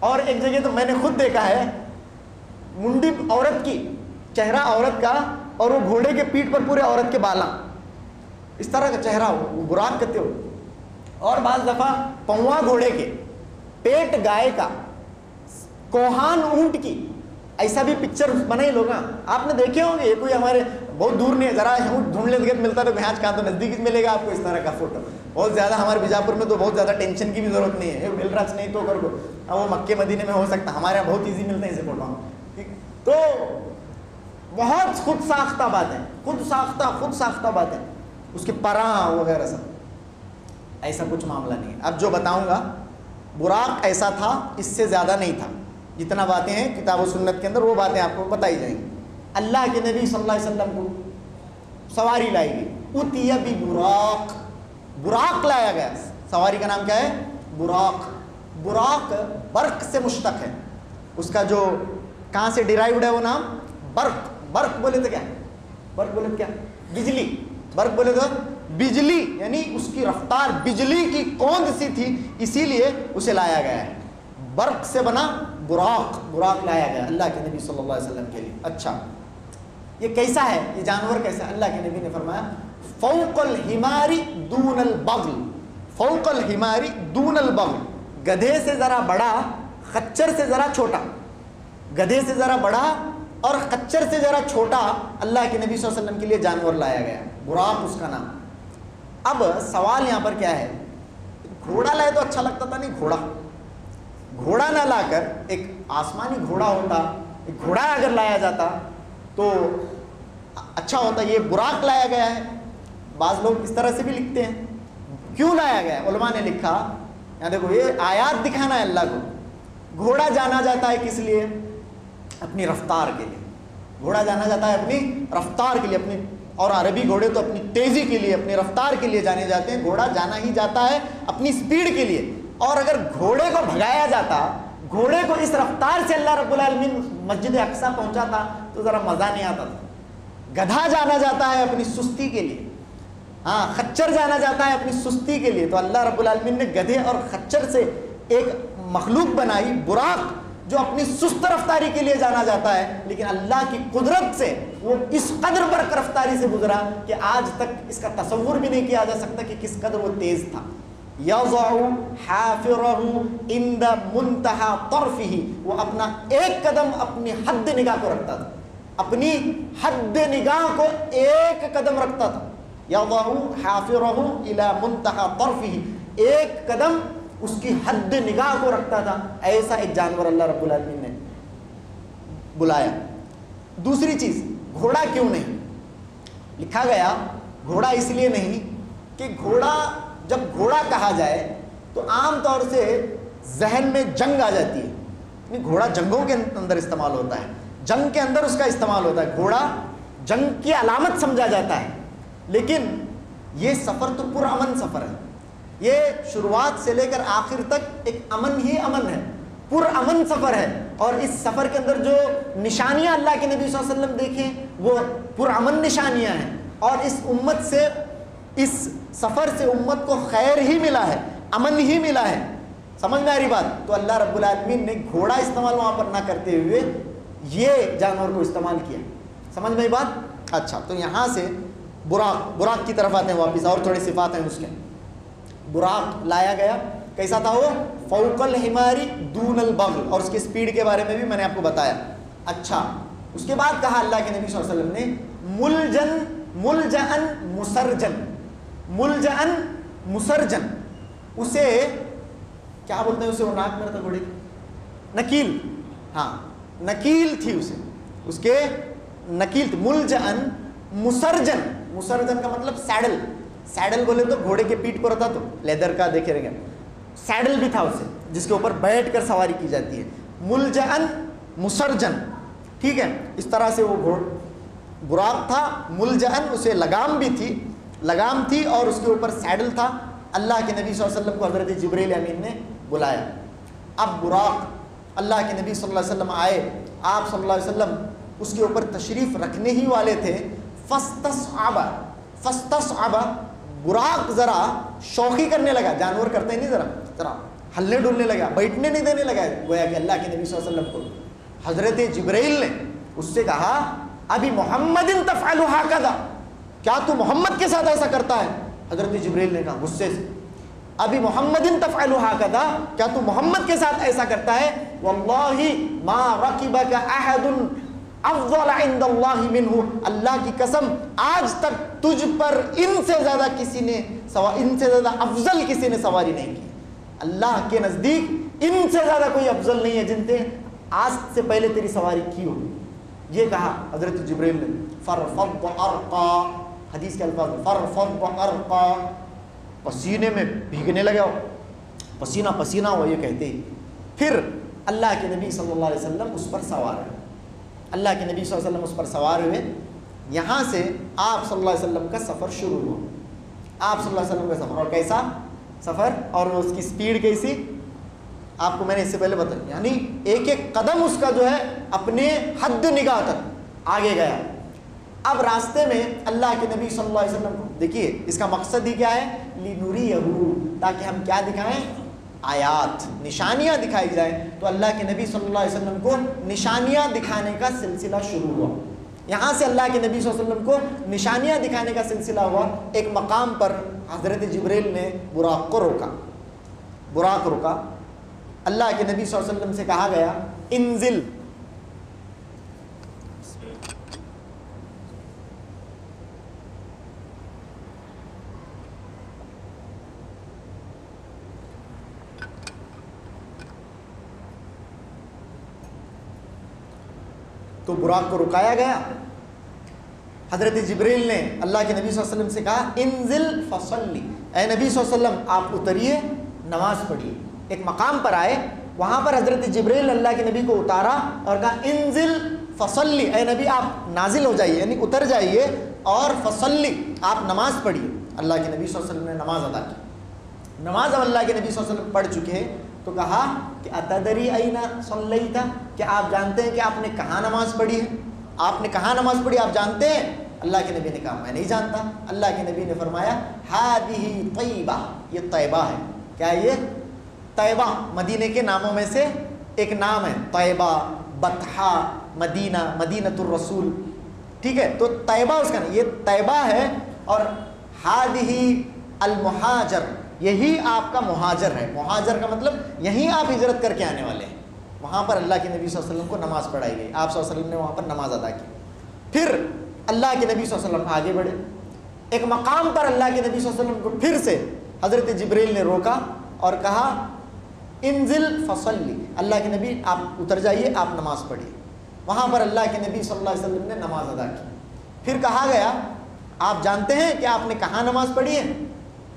اور ایک جگہ تو میں نے خود دیکھا ہے منڈی عورت کی، چہرہ عورت کا، اور وہ گھوڑے کے پیٹھ پر پورے عورت کے بالاں، اس طرح کا چہرہ ہو، وہ براق کہتے ہو۔ اور بعض دفعہ پوا گھوڑے کے، پیٹ گائے کا، کوہان اونٹ کی، ایسا بھی پکچر بنے لوگ، آپ نے دیکھے ہوں گے۔ یہ کوئی ہمارے بہت دور نہیں ہے، ذرا ڈھونڈ لیں گے ملتا تو کہاں تو نزدیک ملے گا آپ کو اس طرح کا فوٹو۔ بہت زیادہ ہمارے بیجاپور میں تو بہت زیادہ ٹینشن کی بھی ضرورت نہیں ہے، مل رہا نہیں تو کر کو، وہ مکے مدینے میں ہو سکتا، ہمارے یہاں بہت ایزی ملتے ہیں ایسے فوٹو۔ تو بہت خود ساختہ باتیں، خود ساختہ باتیں، اس کے پراں وغیرہ سب، ایسا کچھ معاملہ نہیں ہے۔ اب جو بتاؤں گا براق ایسا تھا، اس سے زیادہ نہیں تھا، جتنا باتیں ہیں کتاب و سنت کے اندر وہ باتیں آپ کو بتائی جائیں گی۔ اللہ کے نبی صلی اللہ علیہ وسلم کو سواری لائی گئی، اتیا بھی براق، براق لایا گیا۔ سواری کا نام کیا ہے؟ براق۔ براق برق سے مشتق ہے، اس کا جو کہاں سے ڈیرائیوڈ ہے وہ نام؟ برق۔ برق بولے تو کیا؟ برق بولے تو کیا؟ بجلی۔ برق بولے تو بجلی، یعنی اس کی رفتار بجلی کی کوند سی تھی، اسی لیے اسے لایا گیا ہے، برق سے بنا براق، براق لایا گیا اللہ کے نبی صلی اللہ علیہ وسلم کے لیے۔ اچھا یہ کیسا ہے؟ یہ جانور کیسا ہے؟ اللہ کے نبی نے فرمایا فوق الحمار دون البغل، فوق الحمار دون البغل، گدھے سے ذرا بڑا، خچر سے ذرا چھوٹا، گدھے سے ذرا بڑا اور خچر سے ذرا چھوٹا اللہ کے نبی صلی اللہ علیہ وسلم کے لیے جانور لایا گیا، براق اس کا نام۔ اب سوال یہاں پر کیا ہے؟ گھوڑا لائے تو اچھا لگتا تھا نہیں؟ گھوڑا نہ لا کر ایک آسمانی گھوڑا ہوتا، ایک گھوڑا اگر لایا جاتا تو اچھا ہوتا۔ یہ براق لایا گیا ہے، بعض لوگ اس طرح سے بھی لکھتے ہیں۔ کیوں لایا گیا؟ علماء نے لکھا، یہاں دیکھو یہ آیات دکھانا ہے اللہ کو۔ گھوڑا جانا جاتا ہے کس لیے؟ اپنی رفتار کے لیے۔ گھوڑا جانا جاتا ہے اپنی رفتار کے لیے، اپنی، اور عربی گھوڑے تو اپنی تیزی کے لیے، اپنی رفتار کے لیے جانے جاتے ہیں۔ گھوڑا جانا ہی جاتا ہے اپنی سپیڈ کے لیے، اور اگر گھوڑے کو بھگایا جاتا، گھوڑے کو اس رفتار سے اللہ رب العالمین مسجد اقصیٰ پہنچاتا تو ذرا مزہ نہیں آتا تھا۔ گدھا جانا جاتا ہے اپنی سستی کے لیے، ہاں خچر جانا جاتا ہے اپنی سستی کے لیے، تو اللہ رب العالمین نے گدھے اور خچر سے ایک مخلوق بنائی، براق، جو اپنی سست رفتاری کے لیے جانا جاتا ہے، لیکن اللہ کی قدرت سے وہ اس قدر برق رفتاری سے گزرا کہ آج تک اس کا تصور بھی نہیں کیا جا سکتا کہ کس قدر وہ تیز تھا۔ یضع حافرہ عند منتہا طرفہ، وہ اپنا ایک قدم اپنی حد نگاہ کو رکھتا تھا، اپنی حد نگاہ کو ایک قدم رکھتا تھا۔ یضع حافرہ الی منتہا طرفہ، ایک قدم اس کی حد نگاہ کو رکھتا تھا۔ ایسا ایک جانور اللہ رب العالمین نے بلایا۔ دوسری چیز، گھوڑا کیوں نہیں لکھا گیا؟ گھوڑا اس لیے نہیں کہ گھوڑا، جب گھوڑا کہا جائے تو عام طور سے ذہن میں جنگ آ جاتی ہے، گھوڑا جنگوں کے اندر استعمال ہوتا ہے، جنگ کے اندر اس کا استعمال ہوتا ہے، گھوڑا جنگ کی علامت سمجھا جاتا ہے۔ لیکن یہ سفر تو پرامن سفر ہے، یہ شروعات سے لے کر آخر تک ایک امن ہی امن ہے، پرامن سفر ہے، اور اس سفر کے اندر جو نشانیاں اللہ کے نبی صلی اللہ علیہ وسلم دیکھیں وہ پرامن نشانیاں ہیں، اور اس امت سے، اس سفر سے امت کو خیر ہی ملا ہے، امن ہی ملا ہے. سمجھ میں آ رہی بات؟ تو اللہ رب العالمین نے گھوڑا استعمال وہاں پر نہ کرتے ہوئے یہ جانور کو استعمال کیا. سمجھ میں آئی بات؟ اچھا، تو یہاں سے براق کی طرف آتے ہیں واپس، اور تھوڑی صفات ہیں اس کے. براق لایا گیا، کیسا تھا وہ؟ فوق الحماری دون البغل، اور اس کی سپیڈ کے بارے میں بھی میں نے آپ کو بتایا. اچھا، اس کے بعد کہا اللہ کے نبی صلی اللہ علیہ وسلم نے ملجأن مسرجن. ملجأن مسرجن، اسے کیا بولتے ہیں؟ اسے وہ ناک میں رہتا گھوڑے کی نکیل، ہاں نکیل تھی اسے، اس کے نکیل تھی. ملجأن مسرجن، مسرجن کا مطلب سیڈل. سیڈل بولے تو گھوڑے کے پیٹھ پر ہوتا تو لیدر کا، دیکھے رہیں گے سیڈل بھی تھا اسے، جس کے اوپر بیٹھ کر سواری کی جاتی ہے. ملجأن مسرجن، ٹھیک ہے. اس طرح سے وہ براق تھا. ملجأن، اسے لگام بھی تھی، لگام تھی، اور اس کے اوپر سیڈل تھا. اللہ کے نبی صلی اللہ علیہ وسلم کو حضرت جبریل امین نے بلایا. اب براق اللہ کے نبی صلی اللہ علیہ وسلم آئے، آپ صلی اللہ علیہ وسلم اس کے اوپر تشریف رکھنے ہی والے تھے. فاستصعب، براق ذرا شوخی کرنے لگا. جانور کرتے نہیں، ذرا ہلنے ڈولنے لگا، بیٹھنے نہیں دینے لگا. گویا کہ اللہ کے نبی صلی اللہ علیہ وسلم کو حضرت جبریل نے اس سے کہا ابھی محمد تفعل ہکذا، کیا تو محمد کے ساتھ ایسا کرتا ہے؟ حضرت جبریل نے کہا غصے سے ابھی محمد تفعل ہکذا، کیا تو محمد کے ساتھ ایسا کرتا ہے؟ واللہ ما رکبک احد افضل عند اللہ منہ، اللہ کی قسم آج تک تجھ پر ان سے زیادہ کسی نے، ان سے زیادہ افضل کسی نے سواری نہیں کی. اللہ کے نزدیک ان سے زیادہ کوئی افضل نہیں ہے جن نے آج سے پہلے تیری سواری کی ہو. یہ کہا حضرت جبریل نے. فرفض ارقا، حدیث کے الفاظ فرفض ارقا، پسینے میں بھیگنے لگا، پسینہ پسینہ ہوا یہ کہتے ہی. پھر اللہ کے نبی صلی اللہ علیہ وسلم اس پر سوار ہوئے. اللہ کے نبی صلی اللہ علیہ وسلم اس پر سوار ہوئے. یہاں سے آپ صلی اللہ علیہ وسلم کا سفر شروع ہوا. آپ صلی اللہ علیہ وسلم کا سفر، اور کیسا سفر، اور اس کی سپیڈ کیسی، آپ کو میں نے اس سے پہلے بتایا. یعنی ایک ایک قدم اس کا جو ہے اپنے حد نگاہ تک آگے گیا. اب راستے میں اللہ کے نبی صلی اللہ علیہ وسلم کو دیکھیے، اس کا مقصد ہی کیا ہے؟ لِنُرِيَهُ، تاکہ ہم کیا دکھائیں؟ آیات، نشانیاں دکھائی جائیں. تو اللہ کے نبی صلی اللہ علیہ وسلم کو نشانیاں دکھانے کا سلسلہ شروع ہوا. یہاں سے اللہ کے نبی صلی اللہ علیہ وسلم کو نشانیاں دکھانے کا سلسلہ ہوا. ایک مقام پر حضرت جبریل نے براق کو روکا. براق روکا. اللہ کے نبی صلی اللہ علیہ وسلم سے کہا گیا انزل، تو براق کو رکایا گیا. حضرت جبریل نے اللہ کے نبی صلی اللہ علیہ وسلم سے کہا انزل فصلی، اے نبی صلی اللہ علیہ وسلم آپ اتریے، نماز پڑھیے. ایک مقام پر آئے، وہاں پر حضرت جبریل نے اللہ کے نبی کو اتارا اور کہا انزل فصلی، اے نبی آپ نازل ہو جائیے، یعنی اتر جائیے، اور فصلی آپ نماز پڑھیے. اللہ کے نبی صلی اللہ علیہ وسلم نے نماز ادا کی. نماز اب اللہ کے نبی صلی اللہ علیہ وسلم پڑھ چکے ہیں تو کہا کہ اتدری این صلیت، کیا آپ جانتے ہیں کہ آپ نے کہاں نماز پڑھی ہے؟ آپ نے کہاں نماز پڑھی آپ جانتے ہیں؟ اللہ کے نبی نے کہا میں نہیں جانتا. اللہ کے نبی نے فرمایا ہذہ طیبہ، یہ طیبہ ہے. کیا یہ طیبہ مدینے کے ناموں میں سے ایک نام ہے. طیبہ، بطحہ، مدینہ، مدینۃ الرسول، ٹھیک ہے. تو طیبہ اس کا نہیں، یہ طیبہ ہے. اور ہذہ المہاجر، یہی آپ کا مہاجر ہے. مہاجر کا مطلب یہیں آپ ہجرت کر کے آنے والے ہیں. وہاں پر اللہ کے نبی صلی اللہ علیہ وسلم کو نماز پڑھائی گئی. آپ صلی اللہ علیہ وسلم نے وہاں پر نماز ادا کی. پھر اللہ کے نبی صلی اللہ علیہ وسلم آگے بڑھے. ایک مقام پر اللہ کے نبی صلی اللہ علیہ وسلم کو پھر سے حضرت جبریل نے روکا اور کہا انزل فصلی، اللہ کے نبی آپ اتر جائیے، آپ نماز پڑھیے. وہاں پر اللہ کے نبی صلی اللہ علیہ وسلم نے نماز ادا کی. پھر کہا گیا آپ جانتے ہیں کہ آپ نے کہاں نماز پڑھی ہے؟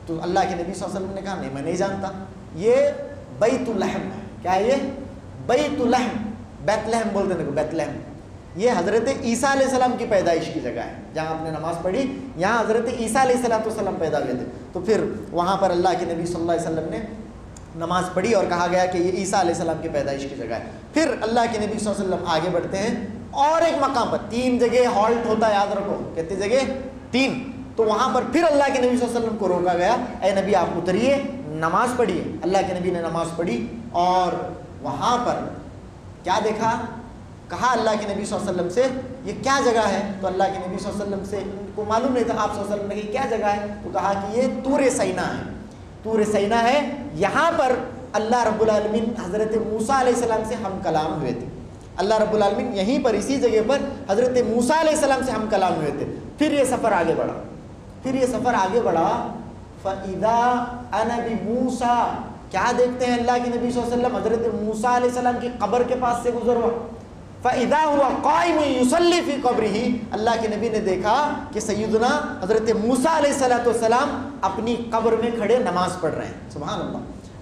تو اللہ کے نبی صلی اللہ علیہ وسلم نے کہا نہیں میں نہیں جانتا. یہ بیت لحم ہے. کیا ہے یہ؟ بیت لحم، بیت لحم بولتے ہیں، بیت لحم. یہ حضرت عیسیٰ علیہ السلام کی پیدائش کی جگہ ہے. جہاں آپ نے نماز پڑھی یہاں حضرت عیسیٰ علیہ السلام پیدا ہوئے تھے. تو پھر وہاں پر اللہ کے نبی صلی اللہ علیہ وسلم نے نماز پڑھی اور کہا گیا کہ یہ عیسیٰ علیہ السلام کی پیدائش کی جگہ ہے۔ پھر اللہ کے نبی صلی اللہ علیہ وسلم آگے بڑھتے ہیں اور ایک مقام پر 3 جگہ ہالٹ ہوتا ہے، یاد رکھو کتنی جگہ 3، تو وہاں پر پھر اللہ کے نبی صلی اللہ علیہ وسلم کو روکا گیا، اے نبی آپ اتریے، نماز پڑھیے۔ اللہ کے نبی نے نماز پڑھی اور وہاں پر کیا دیکھا؟ کہا اللہ کے نبی صلی اللہ علیہ وسلم سے یہ کیا جگہ ہے؟ تو اللہ کے نبی صلی اللہ علیہ وسلم سے ان کو معلوم نہیں تھا، آپ صلی اللہ علیہ وسلم نے کہ کیا جگہ ہے؟ تو کہا کہ یہ طور سینا ہے، طور سینا ہے، یہاں پر اللہ رب العالمین حضرت موسیٰ علیہ السلام سے ہم کلام ہوئے تھے۔ اللہ رب العالمین یہیں پر اسی جگہ پر حضرت موسیٰ علیہ السلام سے ہم کلام ہوئے تھے۔ پھر یہ سفر آگے بڑھا، فَإِذَا أَنَا بِمُوسَىٰ، کیا دیکھتے ہیں اللہ کے نبی صلی اللہ علیہ وسلم حضرت موسیٰ علیہ السلام کی قبر کے پاس سے گزر ہوا۔ فَإِذَا هُوَ قَائِمٌ يُصَلِّي فِي قَبْرِهِ، اللہ کے نبی نے دیکھا کہ سیدنا حضرت موسیٰ علیہ السلام اپنی قبر میں کھڑے نماز پڑھ رہے ہیں۔ سبحان اللہ،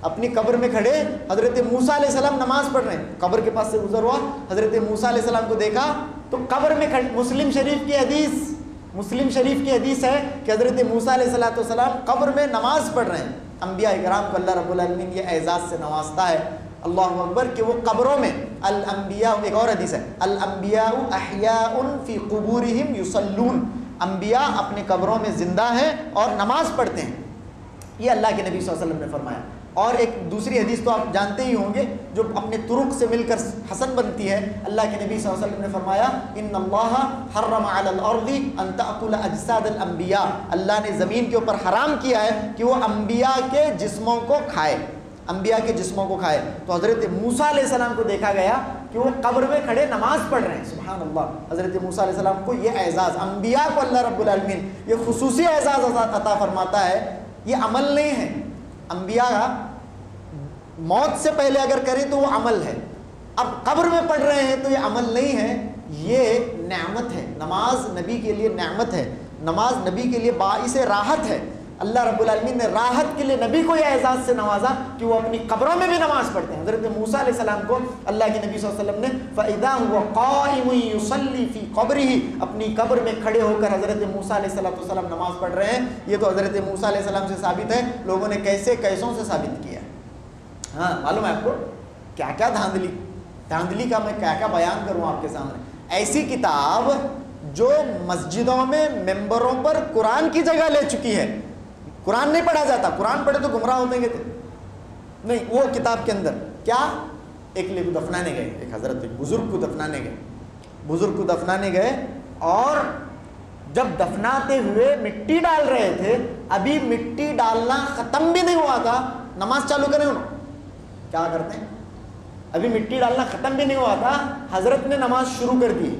اپنی قبر میں کھڑے حضرت موسیٰ علیہ السلام نماز پڑھ رہے ہیں، قبر کے پاس سے گزر ہوا، حضرت موسیٰ علیہ السلام کو دیکھا تو قبر میں کھڑے۔ مسلم شریف کی حدیث ہے کہ حضرت موسیٰ علیہ السلام قبر میں نماز پڑھ رہے ہیں۔ انبیاء کرام کو اللہ رب العالمین یہ اعزاز سے نوازتا ہے، اللہ اکبر، کہ وہ قبروں میں الانبیاء، ایک اور حدیث ہے الانبیاء احیاء فی قبورہم یصلون، انبیاء اپنے قبروں میں زندہ ہیں اور نماز پڑھتے ہیں، یہ اللہ کے نبی صلی اللہ علیہ وسلم نے فرمایا۔ اور ایک دوسری حدیث تو آپ جانتے ہی ہوں گے جو اپنے طرق سے مل کر حسن بنتی ہے، اللہ کے نبی صلی اللہ علیہ وسلم نے فرمایا ان اللہ حرم علی الارض ان تأکل اجساد الانبیاء، اللہ نے زمین کے اوپر حرام کیا ہے کہ وہ انبیاء کے جسموں کو کھائے، انبیاء کے جسموں کو کھائے۔ تو حضرت موسیٰ علیہ السلام کو دیکھا گیا کہ وہ قبر میں کھڑے نماز پڑھ رہے ہیں۔ سبحان اللہ، حضرت موسیٰ علیہ السلام کو یہ اعزاز، انبیاء کو اللہ رب العالمین یہ خصوصی اعزاز عطا فرماتا ہے، یہ عمل نہیں ہے۔ انبیاء موت سے پہلے اگر کریں تو وہ عمل ہے، اب قبر میں پڑھ رہے ہیں تو یہ عمل نہیں ہے، یہ نعمت ہے۔ نماز نبی کے لیے نعمت ہے، نماز نبی کے لیے باعث راحت ہے۔ اللہ رب العالمین نے راحت کے لیے نبی کو یہ اعزاز سے نوازا کہ وہ اپنی قبروں میں بھی نماز پڑھتے ہیں۔ حضرت موسیٰ علیہ السلام کو اللہ کے نبی صلی اللہ علیہ وسلم نے فَإِذَا هُوَ قَائِمٌ يُصَلِّي فِي قَبْرِهِ، اپنی قبر میں کھڑے ہو کر حضرت موسیٰ علیہ السلام نماز پڑھ رہے ہیں۔ یہ تو حضرت موسیٰ علیہ السلام سے ثابت ہے، لوگوں نے کیسوں سے ثابت کیا ہے؟ ہاں معلوم ہے آپ کو کیا کیا دھاندلی کا میں کیا کیا بیان کروں آپ کے سامنے۔ ایسی کتاب جو مسجدوں میں ممبروں پر قرآن کی جگہ لے چکی ہے، قرآن نہیں پڑھا جاتا، قرآن پڑھے تو گمراہ ہوتے گے نہیں، وہ کتاب کے اندر کیا ایک کو دفنانے گئے، ایک حضرت ایک بزرگ کو دفنانے گئے اور جب دفناتے ہوئے مٹی ڈال رہے تھے، ابھی مٹی ڈالنا ختم بھی نہیں ہوا تھا، نماز چالو کریں انہوں کیا کرتے ہیں، ابھی مٹی ڈالنا ختم بھی نہیں ہوا تھا، حضرت نے نماز شروع کر دی،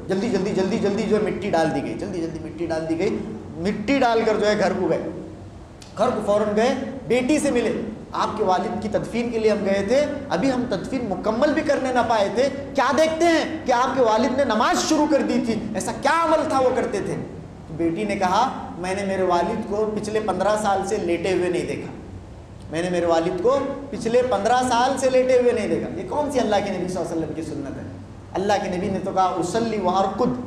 جلدی جو ہے مٹی ڈال دی گئی، جلدی مٹی ڈال دی گئی، مٹی ڈال کر جو ہے گھر کو فوراً گئے، بیٹی سے ملے، آپ کے والد کی تدفین کے لیے ہم گئے تھے، ابھی ہم تدفین مکمل بھی کرنے نہ پائے تھے، کیا دیکھتے ہیں کہ آپ کے والد نے نماز شروع کر دی تھی، ایسا کیا عمل تھا وہ کرتے تھے؟ تو بیٹی نے کہا میں نے میرے والد کو پچھلے 15 سال سے لیٹے ہوئے نہیں دیکھا، میں نے میرے والد کو پچھلے 15 سال سے لیٹے ہوئے نہیں دیکھا۔ یہ کون سی اللہ کے نبی صلی اللہ علیہ وسلم کی سنت ہے؟ اللہ کے نبی نے تو کہا اصلی و ارقد،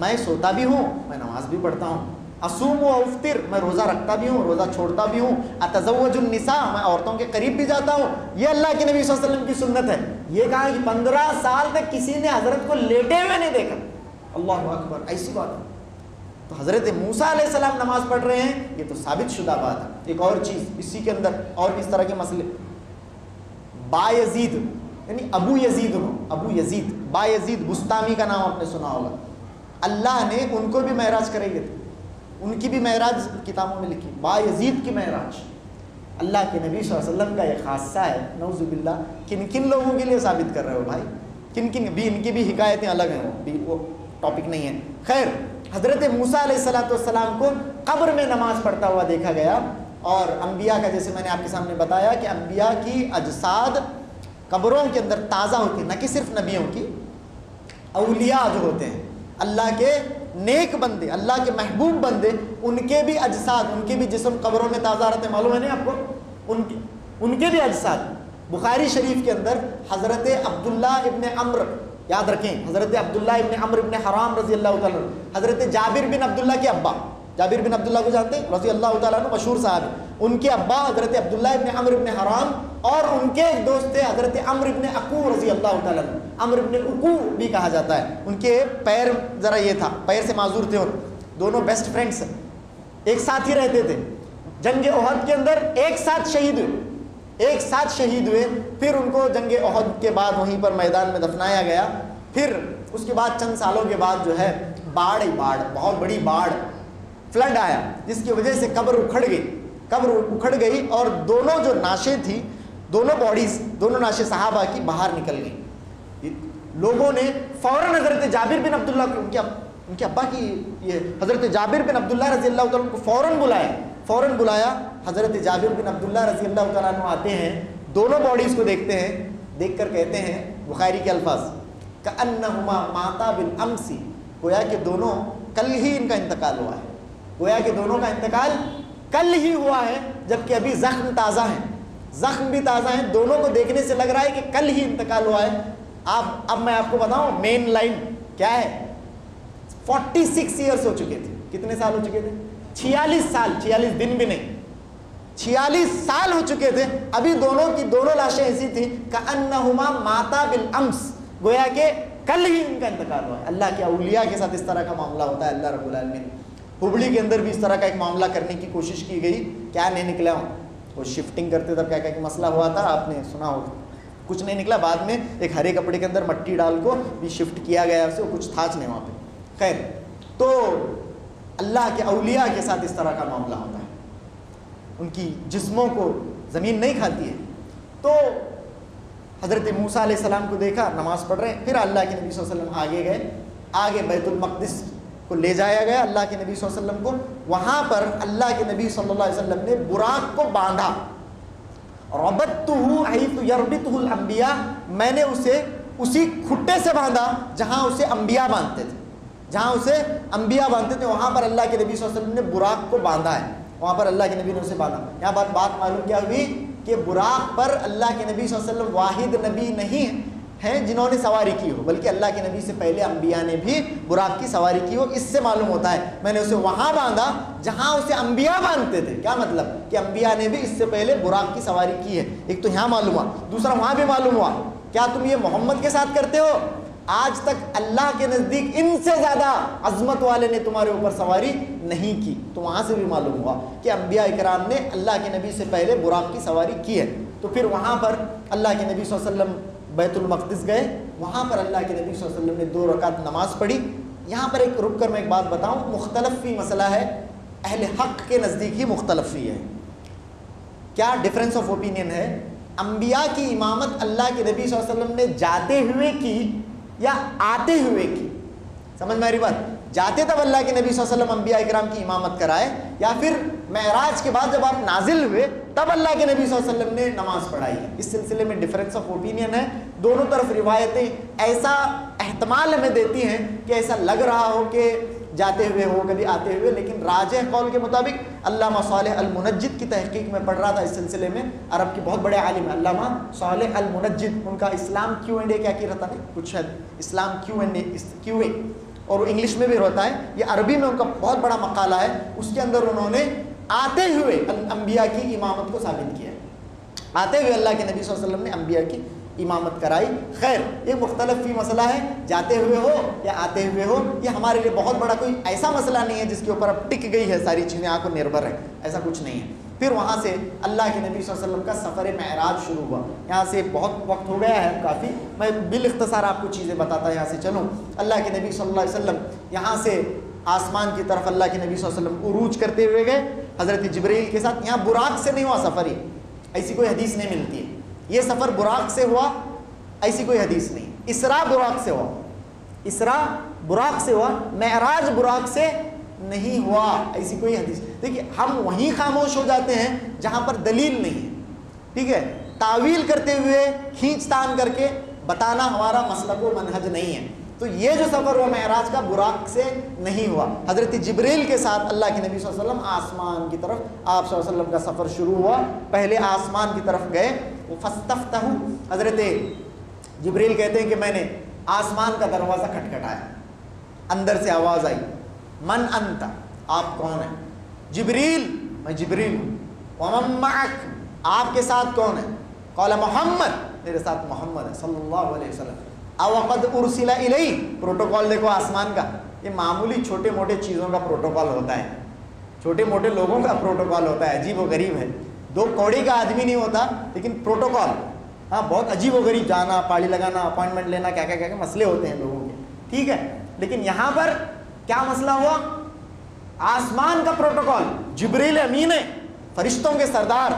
میں سوتا بھی ہوں، میں نماز بھی پڑھتا ہوں، اصوم و افطر، میں روزہ رکھتا بھی ہوں، روزہ چھوڑتا بھی ہوں، اتزوج النساء، میں عورتوں کے قریب بھی جاتا ہوں، یہ اللہ کے نبی صلی اللہ علیہ وسلم کی سنت ہے۔ یہ کہا کہ 15 سال تک کسی نے حضرت کو لیٹے ہوئے نہیں دیکھا، اللہ اکبر، ایسی بات ہے۔ تو حضرت موسیٰ علیہ السلام نماز پڑھ رہے ہیں، یہ تو ثابت شدہ بات ہے۔ ایک اور چیز اسی کے اندر اور اس طرح کے مسئلے، بایزید یعنی ابو یزید بایزید بستامی کا نام آپ نے سنا ہوگا، اللہ نے ان کو بھی معراج کرے گئے تھے، ان کی بھی معراج کتابوں میں لکھی، بایزید کی معراج، اللہ کے نبی صلی اللہ علیہ وسلم کا یہ خاصہ ہے۔ نعوذ باللہ، کن کن لوگوں کے لیے ثابت کر رہے ہو بھائی، بھی ان کی بھی حکایتیں الگ ہیں، وہ ٹاپک نہیں ہے۔ خیر، حضرت موسیٰ علیہ السلام کو قبر میں نماز پڑھتا ہوا دیکھا گیا، اور انبیاء کا جیسے میں نے آپ کے سامنے بتایا کہ انبیاء کی اجساد قبروں کے اندر تازہ ہوتی ہیں، نہ کہ صرف نبیوں کی، اولیاء جو ہوتے ہیں اللہ کے نیک بندے، اللہ کے محبوب بندے، ان کے بھی اجساد، ان کے بھی جسم قبروں میں تازہ رہتے ہیں، معلوم ہے نہیں آپ کو؟ ان کے بھی اجساد۔ بخاری شریف کے اندر حضرت عبداللہ ابن عمرو، یاد رکھیں حضرت عبداللہ ابن عمرو ابن حرام رضی اللہ تعالیٰ عنہ، حضرت جابر بن عبداللہ کے ابا، جابر بن عبداللہ کو جانتے ہیں رضی اللہ تعالیٰ عنہ، مشہور صحابی. ان کے ابا حضرت عبداللہ ابن عمرو ابن حرام اور ان کے ایک دوست تھے حضرت عمرو ابن عقو رضی اللہ تعالیٰ عنہ. عمرو ابن عقو بھی کہا جاتا ہے. ان کے پیر ذرا یہ تھا، پیر سے معذور تھے. دونوں بیسٹ فرینڈس ہیں، ایک ساتھ ہی رہتے تھے. جنگ احد کے اندر ایک ساتھ شہید ہوئے. پھر ان کو جنگ احد کے بعد وہیں پر میدان میں دفنایا گیا. پھر اس کے بعد چند سالوں کے بعد جو ہے باڑ، بہت بڑی باڑ، فلڈ آیا، جس کی وجہ سے قبر اکھڑ گئی اور دونوں جو ناشیں تھی، دونوں ناشیں صحابہ کی باہر نکل گئی. لوگوں نے فوراً حضرت جابر بن عبداللہ کو، ان کے ابا کی یہ حضرت جابر بن عبداللہ رضی اللہ تعالیٰ کو فوراً بلایا. حضرت جابر بن عبداللہ رضی اللہ تعالیٰ عنہ آتے ہیں، دونوں باڈیز کو دیکھتے ہیں، دیکھ کر کہتے ہیں بخاری کے الفاظ کأنہما ماتا بالامس، گویا کہ دونوں کل ہی ان کا انتقال ہوا ہے. گویا کہ دونوں کا انتقال کل ہی ہوا ہے، جبکہ ابھی زخم بھی تازہ ہیں. دونوں کو دیکھنے سے لگ رہا ہے کہ کل ہی انتقال ہوا ہے. اب میں آپ کو بتاؤں مین لائن کیا ہے. 46 ایئرس ہو چکے تھے. کتنے سال ہو چکے تھے؟ 46 سال. 46 دن بھی نہیں، 46 سال ہو چکے تھے. ابھی دونوں لاشیں ایسی تھیں کأنہما ماتا بالامس، گویا کہ کل ہی ان کا انتقال ہوا ہے. اللہ کے اولیاء کے ساتھ اس طرح کا معاملہ ہوتا ہے. اللہ رب العالمین ہبلی کے اندر بھی اس طرح کا ایک معاملہ کرنے کی کوشش کی گئی، کیا نہیں نکلا. وہ شفٹنگ کرتے تب کیا کہ مسئلہ ہوا تھا، آپ نے سنا ہوگا. کچھ نہیں نکلا. بعد میں ایک ہرے کپڑے کے اندر مٹی ڈال کو بھی شفٹ کیا گیا اسے، کچھ تھا نہیں وہاں پہ. خیر، تو اللہ کے اولیاء کے ساتھ اس طرح کا معاملہ ہوتا ہے. ان کی جسموں کو زمین نہیں کھاتی ہے. تو حضرت موسیٰ علیہ السلام کو دیکھا نماز پڑھ رہے ہیں. پھر اللہ کے نبی صلی اللہ علیہ وسلم آگے گئے، آگے بیت المقدس کو لے جایا گیا اللہ کے نبی صلی اللہ علیہ وسلم کو. وہاں پر اللہ کے نبی صلی اللہ علیہ وسلم نے براق کو باندھا. ربطتہ حیث یربطہ الانبیاء، میں نے اسے اسی کھٹے سے باندھا جہاں اسے انبیاء باندھتے تھے. وہاں پر اللہ کے نبی صلی اللہ علیہ وسلم نے براق کو باندھا ہے. وہاں پر اللہ کے نبی نے اسے باندھا. یہاں بات معلوم کیا ہوئی کہ براق پر اللہ کے نبی صلی اللہ علیہ وسلم واحد نبی نہیں ہیں جنہوں نے سواری کی ہو، بلکہ اللہ کے نبی سے پہلے انبیاء نے بھی براق کی سواری کی ہو. اس سے معلوم ہوتا ہے میں نے اسے وہاں باندھا جہاں اسے انبیاء باندھتے تھے. کیا مطلب کہ انبیاء نے بھی اس سے پہلے براق کی سواری کی ہے. ایک تو یہاں معلوم ہوا، دوسرا وہاں بھی معلوم ہوا. کیا تم یہ محمد کے ساتھ کرتے ہو؟ آج تک اللہ کے نزدیک ان سے زیادہ عظمت والے نے تمہارے اوپر سواری نہیں کی. تو وہاں سے بھی معلوم ہوا کہ انبیاء اکرام نے اللہ کے نبی سے پہلے براق کی سواری کی ہے. تو پھر وہاں پر اللہ کے نبی صلی اللہ علیہ وسلم بیت المقدس گئے. وہاں پر اللہ کے نبی صلی اللہ علیہ وسلم نے 2 رکعت نماز پڑھی. یہاں پر ایک رک کر میں ایک بات بتاؤں، مختلف فی مسئلہ ہے، اہل حق کے نزدیک ہی مختلف فی ہے. کیا ڈفرینس آف اوپینین ہے؟ انبیاء کی امامت اللہ کے نبی صلی اللہ علیہ وسلم نے جاتے ہوئے کی یا آتے ہوئے کی؟ سمجھ میں آ رہی بات؟ جاتے تب اللہ کے نبی صلی اللہ علیہ وسلم انبیاء اکرام کی امامت کرائے، یا پھر معراج کے بعد جب آپ نازل ہوئے تب اللہ کے نبی صلی اللہ علیہ وسلم نے نماز پڑھائی؟ اس سلسلے میں ڈفرینس آف اوپینین ہے. دونوں طرف روایتیں ایسا احتمال ہمیں دیتی ہیں کہ ایسا لگ رہا ہو کہ جاتے ہوئے ہو کبھی آتے ہوئے، لیکن راجح قول کے مطابق علامہ صالح المنجد کی تحقیق میں پڑھ رہا تھا اس سلسلے میں. عرب کے بہت بڑے عالم ہیں علامہ صالح المنجد. ان کا اسلام Q&A کیا کی رہتا ہے کچھ ہے، اسلام Q&A، اور وہ انگلش میں بھی ہوتا ہے. یہ عربی میں ان کا بہت بڑا مقالہ ہے. اس کے اندر انہوں نے آتے ہوئے انبیاء کی امامت کو ثابت کیا ہے. آتے ہوئے اللہ کے نبی صلی اللہ علیہ وسلم نے انبیاء کی امامت کرائی. خیر، یہ مختلف فی مسئلہ ہے، جاتے ہوئے ہو یا آتے ہوئے ہو. یہ ہمارے لیے بہت بڑا کوئی ایسا مسئلہ نہیں ہے جس کے اوپر اب ٹک گئی ہے ساری چیزیں، آپ کو نربھر ہے، ایسا کچھ نہیں ہے. پھر وہاں سے اللہ کے نبی صلی اللہ علیہ وسلم کا سفر معراج شروع ہوا. یہاں سے بہت وقت ہو گیا ہے کافی، میں بالاختصار آپ کو چیزیں بتاتا یہاں سے چلوں. اللہ کے نبی صلی اللہ علیہ وسلم یہاں سے آسمان کی طرف اللہ کے نبی صلی اللہ علیہ وسلم عروج کرتے ہوئے گئے حضرت جبرائیل کے ساتھ. یہاں براق سے نہیں ہوا سفر، ہی ایسی کوئی حدیث نہیں ملتی ہے. یہ سفر براق سے ہوا ایسی کوئی حدیث نہیں. اسراء براق سے ہوا، اسراء براق سے ہوا، معراج براق سے نہیں ہوا، ایسی کوئی حدیث. دیکھیے ہم وہیں خاموش ہو جاتے ہیں جہاں پر دلیل نہیں ہے. ٹھیک ہے، تعویل کرتے ہوئے کھینچ تان کر کے بتانا ہمارا مسلک و منہج نہیں ہے. تو یہ جو سفر ہوا معراج کا براق سے نہیں ہوا. حضرت جبریل کے ساتھ اللہ کے نبی صلی اللہ علیہ وسلم آسمان کی طرف، آپ صلی اللہ علیہ وسلم کا سفر شروع ہوا. پہلے آسمان کی طرف گئے. فاستفتحوا، حضرت جبریل کہتے ہیں کہ میں نے آسمان کا دروازہ کھٹکھٹایا، اندر سے آواز آئی، من انت، آپ کون ہیں؟ جبریل، میں جبریل ہوں۔ ومن معک، آپ کے ساتھ کون ہے؟ قال محمد، میرے ساتھ محمد ہے صلی اللہ علیہ وسلم۔ او قد ارسل الی، پروٹوکول دیکھو آسمان کا، یہ معمولی چھوٹے موٹے چیزوں کا پروٹوکول ہوتا ہے، چھوٹے موٹے لوگوں کا پروٹوکول ہوتا ہے، عجیب و غریب ہے، 2 کوڑی کا آدمی نہیں ہوتا لیکن پروٹوکول، ہاں بہت عجیب و غریب، جانا، پاڑی لگانا، اپوائنٹمنٹ لینا، کیا کیا کیا مسئلے ہوتے ہیں لوگوں کے، ٹھیک ہے۔ لیکن یہاں پر کیا مسئلہ ہوا؟ آسمان کا پروٹوکول، جبریل امین ہے، فرشتوں کے سردار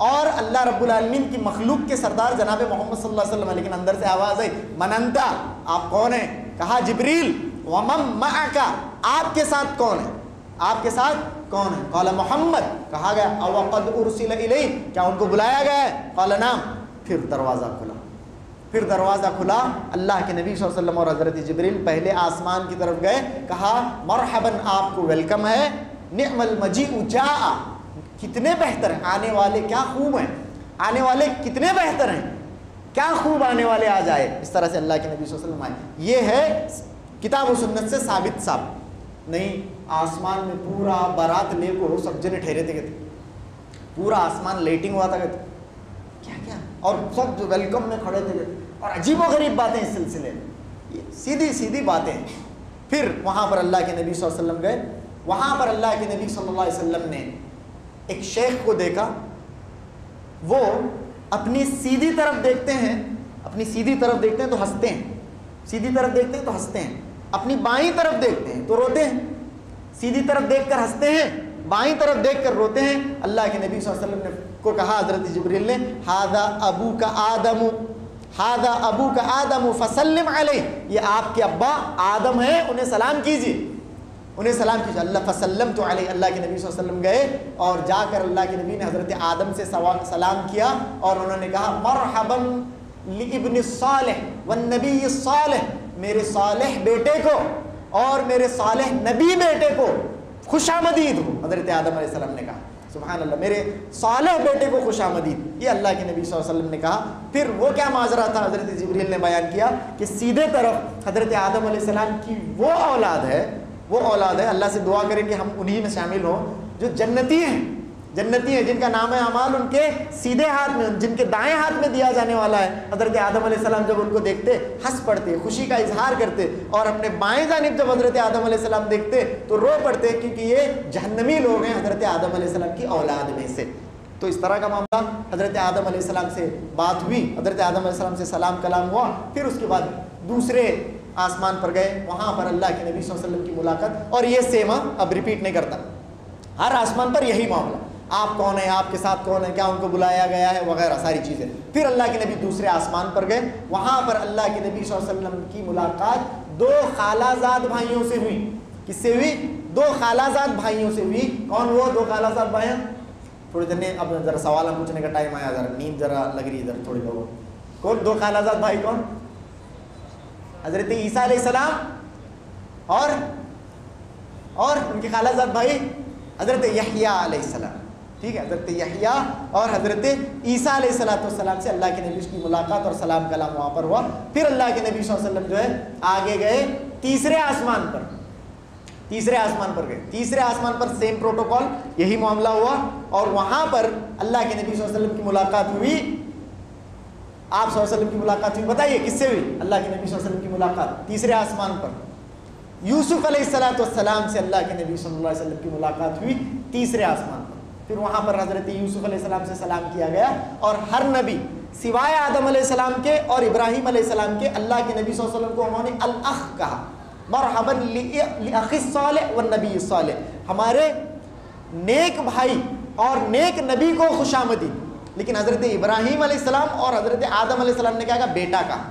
اور اللہ رب العالمین کی مخلوق کے سردار جناب محمد صلی اللہ علیہ وسلم، لیکن اندر سے آواز آئی من انت، آپ کون ہیں؟ کہا جبریل۔ ومن معک، آپ کے ساتھ کون ہے؟ آپ کے ساتھ کون ہے؟ قال محمد، کہا گیا او قد ارسل الی، کیا ان کو بلایا گیا ہے؟ قال نعم، پھر دروازہ کھلا، پھر دروازہ کھلا، اللہ کے نبی صلی اللہ علیہ وسلم اور حضرت جبریل پہلے آسمان کی طرف گئے، کہا مرحبا، آپ کو ویلکم ہے، نعم المجیء جاء، کتنے بہتر ہیں آنے والے، کیا خوب ہیں آنے والے، کتنے بہتر ہیں، کیا خوب آنے والے آ جائے، اس طرح سے اللہ کے نبی صلی اللہ علیہ وسلم آئے۔ یہ ہے کتاب و سنت سے ثابت ثابت نہیں، آسمان میں پورا بارات لے کو سب جنے ٹھہرے تھے، کہتے پورا آسمان لیٹنگ ہوا تھا، کہتے کیا کیا، اور سب ویلکم میں کھڑے تھے، اور عجیب و غریب باتیں اس سلسلے میں، سیدھی سیدھی باتیں۔ پھر وہاں پر اللہ کے نبی صلی اللہ علیہ وسلم گئے، وہاں پر اللہ کے نبی صلی اللہ علیہ وسلم نے ایک شیخ کو دیکھا، وہ اپنی سیدھی طرف دیکھتے ہیں، اپنی سیدھی طرف دیکھتے ہیں تو ہنستے ہیں، سیدھی طرف دیکھتے ہیں تو ہنستے ہیں، اپنی بائیں طرف دیکھتے ہیں تو روتے ہیں، سیدھی طرف دیکھ کر ہنستے ہیں، بائیں طرف دیکھ کر روتے ہیں۔ اللہ کے نبی صلی اللہ علیہ وسلم نے کو کہا حضرت جبریل نے ھذا ابوک آدم، ھذا ابوک آدم فسلم علیہ، یہ آپ کے ابا آدم ہیں، انہیں سلام کیجیے، انہیں سلام کیجیے۔ اللہ فسلمت علیہ، اللہ کے نبی صلی اللہ علیہ وسلم گئے اور جا کر اللہ کے نبی نے حضرت آدم سے سلام کیا اور انہوں نے کہا مرحبا لابن الصالح والنبی الصالح، میرے صالح بیٹے کو اور میرے صالح نبی بیٹے کو خوش آمدید ہو، حضرت آدم علیہ السلام نے کہا سبحان اللہ، میرے صالح بیٹے کو خوش آمدید، یہ اللہ کے نبی صلی اللہ علیہ وسلم نے کہا۔ پھر وہ کیا ماجرا تھا، حضرت جبریل نے بیان کیا کہ سیدھے طرف حضرت آدم علیہ السلام کی وہ اولاد ہے، وہ اولاد ہے، اللہ سے دعا کریں کہ ہم انہی میں شامل ہوں جو جنتی ہیں، جنتی ہیں، جن کا نام اعمال ان کے سیدھے ہاتھ میں، جن کے دائیں ہاتھ میں دیا جانے والا ہے۔ حضرت آدم علیہ السلام جب ان کو دیکھتے ہنس پڑتے، خوشی کا اظہار کرتے، اور اپنے بائیں جانب جب حضرت آدم علیہ السلام دیکھتے تو رو پڑتے، کیونکہ یہ جہنمی لوگ ہیں حضرت آدم علیہ السلام کی اولاد میں سے۔ تو اس طرح کا معاملہ، حضرت آدم علیہ السلام سے بات ہوئی، حضرت آدم علیہ السلام سے سلام کلام ہوا، پھر اس کے بعد دوسرے آسمان پر گئے، وہاں پر اللہ کے نبی صلی اللہ علیہ وسلم کی ملاقات، اور یہ سیما اب ریپیٹ نہیں کرتا، ہر آسمان پر یہی معاملہ، آپ کون ہیں، آپ کے ساتھ کون ہے، کیا ان کو بلایا گیا ہے وغیرہ ساری چیزیں۔ پھر اللہ کے نبی دوسرے آسمان پر گئے، وہاں پر اللہ کے نبی صلی اللہ علیہ وسلم کی ملاقات 2 خالہ زاد بھائیوں سے ہوئی۔ کس سے ہوئی؟ 2 خالہ زاد بھائیوں سے ہوئی۔ کون وہ 2 خالہ زاد بھائی؟ تھوڑی دیر اب ذرا سوال پوچھنے کا ٹائم آیا، ذرا نیند ذرا لگ رہی ادھر تھوڑی لوگوں کو۔ 2 خالہ زاد بھائی کون؟ حضرت عیسیٰ علیہ السلام اور ان کے خالہ زاد بھائی حضرت یحییٰ علیہ السلام، ٹھیک ہے، حضرت یحییٰ اور حضرت عیسیٰ علیہ السلام سے اللہ کے نبی کی ملاقات اور سلام کلام وہاں پر ہوا۔ پھر اللہ کے نبی صلی اللہ علیہ وسلم جو ہے آگے گئے تیسرے آسمان پر، تیسرے آسمان پر گئے، تیسرے آسمان پر سیم پروٹوکول، یہی معاملہ ہوا، اور وہاں پر اللہ کے نبی صلی اللہ علیہ وسلم کی ملاقات ہوئی۔ آپ صلی اللہ علیہ وسلم کی ملاقات ہوئی، بتائیے کس سے ہوئی؟ اللہ کے نبی صلی اللہ علیہ وسلم کی ملاقات تیسرے آسمان پر یوسف علیہ السلام سے اللہ کے نبی صلی اللہ علیہ وسلم کی ملاقات ہوئی تیسرے آسمان پر۔ پھر وہاں پر حضرت یوسف علیہ السلام سے سلام کیا گیا، اور ہر نبی سوائے آدم علیہ السلام کے اور ابراہیم علیہ السلام کے اللہ کے نبی صلی اللہ علیہ وسلم کو انہوں نے الاخ کہا، مرحبا لاخ الصالح والنبی الصالح، ہمارے نیک بھائی اور نیک نبی کو خوش آمدید۔ لیکن حضرت ابراہیم علیہ السلام اور حضرت آدم علیہ السلام نے کیا کہا؟ بیٹا کہا،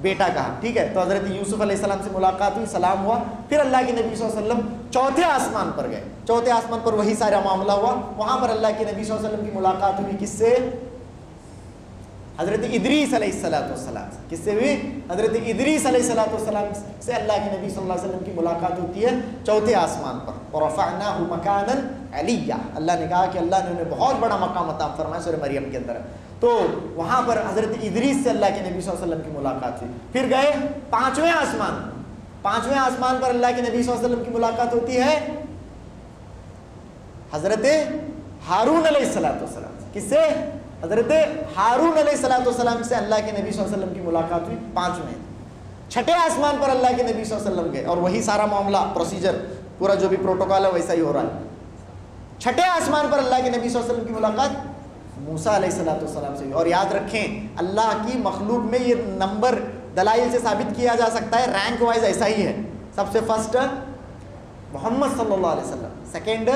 بیٹا کہا، ٹھیک ہے۔ تو حضرت یوسف علیہ السلام سے ملاقات ہوئی، سلام ہوا۔ پھر اللہ کے نبی صلی اللہ علیہ وسلم چوتھے آسمان پر گئے، چوتھے آسمان پر وہی سارا معاملہ ہوا، وہاں پر اللہ کے نبی صلی اللہ علیہ وسلم کی ملاقات ہوئی کس سے؟ حضرت ادریس علیہ السلام سے۔ کس سے ہوئی؟ حضرت ادریس علیہ السلام سے اللہ کے نبی صلی اللہ علیہ وسلم کی ملاقات ہوتی ہے چوتھے آسمان پر۔ ورفعناہ مکانا علیہ، اللہ نے کہا کہ اللہ نے انہیں بہت بڑا مقام عطا فرمایا، سورہ مریم کے اندر۔ تو وہاں پر حضرت ادریس سے اللہ کے نبی صلی اللہ علیہ وسلم کی ملاقات ہوئی۔ پھر گئے پانچویں آسمان، پانچویں آسمان پر اللہ کے نبی صلی اللہ علیہ وسلم کی ملاقات ہوتی ہے حضرت ہارون علیہ السلام سے. کس سے؟ حضرت ہارون علیہ السلام سے اللہ کے نبی صلی اللہ علیہ وسلم کی ملاقات ہوئی 5ویں. چھٹے آسمان پر اللہ کے نبی صلی اللہ علیہ وسلم گئے اور وہی سارا معاملہ پروسیجر پورا جو بھی پروٹوکول ہے ویسا ہی ہو رہا ہے. چھٹے آسمان پر اللہ کے نبی صلی اللہ علیہ وسلم کی ملاقات موسیٰ علیہ السلام سے ہوئی. اور یاد رکھیں اللہ کی مخلوق میں یہ نمبر دلائل سے ثابت کیا جا سکتا ہے, رینک وائز ایسا ہی ہے. سب سے فرسٹ محمد صلی اللہ علیہ وسلم, سیکنڈ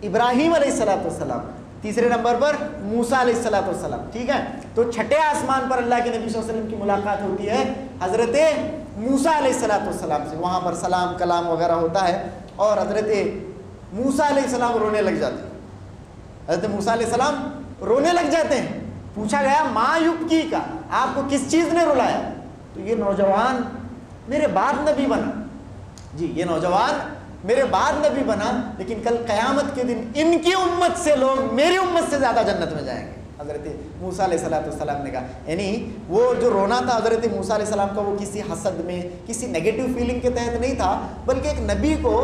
ابراہیم علیہ السلام, تیسرے نمبر پر موسیٰ علیہ السلام. ٹھیک ہے, تو چھٹے آسمان پر اللہ کے نبی صلی اللہ علیہ وسلم کی ملاقات ہوتی ہے حضرت موسیٰ علیہ السلام سے. وہاں پر سلام کلام وغیرہ ہوتا ہے اور حضرت موسیٰ علیہ السلام رونے لگ جاتے ہیں. حضرت موسیٰ علیہ السلام رونے لگ جاتے ہیں. پوچھا گیا ما یبکی کا, آپ کو کس چیز نے رلایا؟ تو یہ نوجوان میرے بعد نبی بنا, جی یہ نوجوان میرے بعد نبی بنا, لیکن کل قیامت کے دن ان کی امت سے لوگ میری امت سے زیادہ جنت میں جائیں گے. حضرت موسیٰ علیہ السلام نے کہا, یعنی وہ جو رونا تھا حضرت موسیٰ علیہ السلام کا وہ کسی حسد میں کسی نیگیٹو فیلنگ کے تحت نہیں تھا, بلکہ ایک نبی کو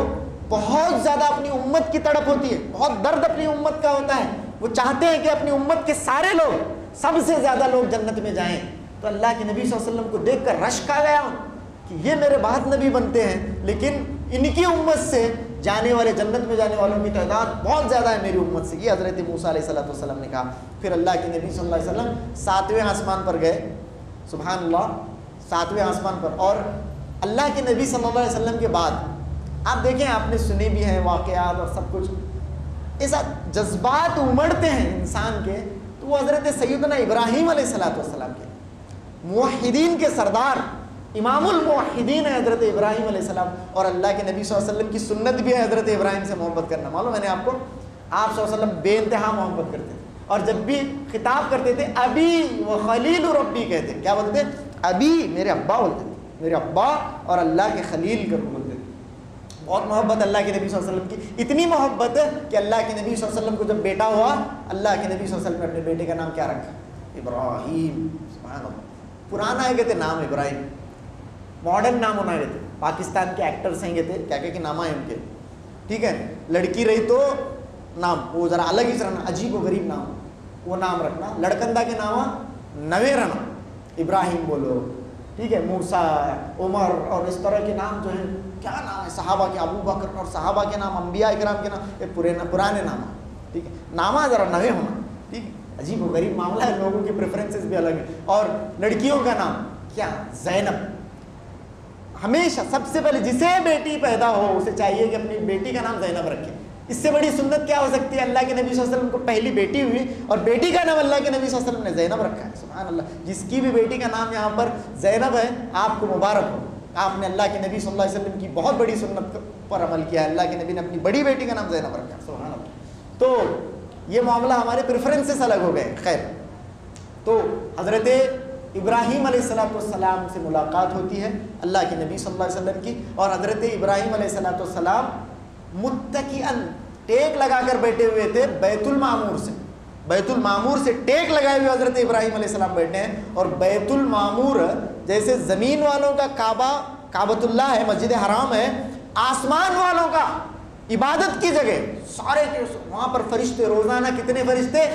بہت زیادہ اپنی امت کی تڑپ ہوتی ہے, بہت درد اپنی امت کا ہوتا ہے. وہ چاہتے ہیں کہ اپنی امت کے سارے لوگ, سب سے زیادہ لوگ جنت میں جائیں. تو اللہ کے نبی صلی اللہ علیہ وسلم کو دیکھ کر رشک آ گیا کہ یہ میرے بعد نبی بنتے ہیں, لیکن ان کی امت سے جانے والے, جنت میں جانے والوں کی تعداد بہت زیادہ ہے میری امت سے. یہ حضرت موسیٰ علیہ السلام نے کہا. پھر اللہ کے نبی صلی اللہ علیہ وسلم 7ویں آسمان پر گئے, سبحان اللہ, 7ویں آسمان پر. اور اللہ کے نبی صلی اللہ علیہ وسلم کے بعد آپ دیکھیں, آپ نے سنے بھی ہیں واقعات اور سب کچھ, ایسا جذبات امڑتے ہیں انسان کے, تو وہ حضرت سیدنا ابراہیم علیہ السلام کے, موحدین کے سردار, امام الموحدین ہے حضرت ابراہیم علیہ السلام. اور اللہ کے نبی صلی اللہ علیہ وسلم کی سنت بھی ہے حضرت ابراہیم سے محبت کرنا. معلوم ہے میں نے آپ کو, آپ صلی اللہ علیہ وسلم بے انتہا محبت کرتے تھے, اور جب بھی خطاب کرتے تھے ابی و خلیل ربی کہتے. کیا بولتے تھے؟ ابی, میرے ابا بولتے تھے, میرے ابا, اور اللہ کے خلیل کر بولتے تھے. بہت محبت اللہ کے نبی صلی اللہ علیہ وسلم کی, اتنی محبت کہ اللہ کے نبی صلی اللہ علیہ وسلم کو جب بیٹا ہوا, اللہ کے نبی صلی اللہ علیہ وسلم نے اپنے بیٹے کا نام کیا رکھا؟ ابراہیم. سبحان اللہ, پرانا ہے کہتے نام ابراہیم, ماڈرن نام ہونا کہتے. پاکستان کے ایکٹرس ہیں کہتے کیا کہ نام ہے ان کے, ٹھیک ہے. لڑکی رہی تو نام وہ ذرا الگ ہی رہنا, عجیب و غریب نام, وہ نام رکھنا. لڑکندہ کے نام نوے رہنا, ابراہیم بولو, ٹھیک ہے, موسیٰ, عمر, اور اس طرح کے نام جو ہیں, کیا نام ہے صحابہ کے, ابو بکر, اور صحابہ کے نام, انبیاء اکرام کے نام, یہ پرانے نام ہیں, ٹھیک ہے. نامہ ذرا نوے ہونا, ٹھیک ہے. عجیب و غریب معاملہ ہے, لوگوں کے پریفرنسز بھی الگ ہیں. اور لڑکیوں کا نام کیا؟ زینب. ہمیشہ سب سے پہلے جسے بیٹی پیدا ہو اسے چاہیے کہ اپنی بیٹی کا نام زینب رکھے. اس سے بڑی سنت کیا ہو سکتی ہے؟ اللہ کے نبی صلی اللہ علیہ وسلم کو پہلی بیٹی ہوئی اور بیٹی کا نام اللہ کے نبی صلی اللہ علیہ وسلم نے زینب رکھا ہے. سبحان اللہ, جس کی بھی بیٹی کا نام یہاں پر زینب ہے, آپ کو مبارک ہو, آپ نے اللہ کے نبی صلی اللہ علیہ وسلم کی بہت بڑی سنت پر عمل کیا ہے. اللہ کے نبی نے اپنی بڑی بیٹی کا نام زینب رکھا ہے. سبحان اللہ. تو یہ معاملہ ہمارے پریفرنسز الگ ہو گئے. خیر, تو حضرت ابراہیم علیہ السلام سے ملاقات ہوتی ہے اللہ کے نبی صلی اللہ علیہ وسلم کی, اور حضرت ابراہیم علیہ السلام متکئن, ٹیک لگا کر بیٹھے ہوئے تھے بیت المعمور سے. بیت المعمور سے ٹیک لگائے ہوئے حضرت ابراہیم علیہ السلام بیٹھے ہیں. اور بیت المعمور جیسے زمین والوں کا کعبۃ اللہ ہے, مسجد حرام ہے, آسمان والوں کا عبادت کی جگہ, سارے وہاں پر فرشتے روزانہ, کتنے فرشتے؟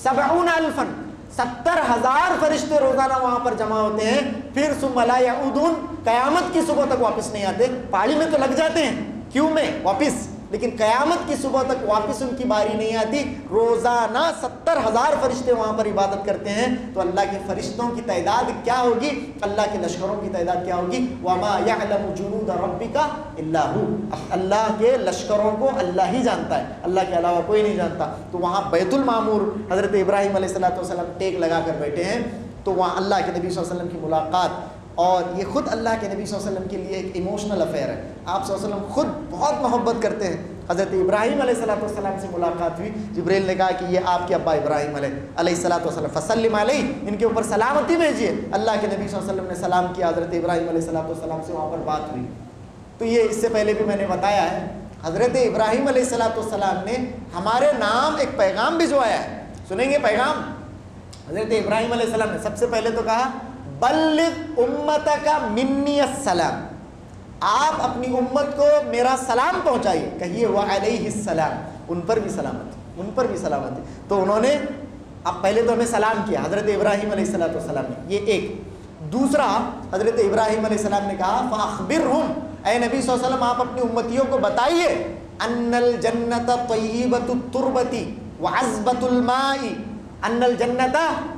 70,000, 70,000 فرشتے روزانہ وہاں پر جمع ہوتے ہیں. پھر ثم لا یعودون, قیامت کی صبح تک واپس نہیں آتے. پہاڑی میں تو لگ جاتے ہیں, کیوں میں واپس, لیکن قیامت کی صبح تک واپس ان کی باری نہیں آتی. روزانہ 70,000 فرشتے وہاں پر عبادت کرتے ہیں. تو اللہ کے فرشتوں کی تعداد کیا ہوگی, اللہ کے لشکروں کی تعداد کیا ہوگی؟ وَمَا يَعْلَمُ جُنُودَ رَبِّكَ إِلَّا هُوَ, اللہ کے لشکروں کو اللہ ہی جانتا ہے, اللہ کے علاوہ کوئی نہیں جانتا. تو وہاں بیت المعمور حضرت ابراہیم علیہ السلام ٹیک لگا کر بیٹھے ہیں. تو وہاں اللہ کے نبی صلی اللہ علیہ وسلم کی ملاقات, اور یہ خود اللہ کے نبی صلی اللہ علیہ وسلم کے لیے ایک ایموشنل افیئر ہے. آپ صلی اللہ علیہ وسلم خود بہت محبت کرتے ہیں. حضرت ابراہیم علیہ السلام سے ملاقات ہوئی. جبریل نے کہا کہ یہ آپ کے ابا ابراہیم علیہ السلام, فسلم علیہ, ان کے اوپر سلامتی بھیجیے. اللہ کے نبی صلی اللہ علیہ وسلم نے سلام کیا. حضرت ابراہیم علیہ السلام سے وہاں پر بات ہوئی. تو یہ اس سے پہلے بھی میں نے بتایا ہے, حضرت ابراہیم علیہ السلام نے ہمارے نام ایک پیغام بھجوایا ہے. سنیں گے پیغام. حضرت ابراہیم علیہ السلام نے سب سے پہلے تو کہا بلغ امتک منی السلام, آپ اپنی امت کو میرا سلام پہنچائیے. کہیے وعلیہ السلام, ان پر بھی سلامتی، ان پر بھی سلامتی۔ تو انہوں نے اب پہلے تو ہمیں سلام کیا حضرت ابراہیم علیہ السلام نے، یہ ایک۔ دوسرا حضرت ابراہیم علیہ السلام نے کہا فاخبرہم، اے نبی صلی اللہ علیہ وسلم آپ اپنی امتیوں کو بتائیے، ان الجنت طیبۃ التربۃ وعذبۃ الماء، ان الجنت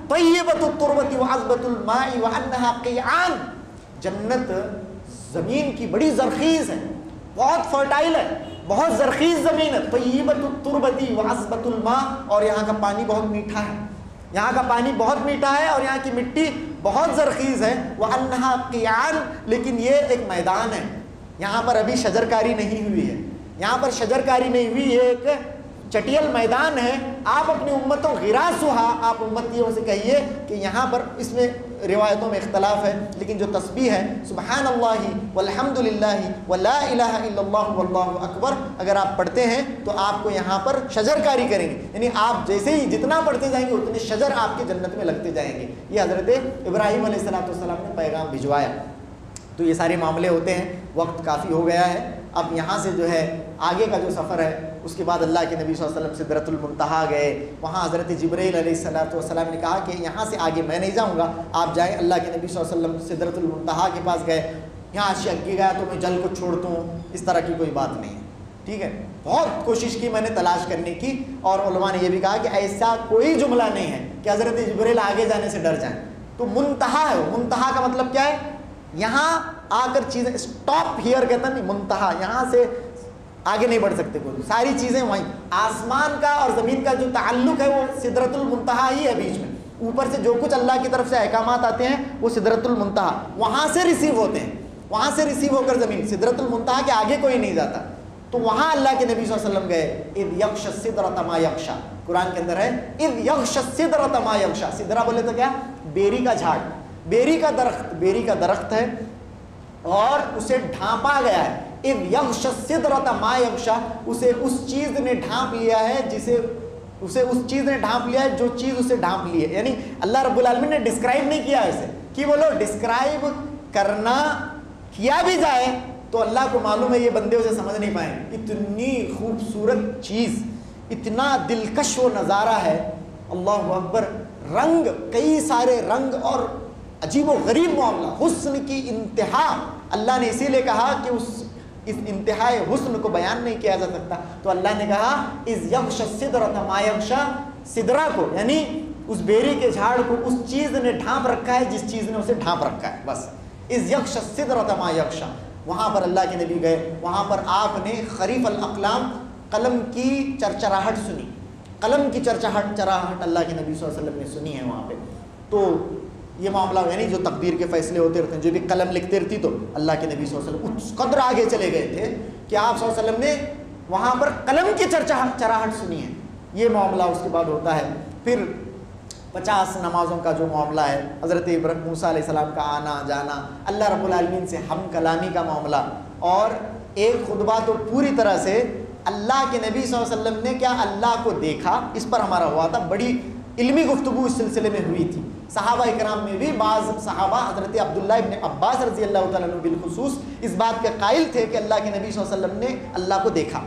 طیبۃ التربۃ وعذبۃ الماء وانها قیعان، جنت زمین کی بڑی زرخیز ہے، بہت فرٹائل ہے، بہت زرخیز زمین ہے، طیبۃ التربۃ وعذبۃ الماء، اور یہاں کا پانی بہت میٹھا ہے، یہاں کا پانی بہت میٹھا ہے، اور یہاں کی مٹی بہت زرخیز ہے، وانها قیعان، لیکن یہ ایک میدان ہے، یہاں پر ابھی شجرکاری نہیں ہوئی ہے، یہاں پر شجرکاری نہیں ہوئی، یہ ایک چٹیل میدان ہے۔ آپ اپنی امتوں غراسها، آپ امتیوں سے کہیے کہ یہاں پر، اس میں روایتوں میں اختلاف ہے، لیکن جو تسبیح ہے سبحان اللہ والحمد للہ ولا الہ الا اللہ واللہ اکبر، اگر آپ پڑھتے ہیں تو آپ کو یہاں پر شجرکاری کریں گے، یعنی آپ جیسے ہی جتنا پڑھتے جائیں گے اتنے شجر آپ کے جنت میں لگتے جائیں گے۔ یہ حضرت ابراہیم علیہ السلام نے پیغام بھجوایا۔ تو یہ سارے معاملے ہوتے ہیں، وقت کافی ہو گیا ہے، اب یہاں سے جو ہے آگے کا جو سفر ہے، اس کے بعد اللہ کے نبی صلی اللہ علیہ وسلم سدرۃ المنتہا گئے، وہاں حضرت جبرائیل علیہ السلام نے کہا کہ یہاں سے آگے میں نہیں جاؤں گا، آپ جائیں۔ اللہ کے نبی صلی اللہ علیہ وسلم سدرۃ المنتہا کے پاس گئے، یہاں سے آگے گیا تو میں جل کو چھوڑ دوں، اس طرح کی کوئی بات نہیں ہے، ٹھیک ہے۔ بہت کوشش کی میں نے تلاش کرنے کی، اور علماء نے یہ بھی کہا کہ ایسا کوئی جملہ نہیں ہے کہ حضرت جبرائیل آگے جانے سے ڈر جائیں، تو منتہا ہے، منتہا کا مطلب کیا ہے، یہاں آ کر چیزیں اسٹاپ ہیئر کہتا نہیں، منتہا، یہاں سے آگے نہیں بڑھ سکتے کوئی، ساری چیزیں وہیں، آسمان کا اور زمین کا جو تعلق ہے وہ سدرۃ المنتہا ہی ہے بیچ میں، اوپر سے جو کچھ اللہ کی طرف سے احکامات آتے ہیں وہ سدرۃ المنتہا، وہاں سے ریسیو ہوتے ہیں، وہاں سے ریسیو ہو کر زمین، سدرۃ المنتہا کے آگے کوئی نہیں جاتا۔ تو وہاں اللہ کے نبی صلی اللہ علیہ وسلم گئے، اذ یغشی السدرۃ ما یغشی، قرآن کے اندر ہے اذ یغشی السدرۃ ما یغشی، سدرہ بولے تو کیا، بیری کا جھاڑ، بیری کا درخت، بیری کا درخت ہے اور اسے ڈھانپا گیا ہے، اذ یغشی السدرۃ ما یغشی، اسے اس چیز نے ڈھانپ لیا ہے اسے اس چیز نے ڈھانپ لیا ہے جو چیز اسے ڈھانپ لی ہے، یعنی اللہ رب العالمین نے ڈسکرائب نہیں کیا اسے، کہ بولو ڈسکرائب کرنا کیا بھی جائے تو اللہ کو معلوم ہے یہ بندے اسے سمجھ نہیں پائیں، اتنی خوبصورت چیز، اتنا دلکش وہ نظارہ ہے، اللہ اکبر، رنگ، کئی سارے رنگ اور عجیب و غریب معاملہ، حسن کی انتہا، اللہ نے اسی لیے کہا کہ اس انتہائی حسن کو بیان نہیں کیا جا سکتا، تو اللہ نے کہا اذ یغشی السدرۃ ما یغشی، سدرہ کو یعنی اس بیری کے جھاڑ کو اس چیز نے ڈھانپ رکھا ہے جس چیز نے اسے ڈھانپ رکھا ہے، بس اذ یغشی السدرۃ ما یغشی۔ وہاں پر اللہ کے نبی گئے، وہاں پر آپ نے خریف الاقلام، قلم کی چرچراہٹ سنی، قلم کی چرچراہٹ اللہ کے نبی صلی اللہ علیہ وسلم نے سنی ہے وہاں پہ۔ تو یہ معاملہ یعنی جو تقدیر کے فیصلے ہوتے رہتے ہیں، جو بھی قلم لکھتے رہتی، تو اللہ کے نبی صلی اللہ علیہ وسلم اس قدر آگے چلے گئے تھے کہ آپ صلی اللہ علیہ وسلم نے وہاں پر قلم کی چرچراہٹ سنی ہے۔ یہ معاملہ اس کے بعد ہوتا ہے۔ پھر 50 نمازوں کا جو معاملہ ہے، حضرت موسیٰ علیہ السلام کا آنا جانا، اللہ رب العالمین سے ہم کلامی کا معاملہ، اور ایک خطبہ تو پوری طرح سے اللہ کے نبی صلی اللہ علیہ وسلم نے کیا اللہ کو دیکھا، اس پر ہمارا ہوا تھا، بڑی علمی گفتگو اس سلسلے میں ہوئی تھی۔ صحابہ اکرام میں بھی بعض صحابہ، حضرت عبداللہ ابن عباس رضی اللہ تعالیٰ عنہ بالخصوص، اس بات کے قائل تھے کہ اللہ کے نبی صلی اللہ علیہ وسلم نے اللہ کو دیکھا،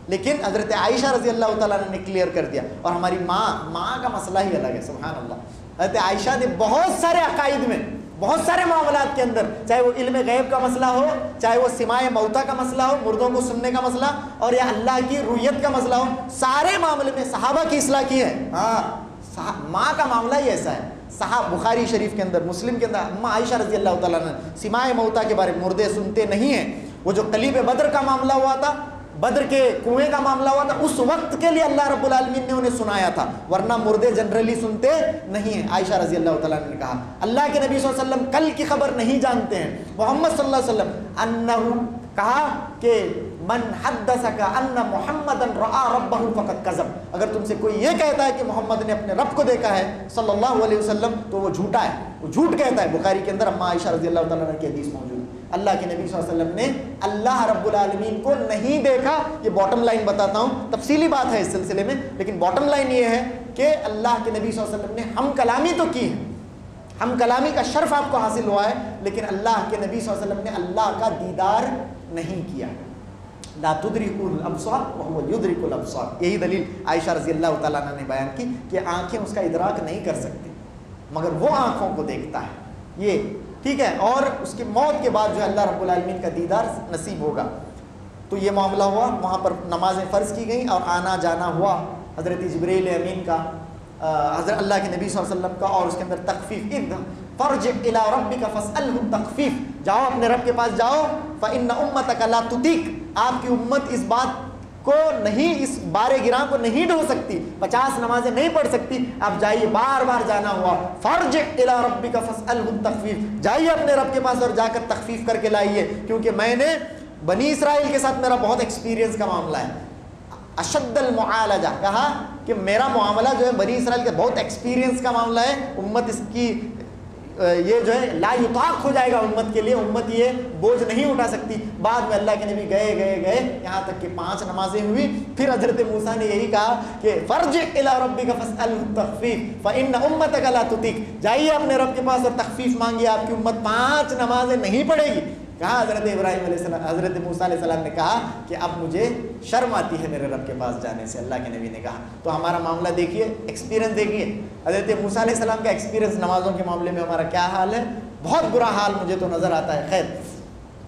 لیکن حضرت عائشہ رضی اللہ تعالیٰ عنہ نے کلیئر کر دیا، اور ہماری ماں کا مسئلہ ہی الگ ہے، سبحان اللہ۔ حضرت عائشہ نے بہت سارے عقائد میں، بہت سارے معاملات کے اندر، چاہے وہ علم غیب کا مسئلہ ہو، چاہے وہ سماع موتیٰ کا مسئلہ ہو، مردوں کو سننے کا مسئلہ، اور یا اللہ کی رویت کا مسئلہ ہو، سارے معاملے میں صحابہ کی اصلاح کی ہے۔ ہاں، ماں کا معاملہ ہی ایسا ہے، بخاری شریف کے اندر، مسلم کے اندر، اماں عائشہ رضی اللہ تعالیٰ عنہ سماع موتیٰ کے بارے میں، مردے سنتے نہیں ہیں، وہ جو قلیب بدر کا معاملہ ہوا تھا، بدر کے کنویں کا معاملہ ہوا تھا، اس وقت کے لیے اللہ رب العالمین نے انہیں سنایا تھا، ورنہ مردے جنرلی سنتے نہیں ہیں۔ عائشہ رضی اللہ تعالیٰ عنہ نے کہا اللہ کے نبی صلی اللہ علیہ وسلم کل کی خبر نہیں جانتے ہیں، محمد صلی اللہ علیہ وسلم انہو، کہا کہ من حدثک ان محمد رآ ربہ فقد کذب، اگر تم سے کوئی یہ کہتا ہے کہ محمد نے اپنے رب کو دیکھا ہے صلی اللہ علیہ وسلم تو وہ جھوٹا ہے، وہ جھوٹ کہتا ہے۔ بخاری کے اندر اماں عائشہ رضی اللہ تعالیٰ عنہ کی حدیث موجود ہے، اللہ کے نبی صلی اللہ علیہ وسلم نے اللہ رب العالمین کو نہیں دیکھا۔ یہ باٹم لائن بتاتا ہوں، تفصیلی بات ہے اس سلسلے میں، لیکن باٹم لائن یہ ہے کہ اللہ کے نبی صلی اللہ علیہ وسلم نے ہم کلامی تو کی ہے، ہم کلامی کا شرف آپ کو حاصل ہوا ہے، لیکن اللہ کے نبی صلی اللہ علیہ وسلم نے اللہ کا دیدار نہیں کیا، لا تدرکہ الابصار وہو یدرک الابصار. یہی دلیل عائشہ رضی اللہ تعالیٰ عنہ نے بیان کی کہ آنکھیں اس کا ادراک نہیں کر سکتی مگر وہ آنکھوں کو دیکھتا ہے. یہ ٹھیک ہے. اور اس کی موت کے بعد جو ہے اللہ رب العالمین کا دیدار نصیب ہوگا. تو یہ معاملہ ہوا. وہاں پر نمازیں فرض کی گئیں اور آنا جانا ہوا حضرت جبریل امین کا, حضرت اللہ کے نبی صلی اللہ علیہ وسلم کا, اور اس کے اندر تخفیف. فرجع الی ربک فاسألہ التخفیف, جاؤ اپنے رب کے پاس جاؤ. فإن امتک لا تطیق, آپ کی امت اس بات کو نہیں, اس بارے گراں کو نہیں ڈھو سکتی, 50 نمازیں نہیں پڑھ سکتی. آپ جائیے, بار بار جانا ہوا. فرجع الی ربک فاسألہ التخفیف, جائیے اپنے رب کے پاس اور جا کر تخفیف کر کے لائیے, کیونکہ میں نے بنی اسرائیل کے ساتھ میرا بہت ایکسپیرینس کا معاملہ ہے. اشد المعالجہ, کہا کہ میرا معاملہ جو ہے بنی اسرائیل کا بہت ایکسپیرینس کا معاملہ ہے. امت اس کی یہ جو ہے لا یطاق ہو جائے گا امت کے لیے, امت یہ بوجھ نہیں اٹھا سکتی. بعد میں اللہ کے نبی گئے یہاں تک کہ 5 نمازیں ہوئی. پھر حضرت موسیٰ نے یہی کہا کہ فرجع الی ربک فاسألہ التخفیف فإن امتک لا تطیق, جائیے اپنے رب کے پاس اور تخفیف مانگیے, آپ کی امت 5 نمازیں نہیں پڑھے گی. کہا حضرت ابراہیم علیہ السلام, حضرت موسیٰ علیہ السلام نے کہا کہ اب مجھے شرم آتی ہے میرے رب کے پاس جانے سے. اللہ کے نبی نے کہا. تو ہمارا معاملہ دیکھیے, ایکسپیرینس دیکھیے. حضرت موسیٰ علیہ السلام کا ایکسپیرینس نمازوں کے معاملے میں ہمارا کیا حال ہے, بہت برا حال مجھے تو نظر آتا ہے. خیر,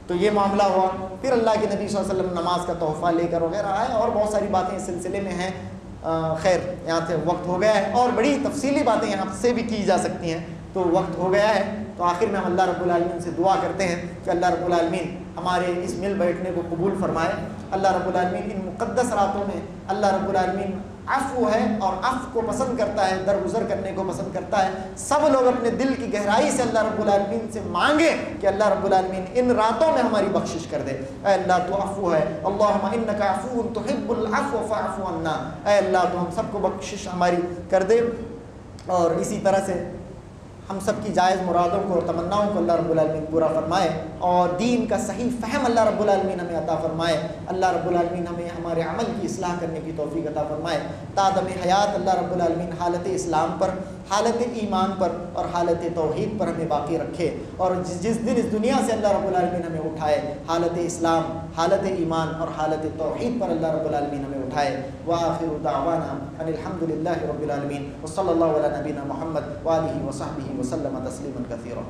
تو یہ معاملہ ہوا. پھر اللہ کے نبی صلی اللہ علیہ وسلم نماز کا تحفہ لے کر وغیرہ آئے, اور بہت ساری باتیں اس سلسلے میں ہیں. خیر, یہاں سے وقت ہو گیا ہے, اور بڑی تفصیلی باتیں یہاں سے بھی کی جا سکتی ہیں, تو وقت ہو گیا ہے. تو آخر میں ہم اللہ رب العالمین سے دعا کرتے ہیں کہ اللہ رب العالمین ہمارے اس مل بیٹھنے کو قبول فرمائے. اللہ رب العالمین ان مقدس راتوں میں اللہ رب العالمین عفو ہے اور عفو کو پسند کرتا ہے, درگزر کرنے کو پسند کرتا ہے. سب لوگ اپنے دل کی گہرائی سے اللہ رب العالمین سے مانگے کہ اللہ رب العالمین ان راتوں میں ہماری بخشش کر دے. اے اللہ تو عفو ہے, اللہم انک عفو تحب العفو فاعف عنا. اے اللہ تو ہم سب کو بخشش ہماری کر دے, اور اسی طرح سے ہم سب کی جائز مرادوں کو اور تمناؤں کو اللہ رب العالمین پورا فرمائے, اور دین کا صحیح فہم اللہ رب العالمین ہمیں عطا فرمائے. اللہ رب العالمین ہمیں ہمارے عمل کی اصلاح کرنے کی توفیق عطا فرمائے. تادم حیات اللہ رب العالمین حالت اسلام پر, حالت ایمان پر اور حالت توحید پر ہمیں باقی رکھے, اور جس دن اس دنیا سے اللہ رب العالمین ہمیں اٹھائے, حالت اسلام, حالت ایمان اور حالت توحید پر اللہ رب العالمین ہمیں اٹھائے. وآخر دعوانا ان الحمد للہ رب العالمین, وصلی اللہ علی نبینا محمد وآلہ وصحبہ وسلم تسلیما کثیرا.